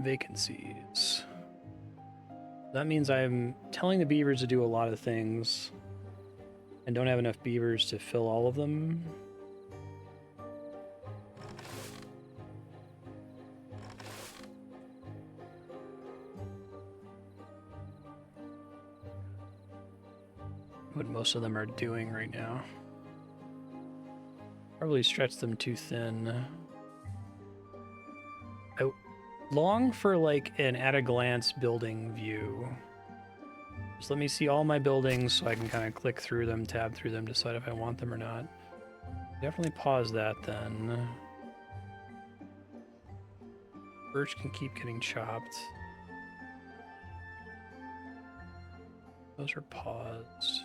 Vacancies. That means I'm telling the beavers to do a lot of things and don't have enough beavers to fill all of them. What most of them are doing right now. Probably stretch them too thin. I long for like an at-a-glance building view. Just let me see all my buildings so I can kind of click through them, tab through them, decide if I want them or not. Definitely pause that then. Birch can keep getting chopped. Those are paused.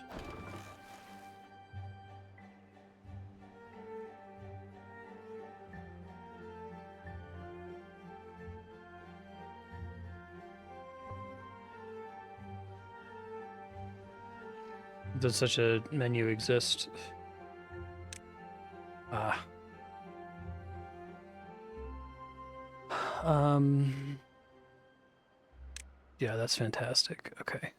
Does such a menu exist? Ah. Yeah, that's fantastic. Okay.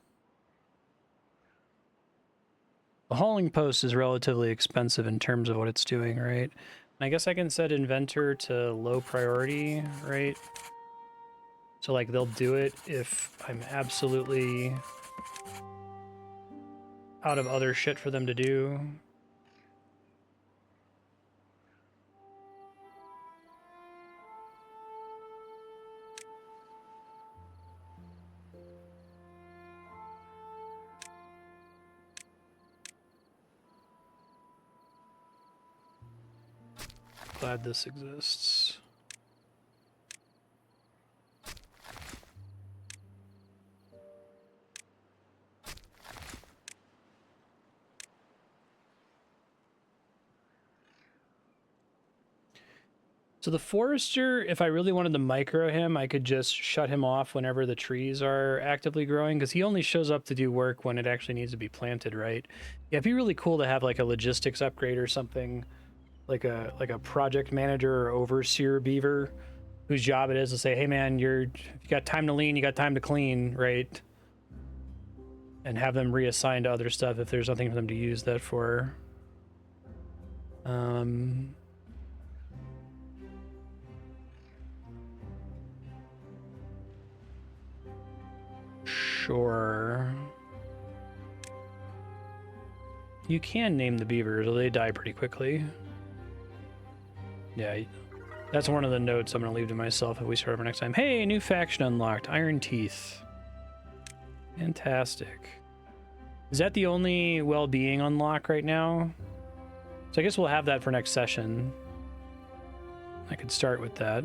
The hauling post is relatively expensive in terms of what it's doing, right? And I guess I can set inventor to low priority, right? So like they'll do it if I'm absolutely out of other shit for them to do. Glad this exists. So the forester, if I really wanted to micro him, I could just shut him off whenever the trees are actively growing, because he only shows up to do work when it actually needs to be planted, right? Yeah, it'd be really cool to have like a logistics upgrade or something, like a project manager or overseer beaver, whose job it is to say, hey man, you got time to lean, you got time to clean, right? And have them reassigned to other stuff if there's nothing for them to use that for. Sure. You can name the beavers, or they die pretty quickly. Yeah, that's one of the notes I'm going to leave to myself if we start over next time. Hey, new faction unlocked, Iron Teeth. Fantastic. Is that the only well-being unlock right now? So I guess we'll have that for next session. I could start with that.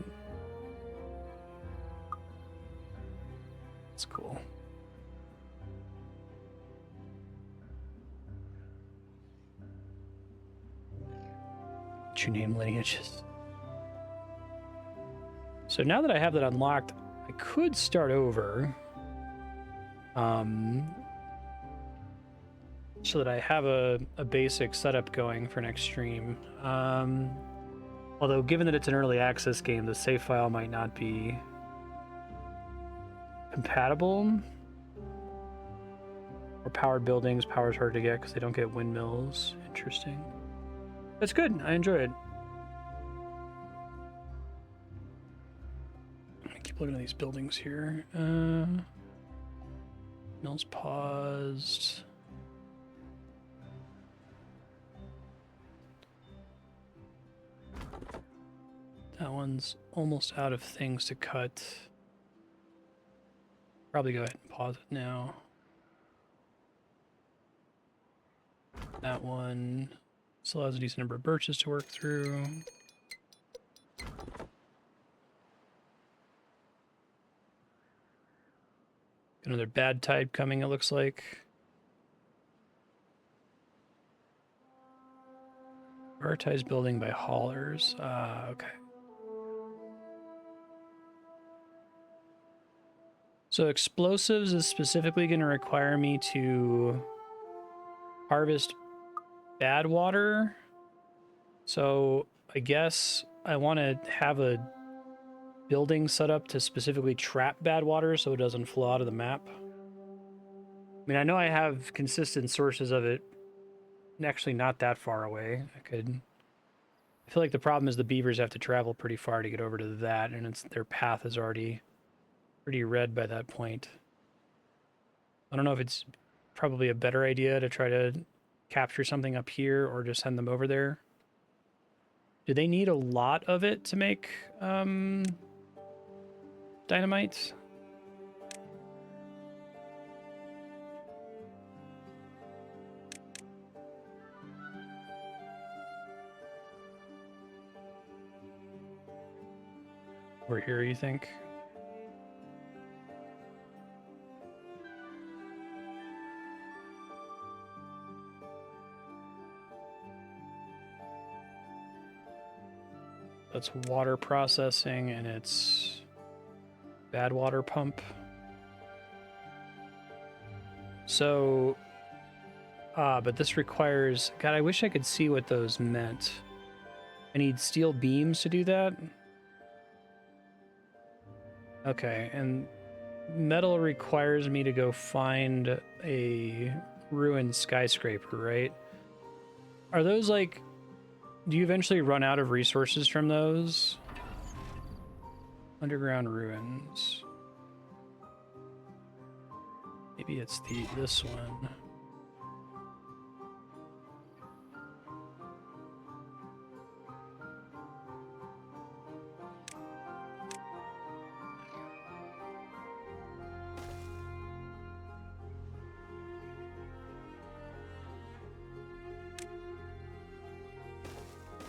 That's cool. True name lineages. So now that I have that unlocked, I could start over. So that I have a basic setup going for next stream. Although, given that it's an early access game, the save file might not be compatible. Or powered buildings. Power's hard to get because they don't get windmills. Interesting. That's good. I enjoy it. I keep looking at these buildings here. Mills paused. That one's almost out of things to cut. Probably go ahead and pause it now. That one still has a decent number of birches to work through. Another Badtide coming, it looks like. Prioritized building by haulers. Okay. So explosives is specifically going to require me to harvest bad water. So I guess I want to have a building set up to specifically trap bad water so it doesn't flow out of the map. I mean, I know I have consistent sources of it actually not that far away. I feel like the problem is the beavers have to travel pretty far to get over to that, and their path is already pretty red by that point. I don't know if it's probably a better idea to try to capture something up here or just send them over there. Do they need a lot of it to make dynamite? Over here, you think? That's water processing, and it's bad water pump. So, but this requires... God, I wish I could see what those meant. I need steel beams to do that? Okay, and metal requires me to go find a ruined skyscraper, right? Are those like... Do you eventually run out of resources from those? Underground ruins. Maybe it's this one.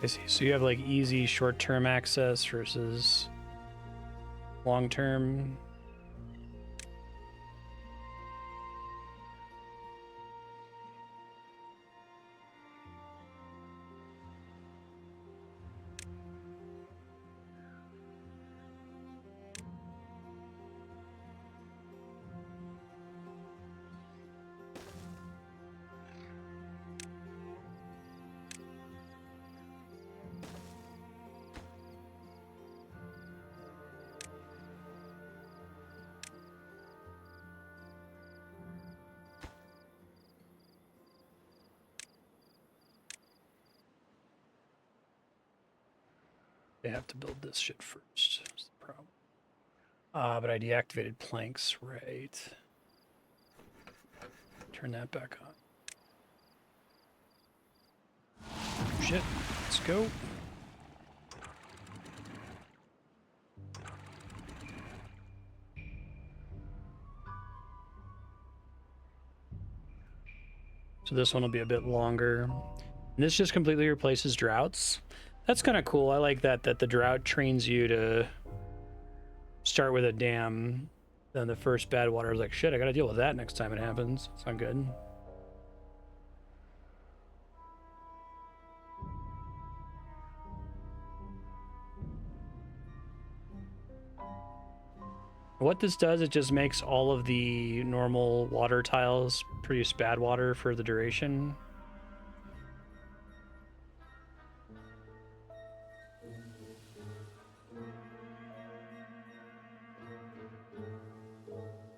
I see. So you have like easy short-term access versus long-term. They have to build this shit first. That's the problem. But I deactivated planks, right? Turn that back on. Shit, let's go. So this one will be a bit longer. And this just completely replaces droughts. That's kind of cool. I like that the drought trains you to start with a dam. Then the first bad water is like, shit, I gotta deal with that next time it happens. It's not good. What this does, it just makes all of the normal water tiles produce bad water for the duration.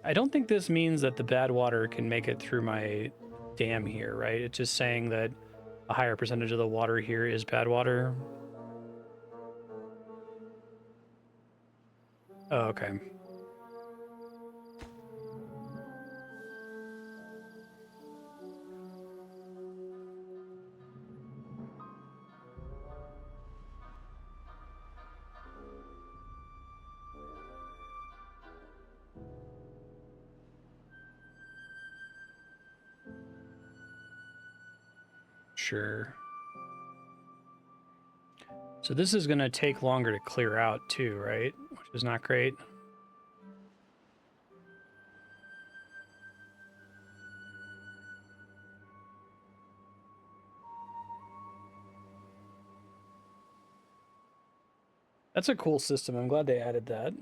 I don't think this means that the bad water can make it through my dam here, right? It's just saying that a higher percentage of the water here is bad water. Oh, okay. sure. So this is going to take longer to clear out too, right? Which is not great. That's a cool system. I'm glad they added that.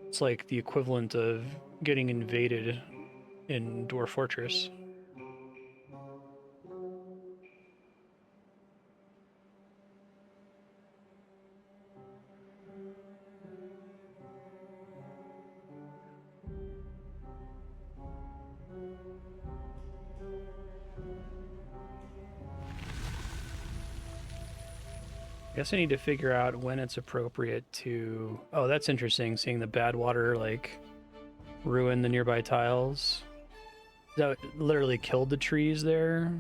It's like the equivalent of getting invaded in Dwarf Fortress. I guess I need to figure out when it's appropriate to... Oh, that's interesting, seeing the bad water, like, ruin the nearby tiles. That literally killed the trees there.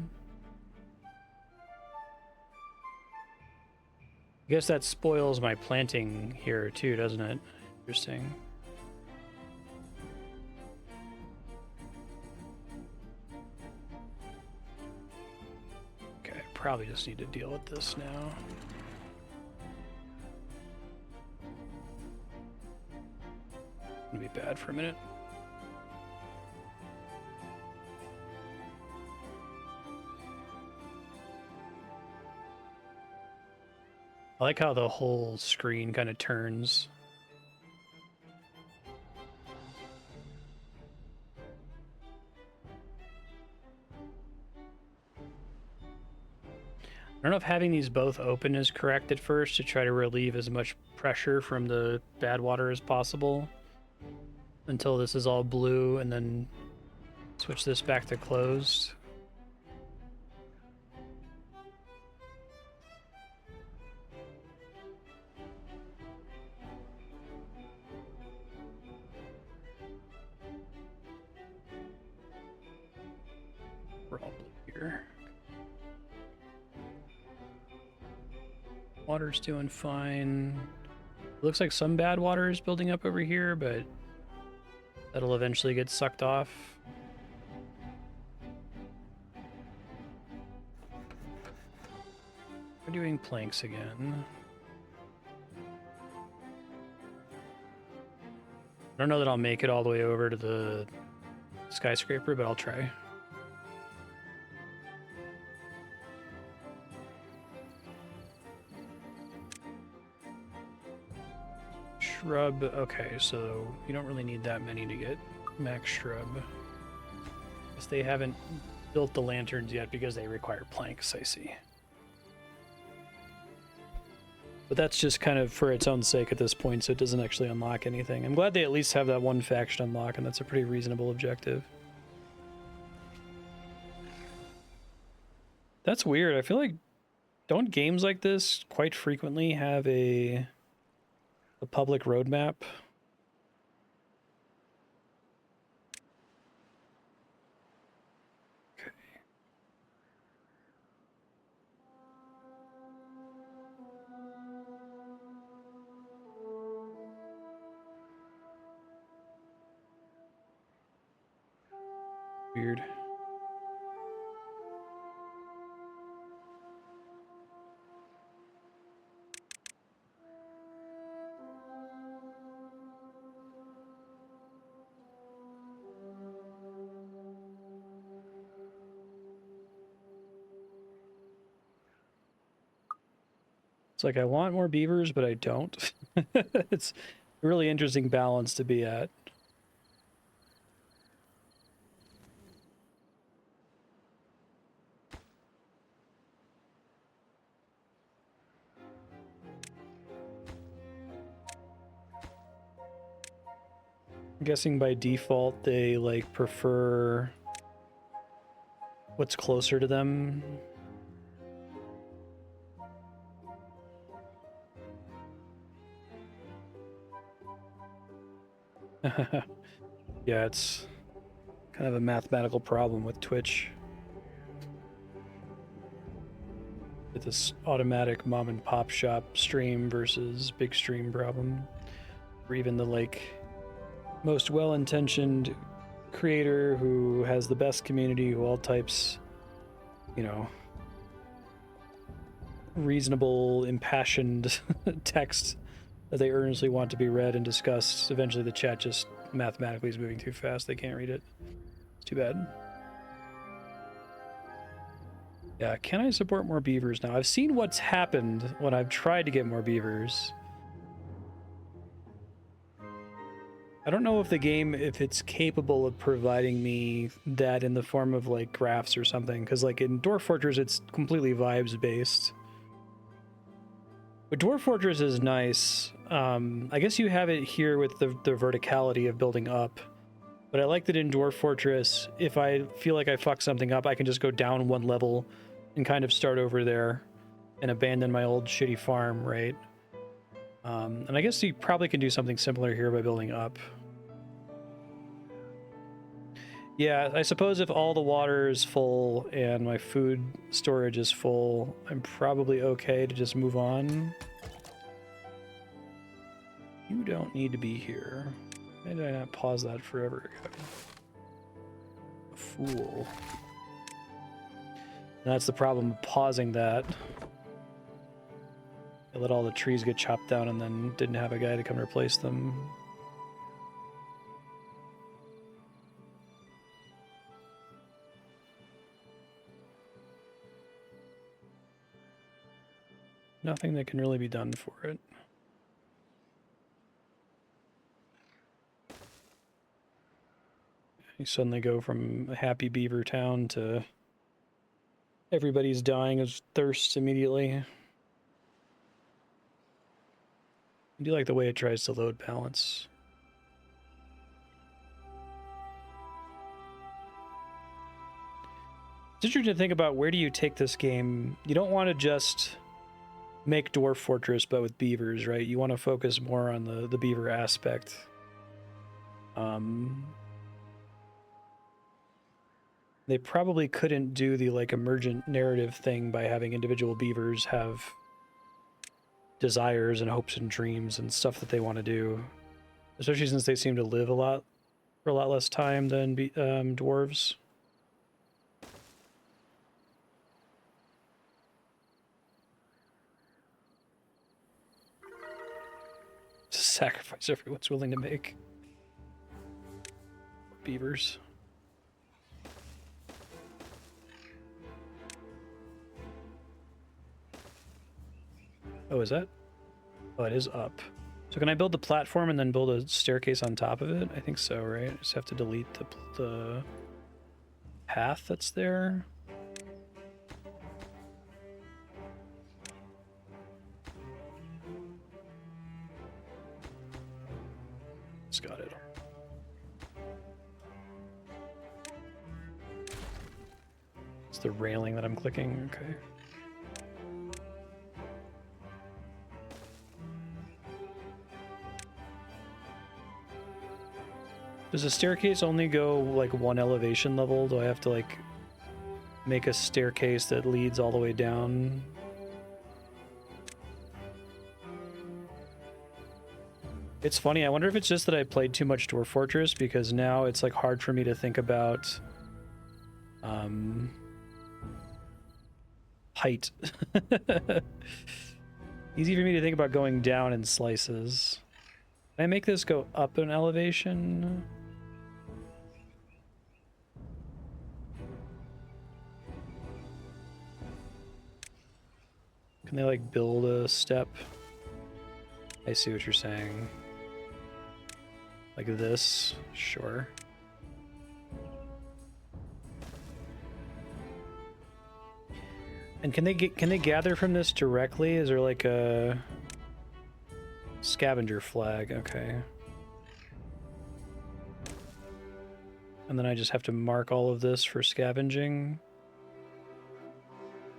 I guess that spoils my planting here, too, doesn't it? Interesting. Okay, I probably just need to deal with this now. Gonna be bad for a minute. I like how the whole screen kind of turns. I don't know if having these both open is correct at first to try to relieve as much pressure from the bad water as possible until this is all blue, and then switch this back to closed. We're all blue here. Water's doing fine. Looks like some bad water is building up over here, but that'll eventually get sucked off. We're doing planks again. I don't know that I'll make it all the way over to the skyscraper, but I'll try. Shrub, okay, so you don't really need that many to get max shrub. Guess they haven't built the lanterns yet because they require planks, I see. But that's just kind of for its own sake at this point, so it doesn't actually unlock anything. I'm glad they at least have that one faction unlock, and that's a pretty reasonable objective. That's weird. I feel like, don't games like this quite frequently have a public roadmap? Okay. Weird. It's like I want more beavers, but I don't. It's a really interesting balance to be at. I'm guessing by default they like prefer what's closer to them. Yeah, it's kind of a mathematical problem with Twitch. With this automatic mom and pop shop stream versus big stream problem. Or even the like most well-intentioned creator who has the best community, who all types, you know, reasonable, impassioned text that they earnestly want to be read and discussed. Eventually the chat just mathematically is moving too fast. They can't read it. It's too bad. Yeah, can I support more beavers now? I've seen what's happened when I've tried to get more beavers. I don't know if the game, if it's capable of providing me that in the form of like graphs or something, because like in Dwarf Fortress, it's completely vibes based. But Dwarf Fortress is nice. I guess you have it here with the verticality of building up. But I like that in Dwarf Fortress, if I feel like I fuck something up, I can just go down one level and kind of start over there and abandon my old shitty farm, right? And I guess you probably can do something similar here by building up. Yeah, I suppose if all the water is full and my food storage is full, I'm probably okay to just move on. You don't need to be here. Why did I not pause that forever ago? A fool. And that's the problem of pausing that. I let all the trees get chopped down and then didn't have a guy to come replace them. Nothing that can really be done for it. You suddenly go from a happy beaver town to everybody's dying of thirst immediately. I do like the way it tries to load balance. It's interesting to think about, where do you take this game? You don't want to just make Dwarf Fortress but with beavers, right? You want to focus more on the beaver aspect. They probably couldn't do the like emergent narrative thing by having individual beavers have desires and hopes and dreams and stuff that they want to do, especially since they seem to live for a lot less time than dwarves. It's a sacrifice everyone's willing to make. Beavers. Oh, is that? Oh, it is up. So can I build the platform and then build a staircase on top of it? I think so, right? I just have to delete the path that's there. Just got it. It's the railing that I'm clicking, okay. Does a staircase only go like one elevation level? Do I have to like make a staircase that leads all the way down? It's funny, I wonder if it's just that I played too much Dwarf Fortress, because now it's like hard for me to think about height. Easy for me to think about going down in slices. Can I make this go up an elevation? Can they like build a step? I see what you're saying. Like this? Sure. And can they gather from this directly? Is there like a scavenger flag? Okay. And then I just have to mark all of this for scavenging?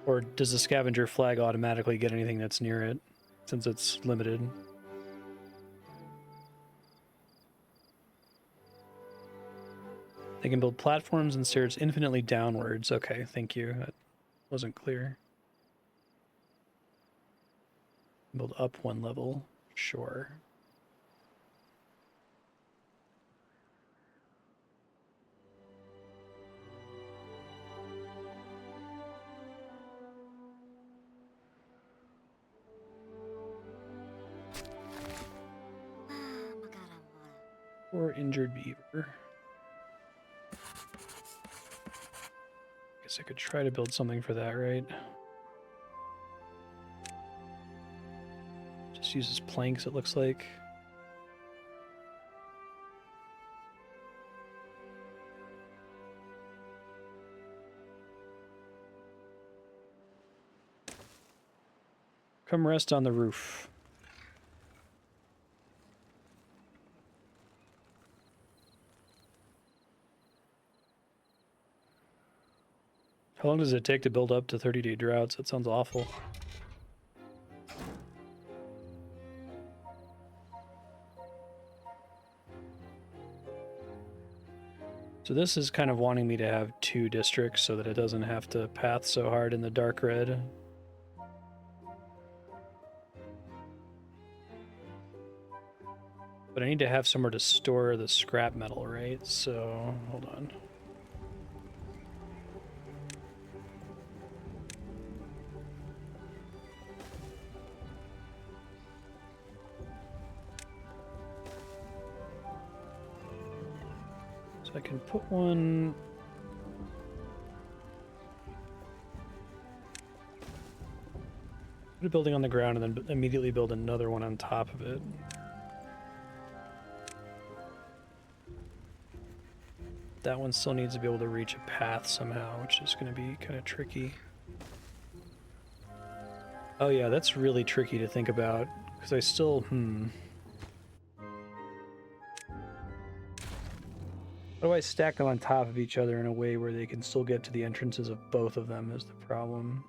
Or does the scavenger flag automatically get anything that's near it, since it's limited? They can build platforms and stairs infinitely downwards. Okay, thank you. That wasn't clear. Build up one level. Sure. Or injured beaver. Guess I could try to build something for that, right? Just uses planks, it looks like. Come rest on the roof. How long does it take to build up to 30-day droughts? That sounds awful. So this is kind of wanting me to have 2 districts so that it doesn't have to path so hard in the dark red. But I need to have somewhere to store the scrap metal, right? So, hold on. So I can put one... Put a building on the ground and then immediately build another one on top of it. That one still needs to be able to reach a path somehow, which is going to be kind of tricky. Oh yeah, that's really tricky to think about, because I still, How do I stack them on top of each other in a way where they can still get to the entrances of both of them is the problem.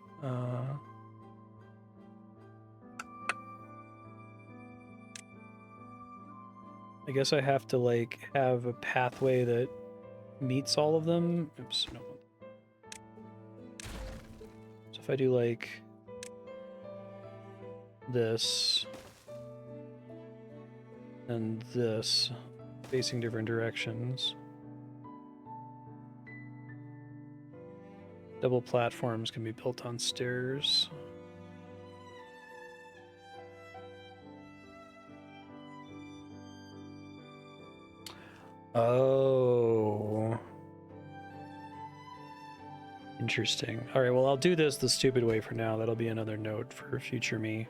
I guess I have to, like, have a pathway that meets all of them. Oops, no. So if I do, like, this and this, facing different directions. Double platforms can be built on stairs. Oh. Interesting. All right, well, I'll do this the stupid way for now. That'll be another note for future me.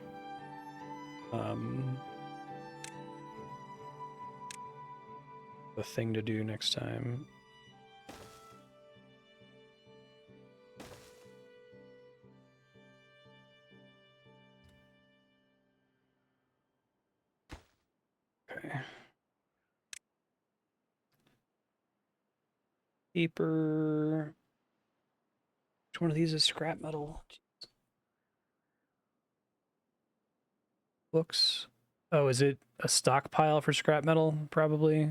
The thing to do next time. Okay. Paper. Which one of these is scrap metal? Jeez. Books. Oh, is it a stockpile for scrap metal? Probably.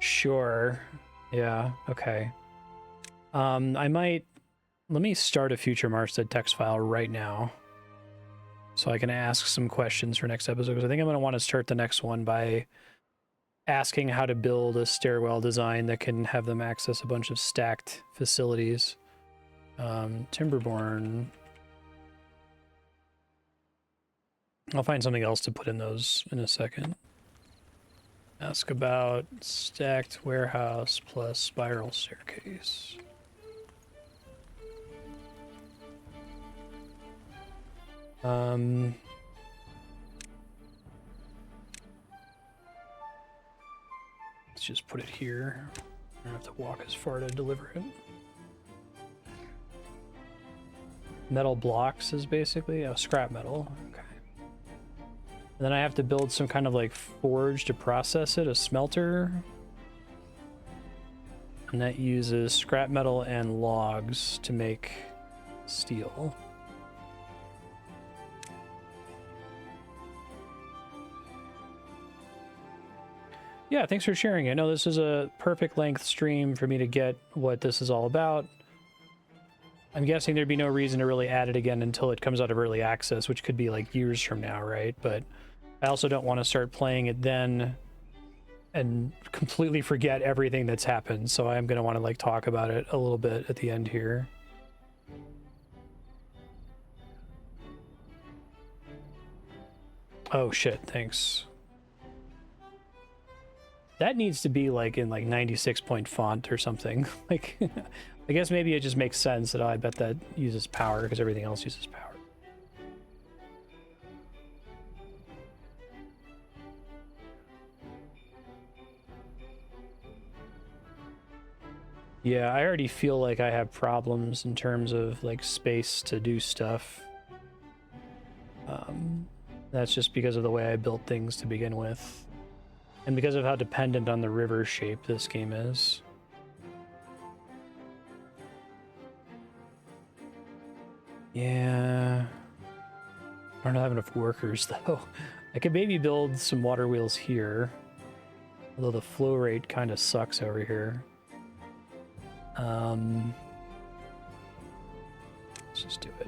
Sure. Yeah, okay. I might... Let me start a future Marstead text file right now, so I can ask some questions for next episode, because I think I'm going to want to start the next one by asking how to build a stairwell design that can have them access a bunch of stacked facilities. Timberborn. I'll find something else to put in those in a second. Ask about stacked warehouse plus spiral staircase. Let's just put it here. I don't have to walk as far to deliver it. Metal blocks is basically scrap metal. Okay. And then I have to build some kind of like forge to process it, a smelter. And that uses scrap metal and logs to make steel. Yeah, thanks for sharing it. No, this is a perfect length stream for me to get what this is all about. I'm guessing there'd be no reason to really add it again until it comes out of early access, which could be like years from now, right? But I also don't want to start playing it then and completely forget everything that's happened. So I am going to want to like talk about it a little bit at the end here. Oh shit, thanks. That needs to be like in like 96-point font or something. Like, I guess maybe it just makes sense that I bet that uses power because everything else uses power. Yeah, I already feel like I have problems in terms of like space to do stuff. That's just because of the way I built things to begin with. And because of how dependent on the river shape this game is. Yeah. I don't have enough workers though. I could maybe build some water wheels here. Although the flow rate kind of sucks over here. Let's just do it.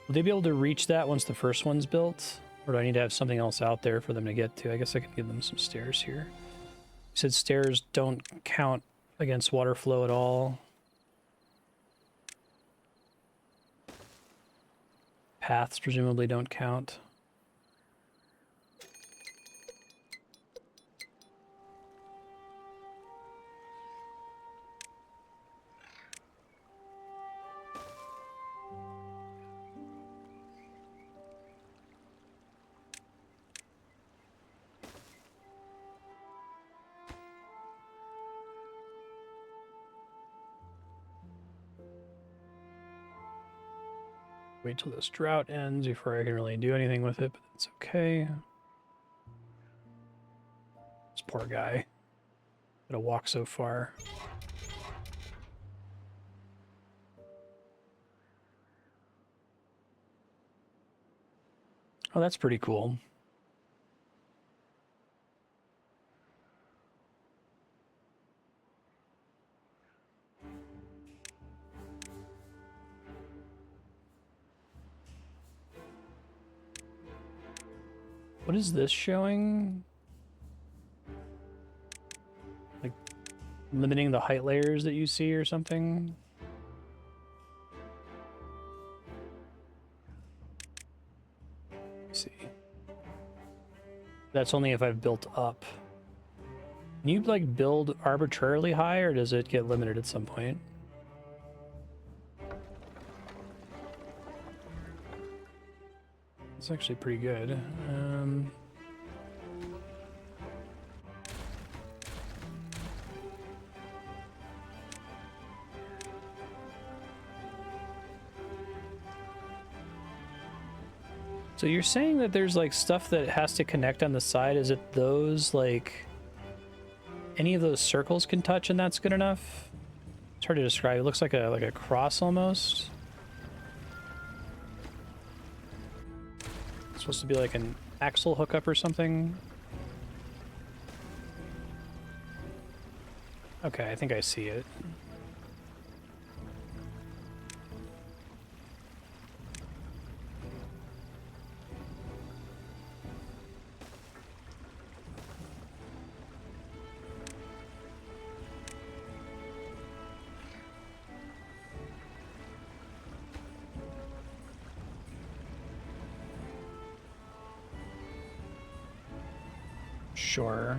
Will they be able to reach that once the first one's built? Or do I need to have something else out there for them to get to? I guess I can give them some stairs here. You said stairs don't count against water flow at all. Paths presumably don't count. Wait till this drought ends before I can really do anything with it, but that's okay. This poor guy. Gotta walk so far. Oh, that's pretty cool. What is this showing? Like limiting the height layers that you see or something? Let's see. That's only if I've built up. Can you like build arbitrarily high or does it get limited at some point? It's actually pretty good. So you're saying that there's like stuff that has to connect on the side. Is it those like any of those circles can touch and that's good enough? It's hard to describe. It looks like a cross almost. It's supposed to be like an axle hookup or something. Okay, I think I see it. Sure.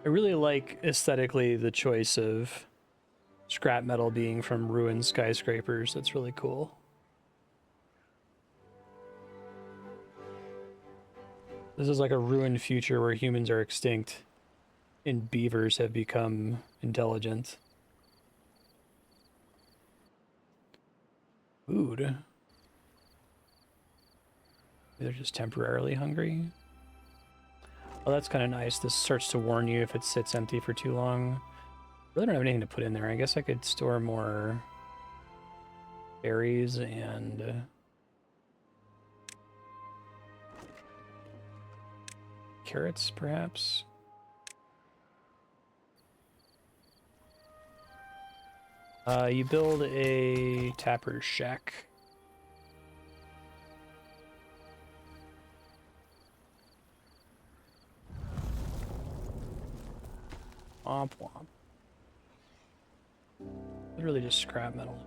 I really like aesthetically the choice of scrap metal being from ruined skyscrapers. That's really cool. This is like a ruined future where humans are extinct and beavers have become intelligent. Food. They're just temporarily hungry. Oh, that's kind of nice. This starts to warn you if it sits empty for too long. Really don't have anything to put in there. I guess I could store more berries and carrots, perhaps. You build a tapper's shack. Womp womp. Literally just scrap metal.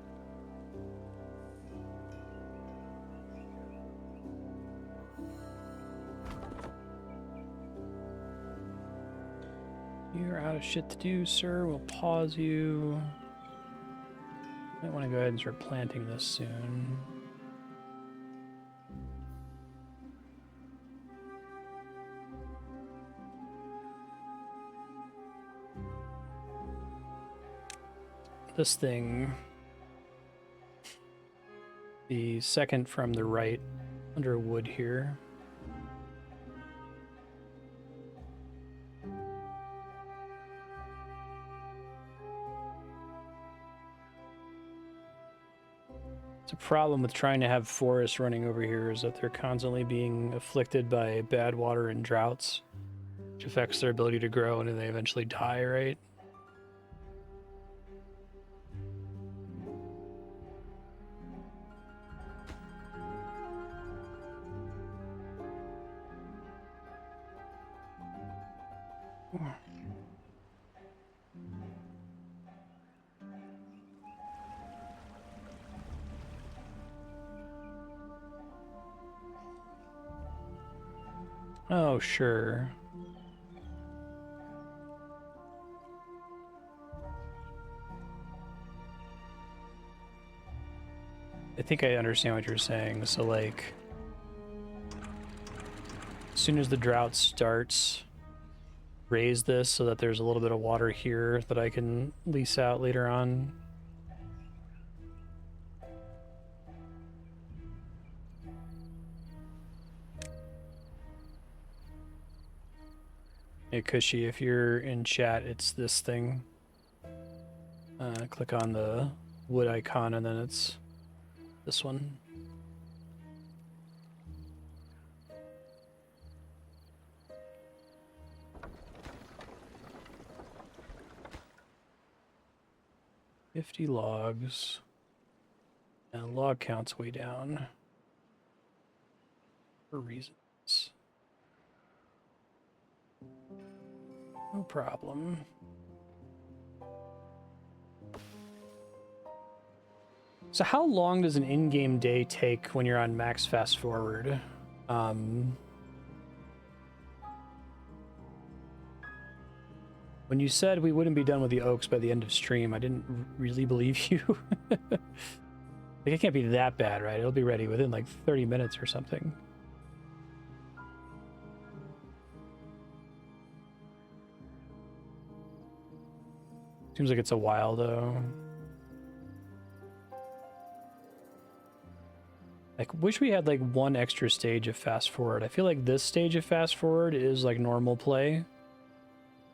You're out of shit to do, sir. We'll pause you. Might want to go ahead and start planting this soon. This thing, the second from the right, under wood here. It's a problem with trying to have forests running over here is that they're constantly being afflicted by bad water and droughts, which affects their ability to grow, and then they eventually die, right? Oh, sure. I think I understand what you're saying. So, like, as soon as the drought starts, raise this so that there's a little bit of water here that I can lease out later on. Hey, Cushy, if you're in chat, it's this thing. Click on the wood icon and then it's this one. $50 logs. And log count's way down. For reasons. No problem. So how long does an in-game day take when you're on max fast forward? When you said we wouldn't be done with the oaks by the end of stream, I didn't really believe you. Like, it can't be that bad, right? It'll be ready within like 30 minutes or something. Seems like it's a while, though. Like, wish we had like one extra stage of fast forward. I feel like this stage of fast forward is like normal play.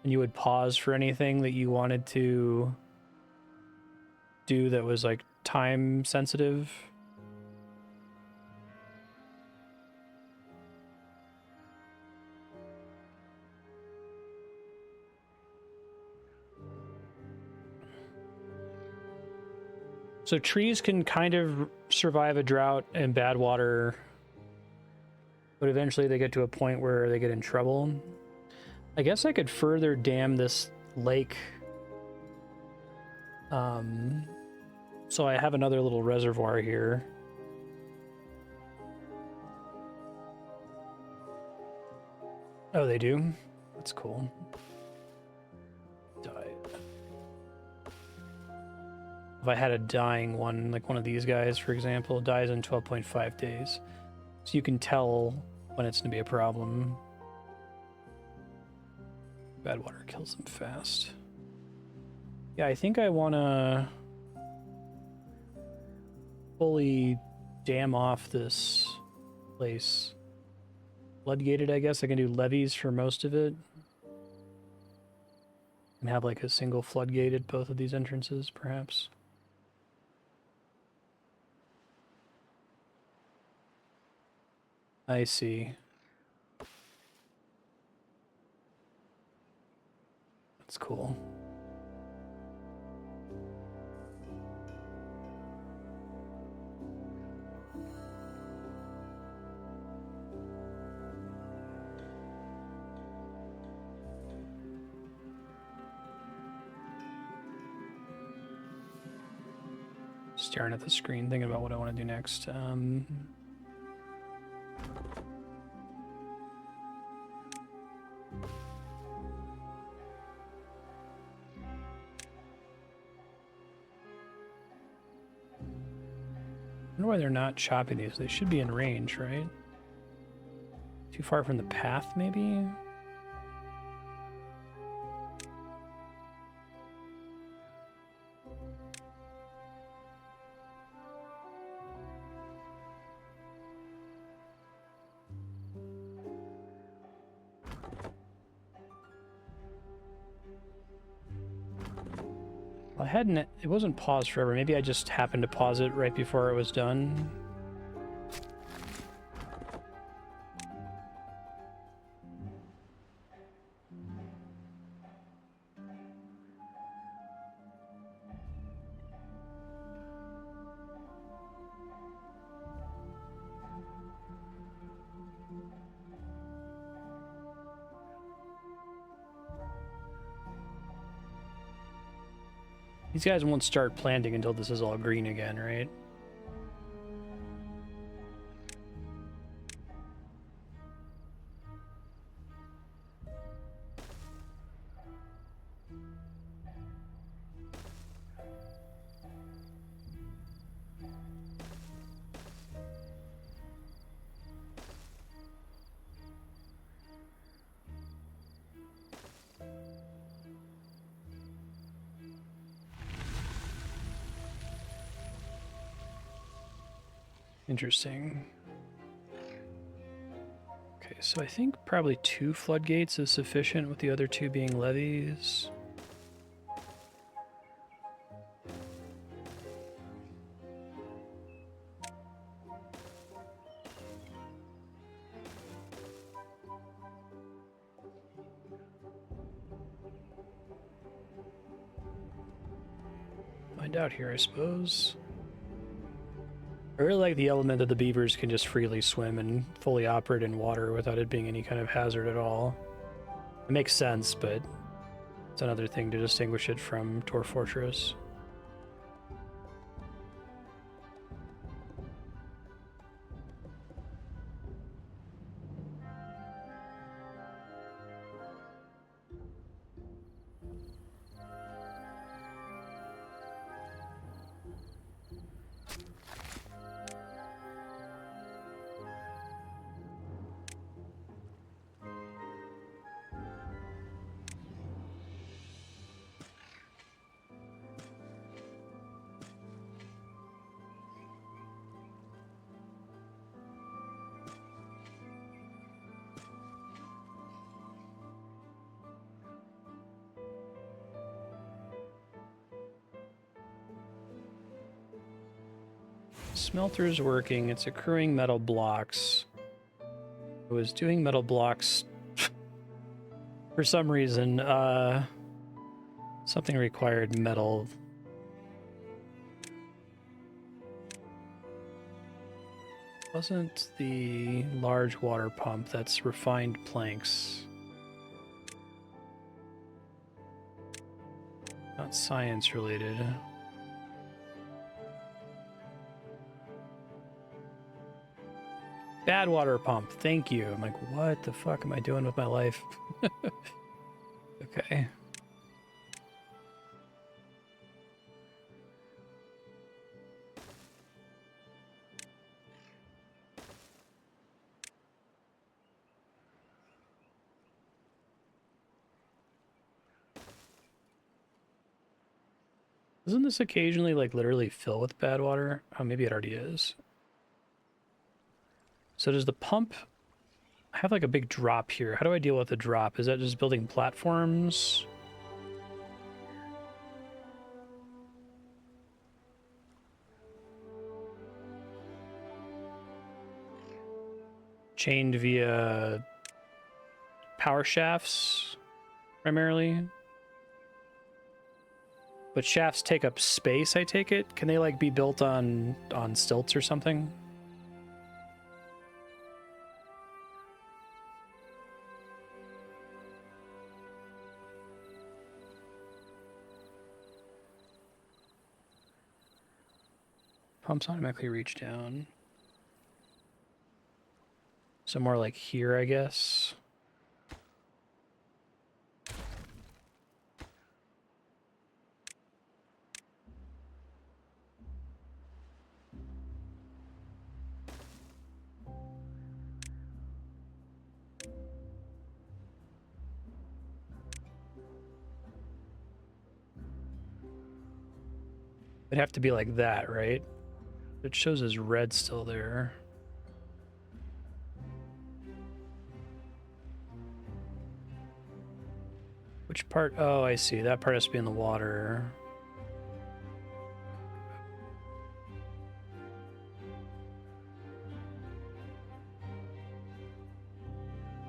And you would pause for anything that you wanted to do that was like time sensitive. So trees can kind of survive a drought and bad water, but eventually they get to a point where they get in trouble. I guess I could further dam this lake. So I have another little reservoir here. Oh, they do? That's cool. Died. If I had a dying one, like one of these guys, for example, dies in 12.5 days. So you can tell when it's going to be a problem. Bad water kills them fast. Yeah, I think I want to fully dam off this place. Floodgated, I guess. I can do levees for most of it. And have like a single floodgate at both of these entrances, perhaps. I see. That's cool. Staring at the screen, thinking about what I want to do next. I wonder why they're not chopping these. They should be in range, right? Too far from the path, maybe? I hadn't, it wasn't paused forever. Maybe I just happened to pause it right before it was done. These guys won't start planting until this is all green again, right? Interesting. Okay, so I think probably 2 floodgates is sufficient, with the other 2 being levees. Find out here, I suppose. I really like the element that the beavers can just freely swim and fully operate in water without it being any kind of hazard at all. It makes sense, but it's another thing to distinguish it from Tor Fortress. Smelter's working. It's accruing metal blocks. It was doing metal blocks for some reason. Something required metal. Wasn't the large water pump. That's refined planks. Not science related. Bad water pump, thank you. I'm like, what the fuck am I doing with my life? Okay. Doesn't this occasionally, like, literally fill with bad water? Oh, maybe it already is. So does the pump have like a big drop here? How do I deal with the drop? Is that just building platforms? Chained via power shafts, primarily? But shafts take up space, I take it? Can they like be built on stilts or something? Pumps automatically reach down. Somewhere like here, I guess. It'd have to be like that, right? It shows as red still there. Which part? Oh, I see. That part has to be in the water.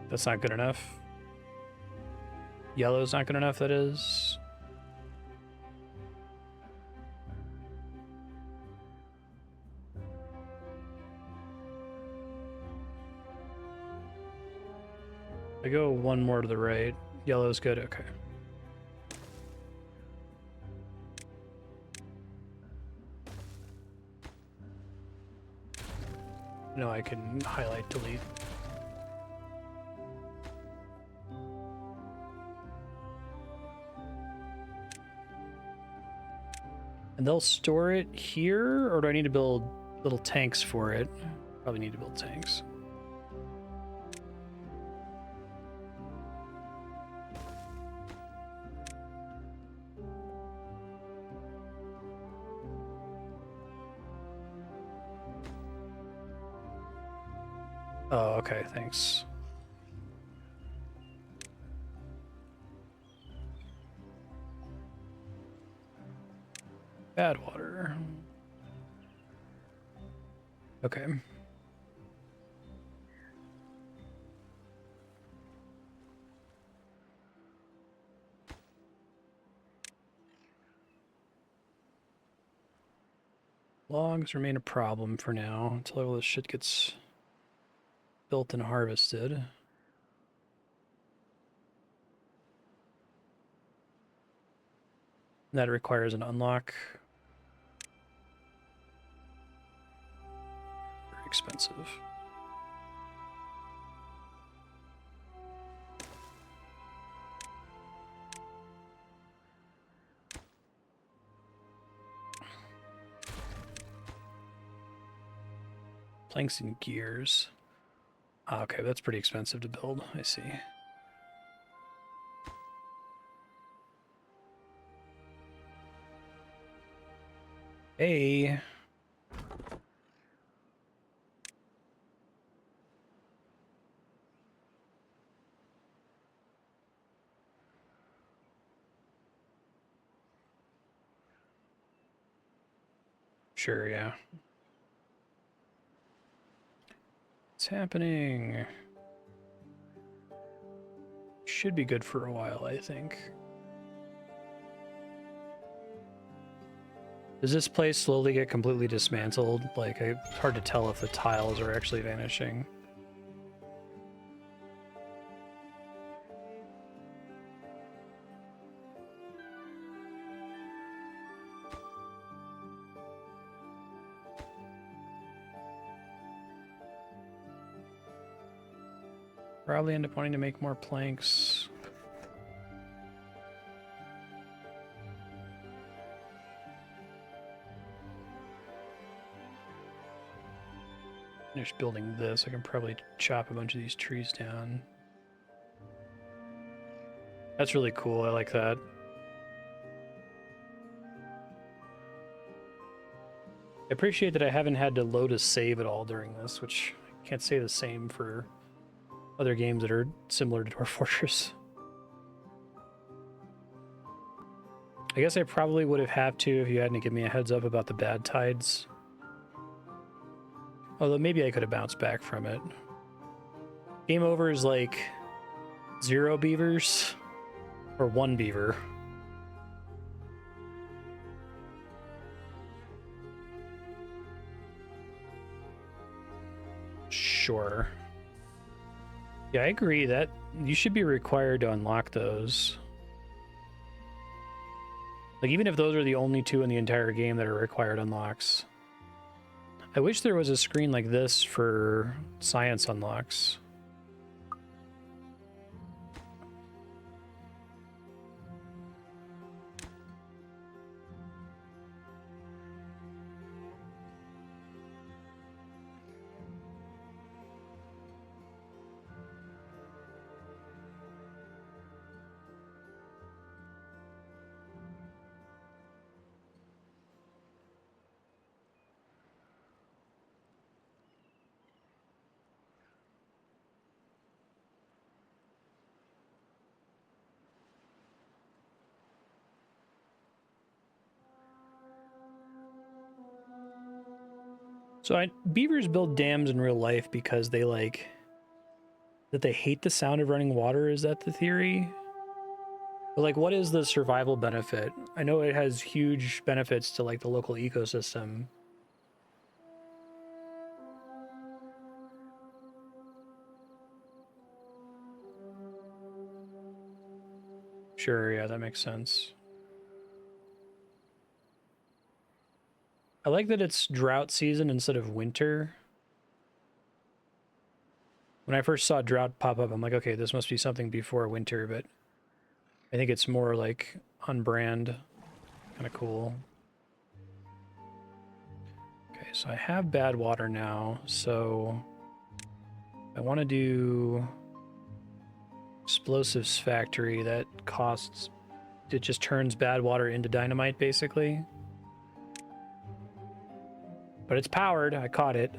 That's not good enough. Yellow's not good enough, that is. I go one more to the right. Yellow's good, okay. No, I can highlight, delete. And they'll store it here, or do I need to build little tanks for it? Probably need to build tanks. Oh, okay, thanks. Bad water. Okay. Logs remain a problem for now until all this shit gets built and harvested. That requires an unlock. Very expensive. Planks and gears. Okay, that's pretty expensive to build, I see. Hey. Sure, yeah. What's happening? Should be good for a while, I think. Does this place slowly get completely dismantled? Like, it's hard to tell if the tiles are actually vanishing. Probably end up wanting to make more planks. Finish building this. I can probably chop a bunch of these trees down. That's really cool. I like that. I appreciate that I haven't had to load a save at all during this, which I can't say the same for other games that are similar to Dwarf Fortress. I guess I probably would have had to if you hadn't given me a heads up about the Badtides. Although maybe I could have bounced back from it. Game over is like 0 beavers or 1 beaver. Sure. Yeah, I agree that you should be required to unlock those. Like, even if those are the only 2 in the entire game that are required unlocks. I wish there was a screen like this for science unlocks. So beavers build dams in real life because they they hate the sound of running water. Is that the theory? But like, what is the survival benefit? I know it has huge benefits to like the local ecosystem. Sure, yeah, that makes sense. I like that it's drought season instead of winter. When I first saw drought pop up, I'm like, okay, this must be something before winter, but I think it's more like on brand. Kind of cool. Okay, so I have bad water now, so I want to do explosives factory that costs, it just turns bad water into dynamite basically. But it's powered. I caught it.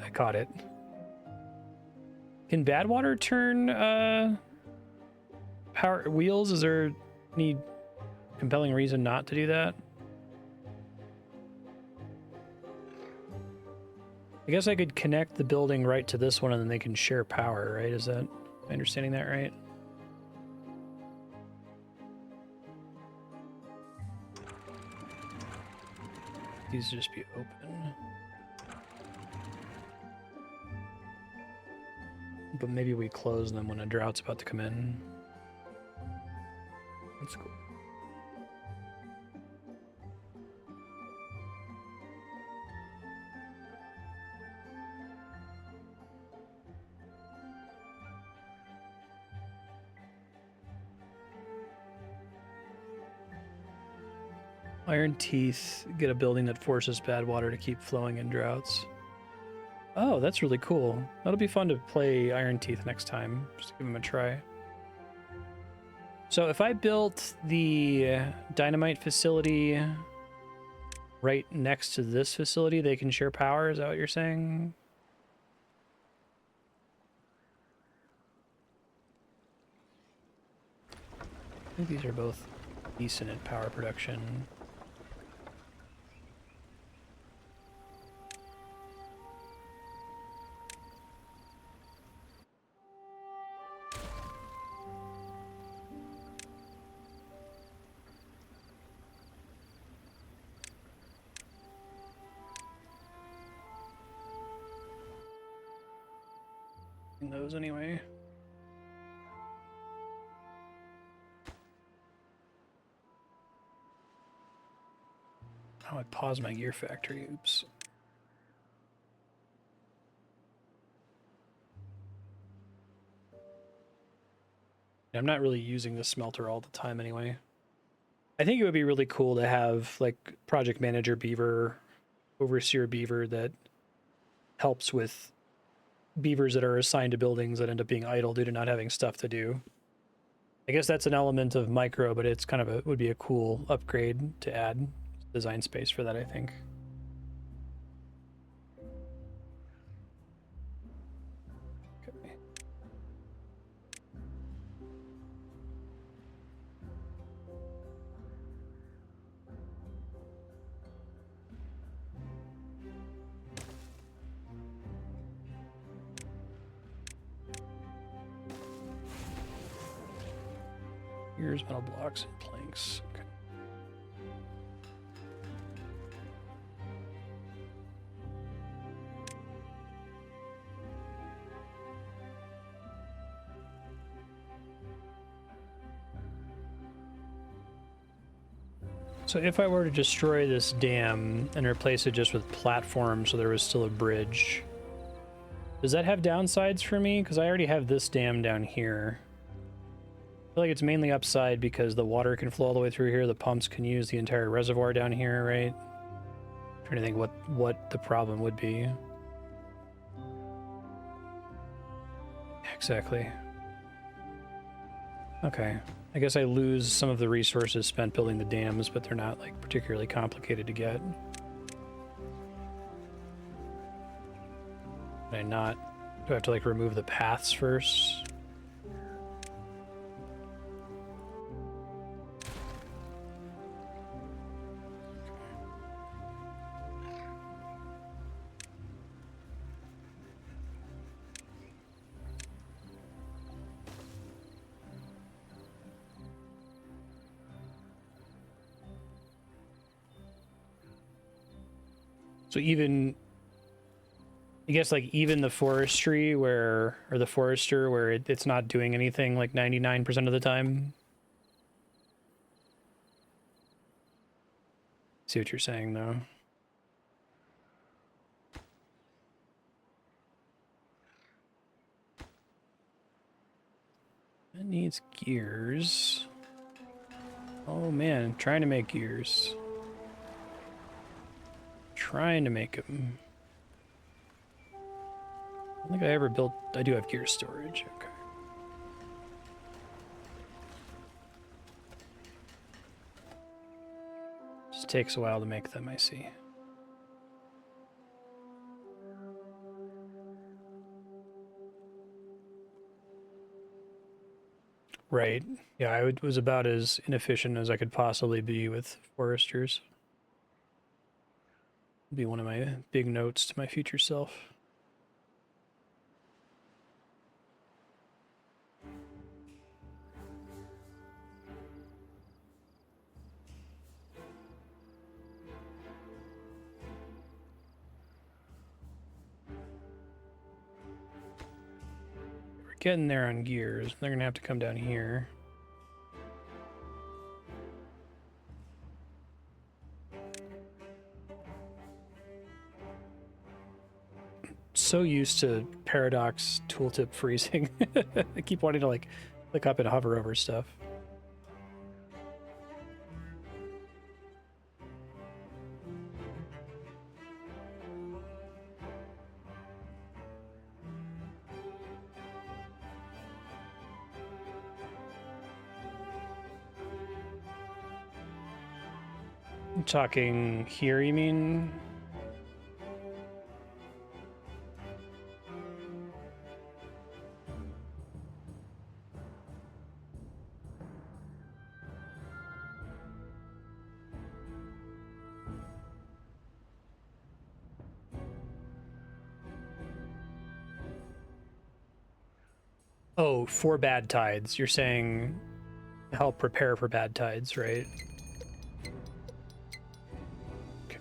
Can bad water turn power wheels? Is there any compelling reason not to do that? I guess I could connect the building right to this one and then they can share power, right? Is that, am I understanding that right? These just be open. But maybe we close them when a drought's about to come in. That's cool. Iron Teeth, get a building that forces bad water to keep flowing in droughts. Oh, that's really cool. That'll be fun to play Iron Teeth next time. Just give them a try. So if I built the dynamite facility right next to this facility, they can share power? Is that what you're saying? I think these are both decent at power production. Those anyway. Oh, I paused my gear factory. Oops. I'm not really using the smelter all the time anyway. I think it would be really cool to have like project manager beaver, overseer beaver that helps with beavers that are assigned to buildings that end up being idle due to not having stuff to do. I guess that's an element of micro, but it's kind of a, would be a cool upgrade to add design space for that, I think. Okay. Here's metal blocks and planks. Okay. So if I were to destroy this dam and replace it just with platforms so there was still a bridge, does that have downsides for me? Because I already have this dam down here. I feel like it's mainly upside because the water can flow all the way through here. The pumps can use the entire reservoir down here, right? I'm trying to think what the problem would be. Exactly. Okay. I guess I lose some of the resources spent building the dams, but they're not like particularly complicated to get. Can I not? Do I have to like remove the paths first? So even, I guess like even the forestry where, or the forester where it's not doing anything like 99% of the time. See what you're saying though. It needs gears. Oh man, trying to make gears. Trying to make them. I don't think I ever built... I do have gear storage, okay. Just takes a while to make them, I see. Right. Yeah, I was about as inefficient as I could possibly be with foresters. Be one of my big notes to my future self. We're getting there on gears. They're gonna have to come down here. So used to paradox tooltip freezing. I keep wanting to like click up and hover over stuff. I'm talking here, you mean? Oh, for bad tides. You're saying help prepare for bad tides, right? Okay.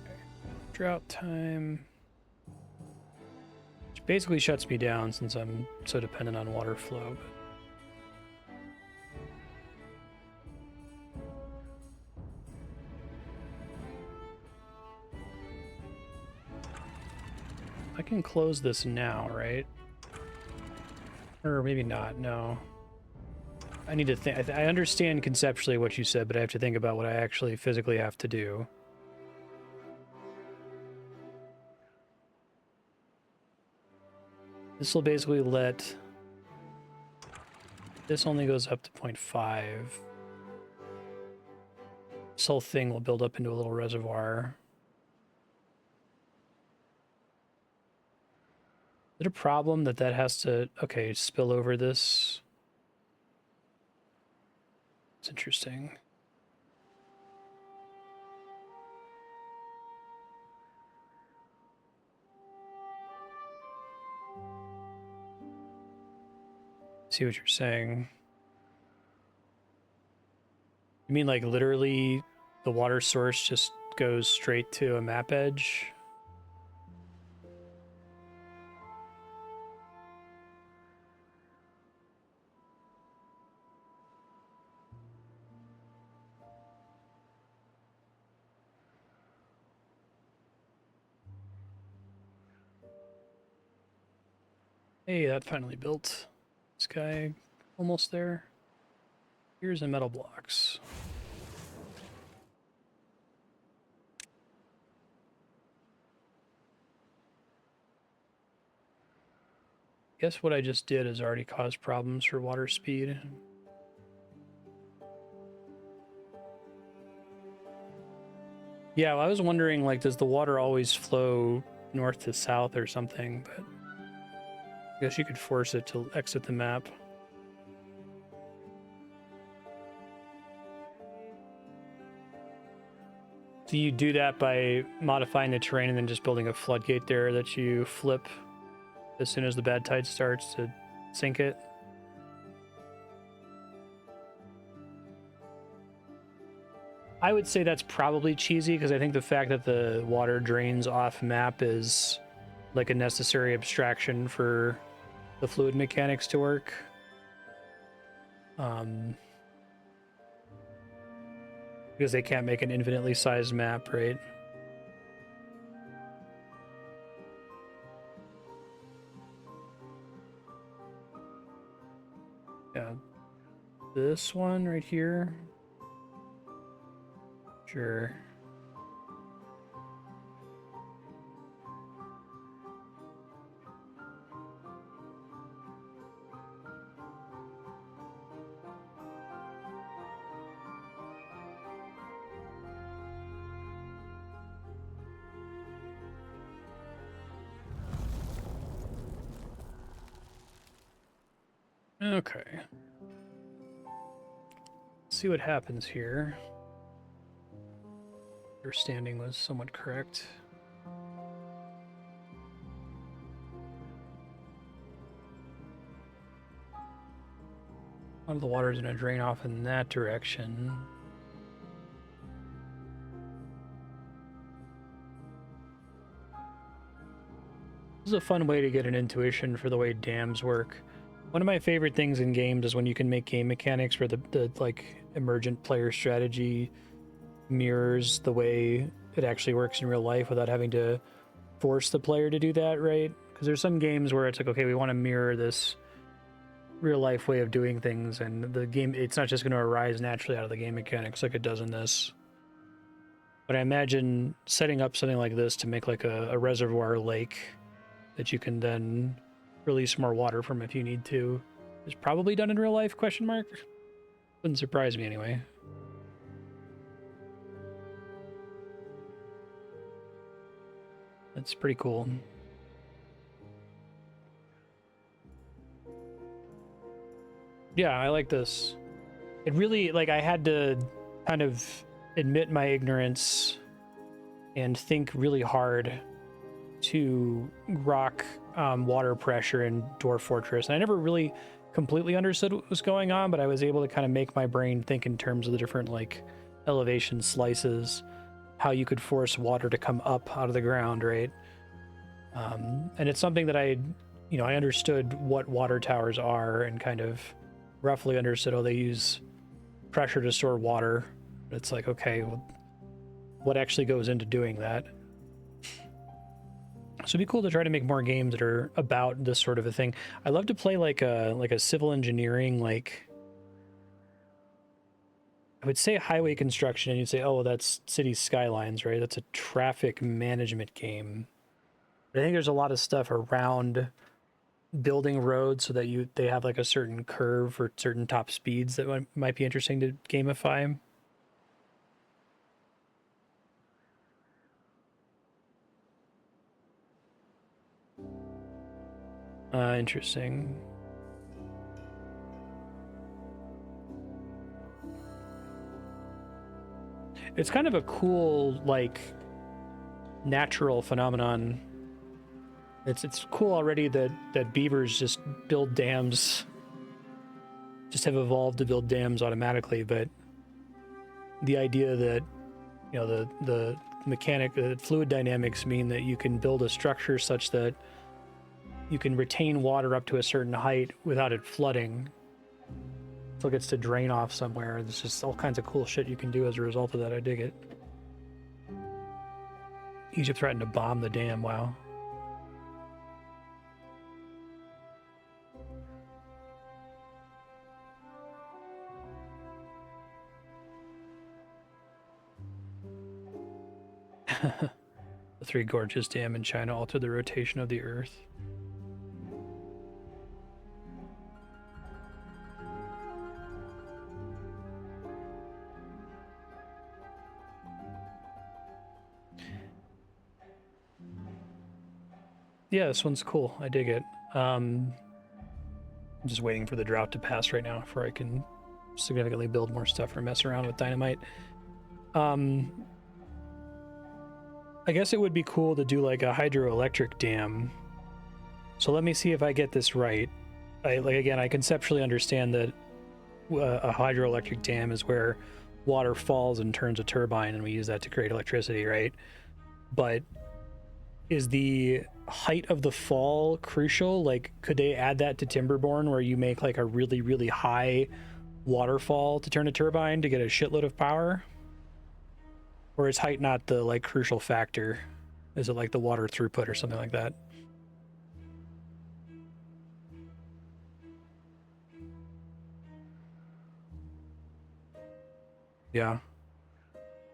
Drought time. Which basically shuts me down since I'm so dependent on water flow. I can close this now, right? Or maybe not, no. I need to think. I understand conceptually what you said, but I have to think about what I actually physically have to do. This will basically let... This only goes up to 0.5. This whole thing will build up into a little reservoir. Is it a problem that that has to... Okay, spill over this? It's interesting. See what you're saying. You mean like literally the water source just goes straight to a map edge? Hey, that finally built. This guy almost there. Here's the metal blocks. Guess what I just did has already caused problems for water speed. Yeah, well, I was wondering, like, does the water always flow north to south or something? But I guess you could force it to exit the map. Do you do that by modifying the terrain and then just building a floodgate there that you flip as soon as the Badtide starts to sink it? I would say that's probably cheesy because I think the fact that the water drains off map is like a necessary abstraction for the fluid mechanics to work. Because they can't make an infinitely sized map, right? Yeah. This one right here. Sure. Okay. Let's see what happens here. Understanding was somewhat correct. A lot of the water is going to drain off in that direction. This is a fun way to get an intuition for the way dams work. One of my favorite things in games is when you can make game mechanics where the like emergent player strategy mirrors the way it actually works in real life without having to force the player to do that, right? Because there's some games where it's like, okay, we want to mirror this real life way of doing things, and the game, it's not just going to arise naturally out of the game mechanics like it does in this. But I imagine setting up something like this to make like a reservoir lake that you can then release more water from if you need to is probably done in real life, question mark? Wouldn't surprise me anyway. That's pretty cool. Yeah, I like this. It really, like, I had to kind of admit my ignorance and think really hard to rock water pressure in Dwarf Fortress. And I never really completely understood what was going on, but I was able to kind of make my brain think in terms of the different, like, elevation slices, how you could force water to come up out of the ground, right? And it's something that I understood what water towers are and kind of roughly understood how they use pressure to store water. It's like, okay, well, what actually goes into doing that? So it'd be cool to try to make more games that are about this sort of a thing. I love to play like a civil engineering, like, I would say highway construction, and you'd say, oh, that's city skylines, right? That's a traffic management game. But I think there's a lot of stuff around building roads so that they have like a certain curve or certain top speeds that might be interesting to gamify. Interesting. It's kind of a cool, like, natural phenomenon. It's cool already that beavers just build dams, just have evolved to build dams automatically. But the idea that the fluid dynamics mean that you can build a structure such that you can retain water up to a certain height without it flooding, so it gets to drain off somewhere. There's just all kinds of cool shit you can do as a result of that. I dig it. Egypt threatened to bomb the dam. Wow. The Three Gorges Dam in China altered the rotation of the Earth. Yeah, this one's cool. I dig it. I'm just waiting for the drought to pass right now before I can significantly build more stuff or mess around with dynamite. I guess it would be cool to do like a hydroelectric dam. So let me see if I get this right. I conceptually understand that a hydroelectric dam is where water falls and turns a turbine and we use that to create electricity, right? But is the height of the fall crucial? Like, could they add that to Timberborn where you make like a really, really high waterfall to turn a turbine to get a shitload of power? Or is height not the like crucial factor? Is it like the water throughput or something like that? Yeah.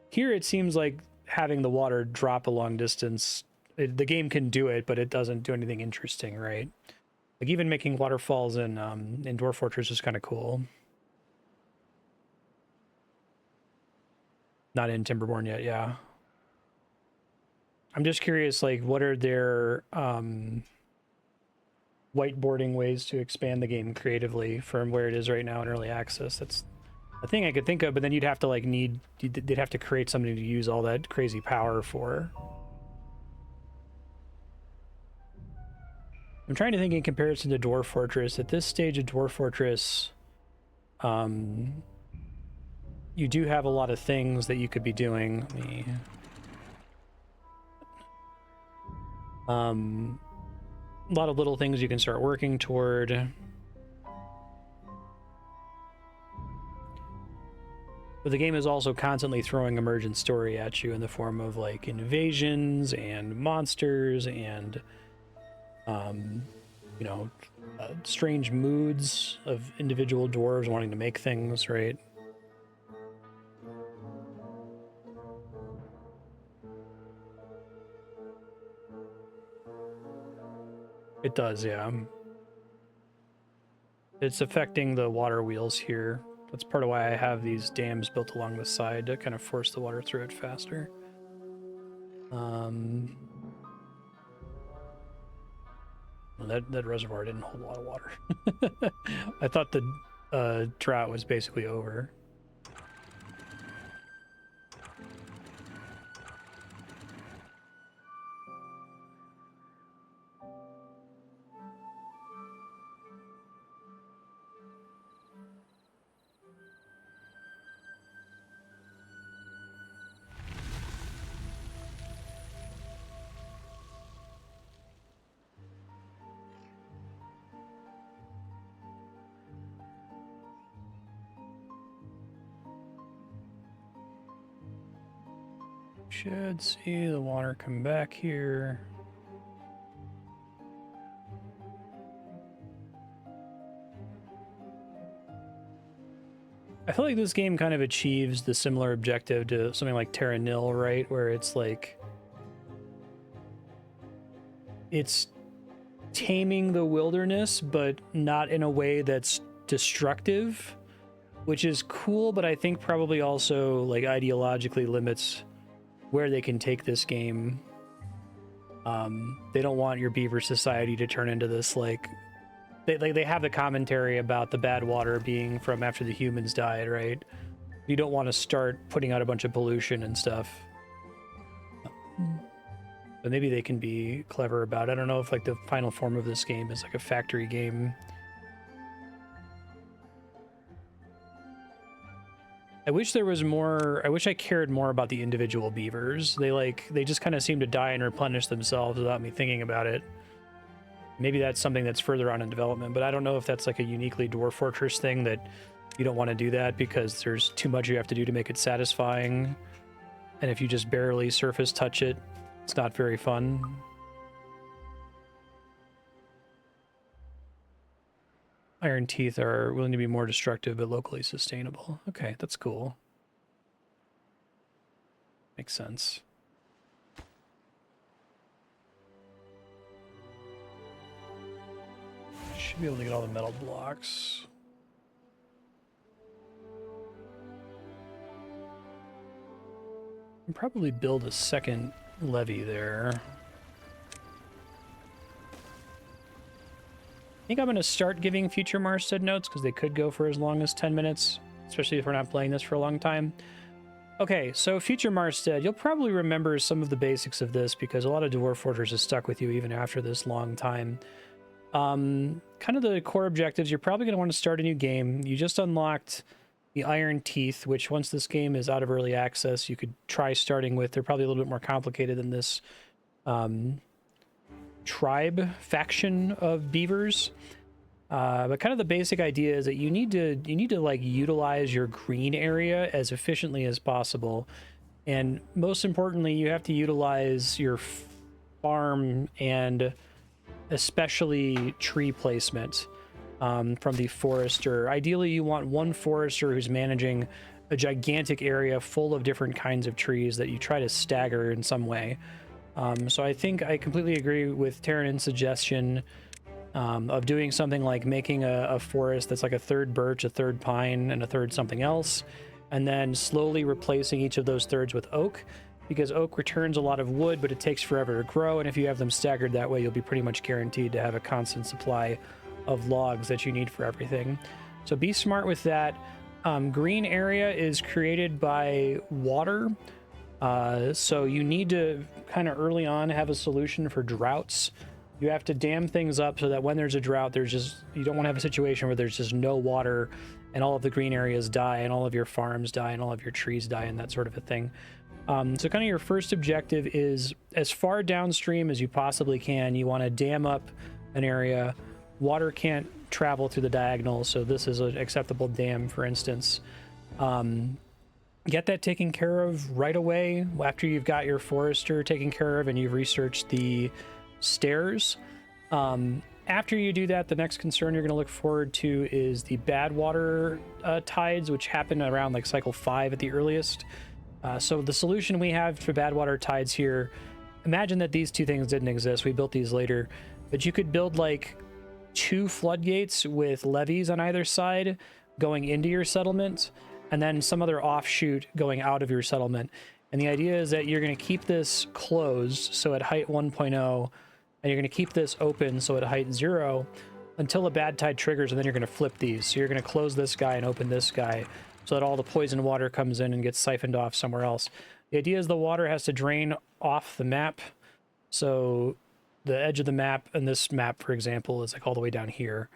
Here it seems like having the water drop a long distance, the game can do it, but it doesn't do anything interesting, right? Like even making waterfalls in Dwarf Fortress is kind of cool. Not in Timberborn yet, yeah. I'm just curious, like, what are their whiteboarding ways to expand the game creatively from where it is right now in early access? That's a thing I could think of, but then you'd have to like they'd have to create something to use all that crazy power for. I'm trying to think in comparison to Dwarf Fortress. At this stage of Dwarf Fortress, you do have a lot of things that you could be doing. A lot of little things you can start working toward. But the game is also constantly throwing emergent story at you in the form of like invasions and monsters and, you know, strange moods of individual dwarves wanting to make things, right? It does, yeah. It's affecting the water wheels here. That's part of why I have these dams built along the side to kind of force the water through it faster. That reservoir didn't hold a lot of water. I thought the drought was basically over. Should see the water come back here. I feel like this game kind of achieves the similar objective to something like Terra Nil, right? Where it's like, it's taming the wilderness, but not in a way that's destructive, which is cool, but I think probably also like ideologically limits where they can take this game. They don't want your beaver society to turn into this like they have the commentary about the bad water being from after the humans died, right? You don't want to start putting out a bunch of pollution and stuff. But maybe they can be clever about it. I don't know if like the final form of this game is like a factory game. I wish there was more. I wish I cared more about the individual beavers. They just kind of seem to die and replenish themselves without me thinking about it. Maybe that's something that's further on in development, but I don't know if that's like a uniquely Dwarf Fortress thing that you don't want to do that because there's too much you have to do to make it satisfying. And if you just barely surface touch it, it's not very fun. Iron teeth are willing to be more destructive but locally sustainable. Okay, that's cool. Makes sense. Should be able to get all the metal blocks. Can probably build a second levee there. I think I'm going to start giving future Marstead notes because they could go for as long as 10 minutes, especially if we're not playing this for a long time. Okay, so future Marstead, you'll probably remember some of the basics of this because a lot of Dwarf Fortress has stuck with you even after this long time. Kind of the core objectives, you're probably going to want to start a new game. You just unlocked the Iron Teeth, which once this game is out of early access, you could try starting with. They're probably a little bit more complicated than this tribe faction of beavers. But kind of the basic idea is that you need to like utilize your green area as efficiently as possible. And most importantly, you have to utilize your farm and especially tree placement from the forester. Ideally, you want one forester who's managing a gigantic area full of different kinds of trees that you try to stagger in some way. So I think I completely agree with Terran's suggestion of doing something like making a forest that's like a third birch, a third pine, and a third something else, and then slowly replacing each of those thirds with oak, because oak returns a lot of wood, but it takes forever to grow, and if you have them staggered that way, you'll be pretty much guaranteed to have a constant supply of logs that you need for everything. So be smart with that. Green area is created by water. So you need to kind of early on have a solution for droughts. You have to dam things up so that when there's a drought, you don't want to have a situation where there's just no water and all of the green areas die and all of your farms die and all of your trees die and that sort of a thing. So kind of your first objective is as far downstream as you possibly can. You want to dam up an area. Water can't travel through the diagonal, so this is an acceptable dam, for instance. Get that taken care of right away after you've got your forester taken care of and you've researched the stairs. After you do that, the next concern you're going to look forward to is the bad water tides, which happen around like cycle 5 at the earliest. So the solution we have for bad water tides here, imagine that these two things didn't exist. We built these later, but you could build like 2 floodgates with levees on either side going into your settlement, and then some other offshoot going out of your settlement. And the idea is that you're going to keep this closed, so at height 1.0, and you're going to keep this open, so at height 0, until a bad tide triggers, and then you're going to flip these. So you're going to close this guy and open this guy, so that all the poison water comes in and gets siphoned off somewhere else. The idea is the water has to drain off the map, so the edge of the map, and this map, for example, is like all the way down here.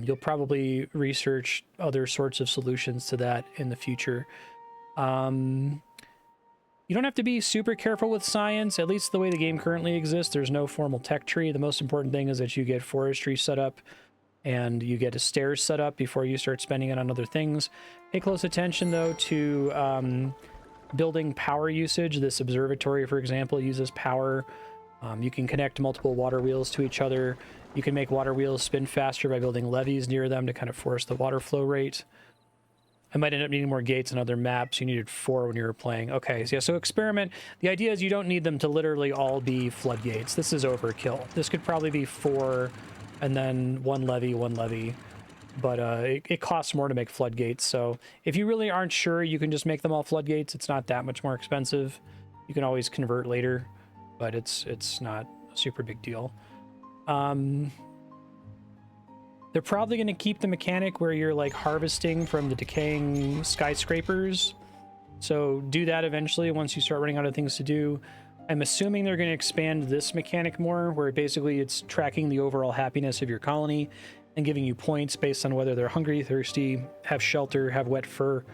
You'll probably research other sorts of solutions to that in the future. You don't have to be super careful with science, at least the way the game currently exists. There's no formal tech tree. The most important thing is that you get forestry set up and you get a stairs set up before you start spending it on other things. Pay close attention, though, to building power usage. This observatory, for example, uses power. You can connect multiple water wheels to each other. You can make water wheels spin faster by building levees near them to kind of force the water flow rate. I might end up needing more gates on other maps. You needed 4 when you were playing. Okay, so yeah, so experiment. The idea is you don't need them to literally all be floodgates. This is overkill. This could probably be 4 and then 1 levee. But it costs more to make floodgates. So if you really aren't sure, you can just make them all floodgates. It's not that much more expensive. You can always convert later, but it's not a super big deal. They're probably going to keep the mechanic where you're like harvesting from the decaying skyscrapers. So do that eventually once you start running out of things to do. I'm assuming they're going to expand this mechanic more, where basically it's tracking the overall happiness of your colony and giving you points based on whether they're hungry, thirsty, have shelter, have wet fur,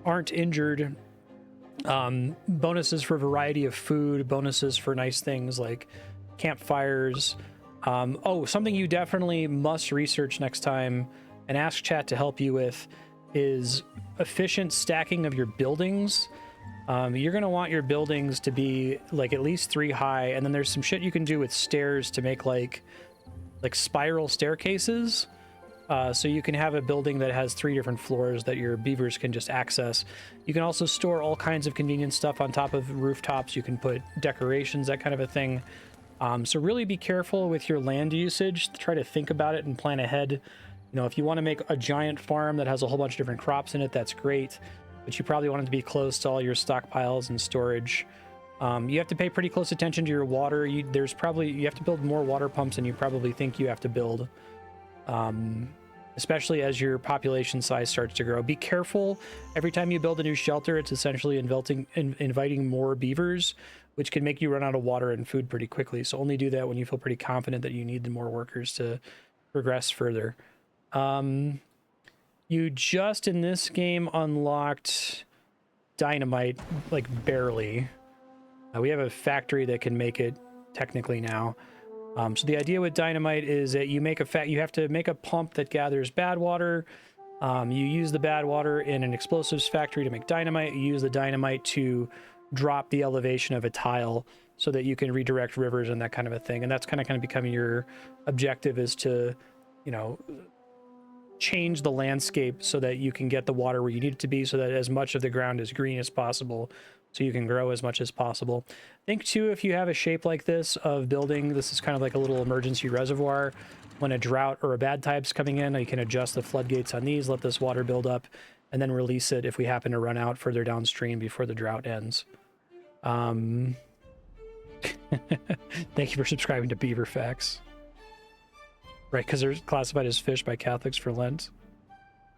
aren't injured. Bonuses for variety of food, bonuses for nice things like campfires. Oh, something you definitely must research next time and ask chat to help you with is efficient stacking of your buildings. You're going to want your buildings to be like at least 3 high, and then there's some shit you can do with stairs to make like spiral staircases. So you can have a building that has 3 different floors that your beavers can just access. You can also store all kinds of convenient stuff on top of rooftops. You can put decorations, that kind of a thing. So really be careful with your land usage. Try to think about it and plan ahead. You know, if you want to make a giant farm that has a whole bunch of different crops in it, that's great. But you probably want it to be close to all your stockpiles and storage. You have to pay pretty close attention to your water. You have to build more water pumps than you probably think you have to build. Especially as your population size starts to grow. Be careful. Every time you build a new shelter, it's essentially inviting more beavers, which can make you run out of water and food pretty quickly. So only do that when you feel pretty confident that you need the more workers to progress further. You just in this game unlocked dynamite, like barely. We have a factory that can make it technically now. So the idea with dynamite is that you have to make a pump that gathers bad water. You use the bad water in an explosives factory to make dynamite. You use the dynamite to drop the elevation of a tile so that you can redirect rivers and that kind of a thing. And that's kind of becoming your objective, is to, you know, change the landscape so that you can get the water where you need it to be, so that as much of the ground is green as possible, so you can grow as much as possible. Think too, if you have a shape like this of building, this is kind of like a little emergency reservoir. When a drought or a bad tide's coming in, you can adjust the floodgates on these, let this water build up, and then release it if we happen to run out further downstream before the drought ends. Thank you for subscribing to Beaver Facts. Right, because they're classified as fish by Catholics for Lent.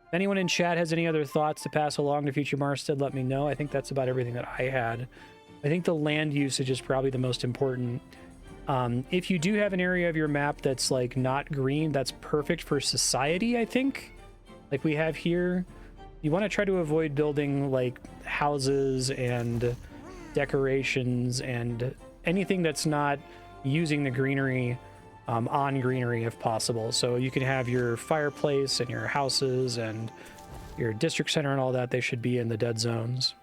If anyone in chat has any other thoughts to pass along to future Marstead, let me know. I think that's about everything that I had. I think the land usage is probably the most important. If you do have an area of your map that's like not green, that's perfect for society, I think. Like we have here. You want to try to avoid building like houses and decorations and anything that's not using the greenery on greenery if possible. So you can have your fireplace and your houses and your district center and all that. They should be in the dead zones.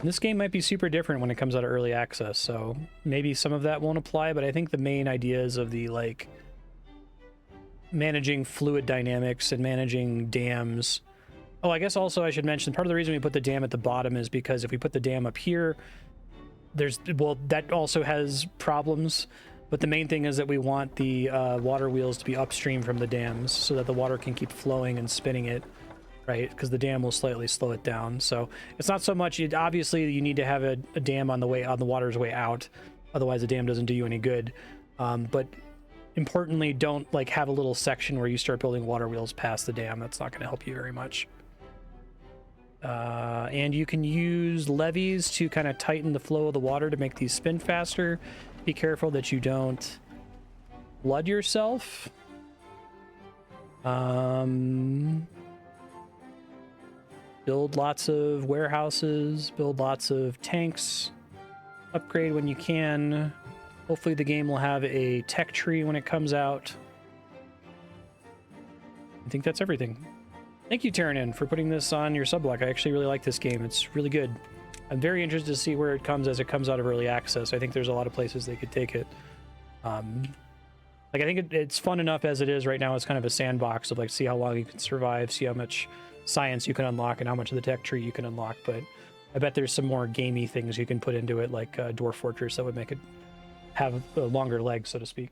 This game might be super different when it comes out of early access, so maybe some of that won't apply, but I think the main ideas of the like managing fluid dynamics and managing dams. Oh, I guess also I should mention part of the reason we put the dam at the bottom is because if we put the dam up here, that also has problems, but the main thing is that we want the water wheels to be upstream from the dams so that the water can keep flowing and spinning it, right? Because the dam will slightly slow it down. So it's not so much, obviously you need to have a dam on the water's way out, otherwise the dam doesn't do you any good. But importantly, don't like have a little section where you start building water wheels past the dam. That's not going to help you very much. And you can use levees to kind of tighten the flow of the water to make these spin faster. Be careful that you don't flood yourself. Build lots of warehouses, build lots of tanks, upgrade when you can. Hopefully the game will have a tech tree when it comes out. I think that's everything. Thank you, Terrace, for putting this on your subblock. I actually really like this game. It's really good. I'm very interested to see where it comes as it comes out of early access. I think there's a lot of places they could take it. Like I think it's fun enough as it is right now. It's kind of a sandbox of like, see how long you can survive, see how much science you can unlock and how much of the tech tree you can unlock. But I bet there's some more gamey things you can put into it, like Dwarf Fortress, that would make it have a longer leg, so to speak.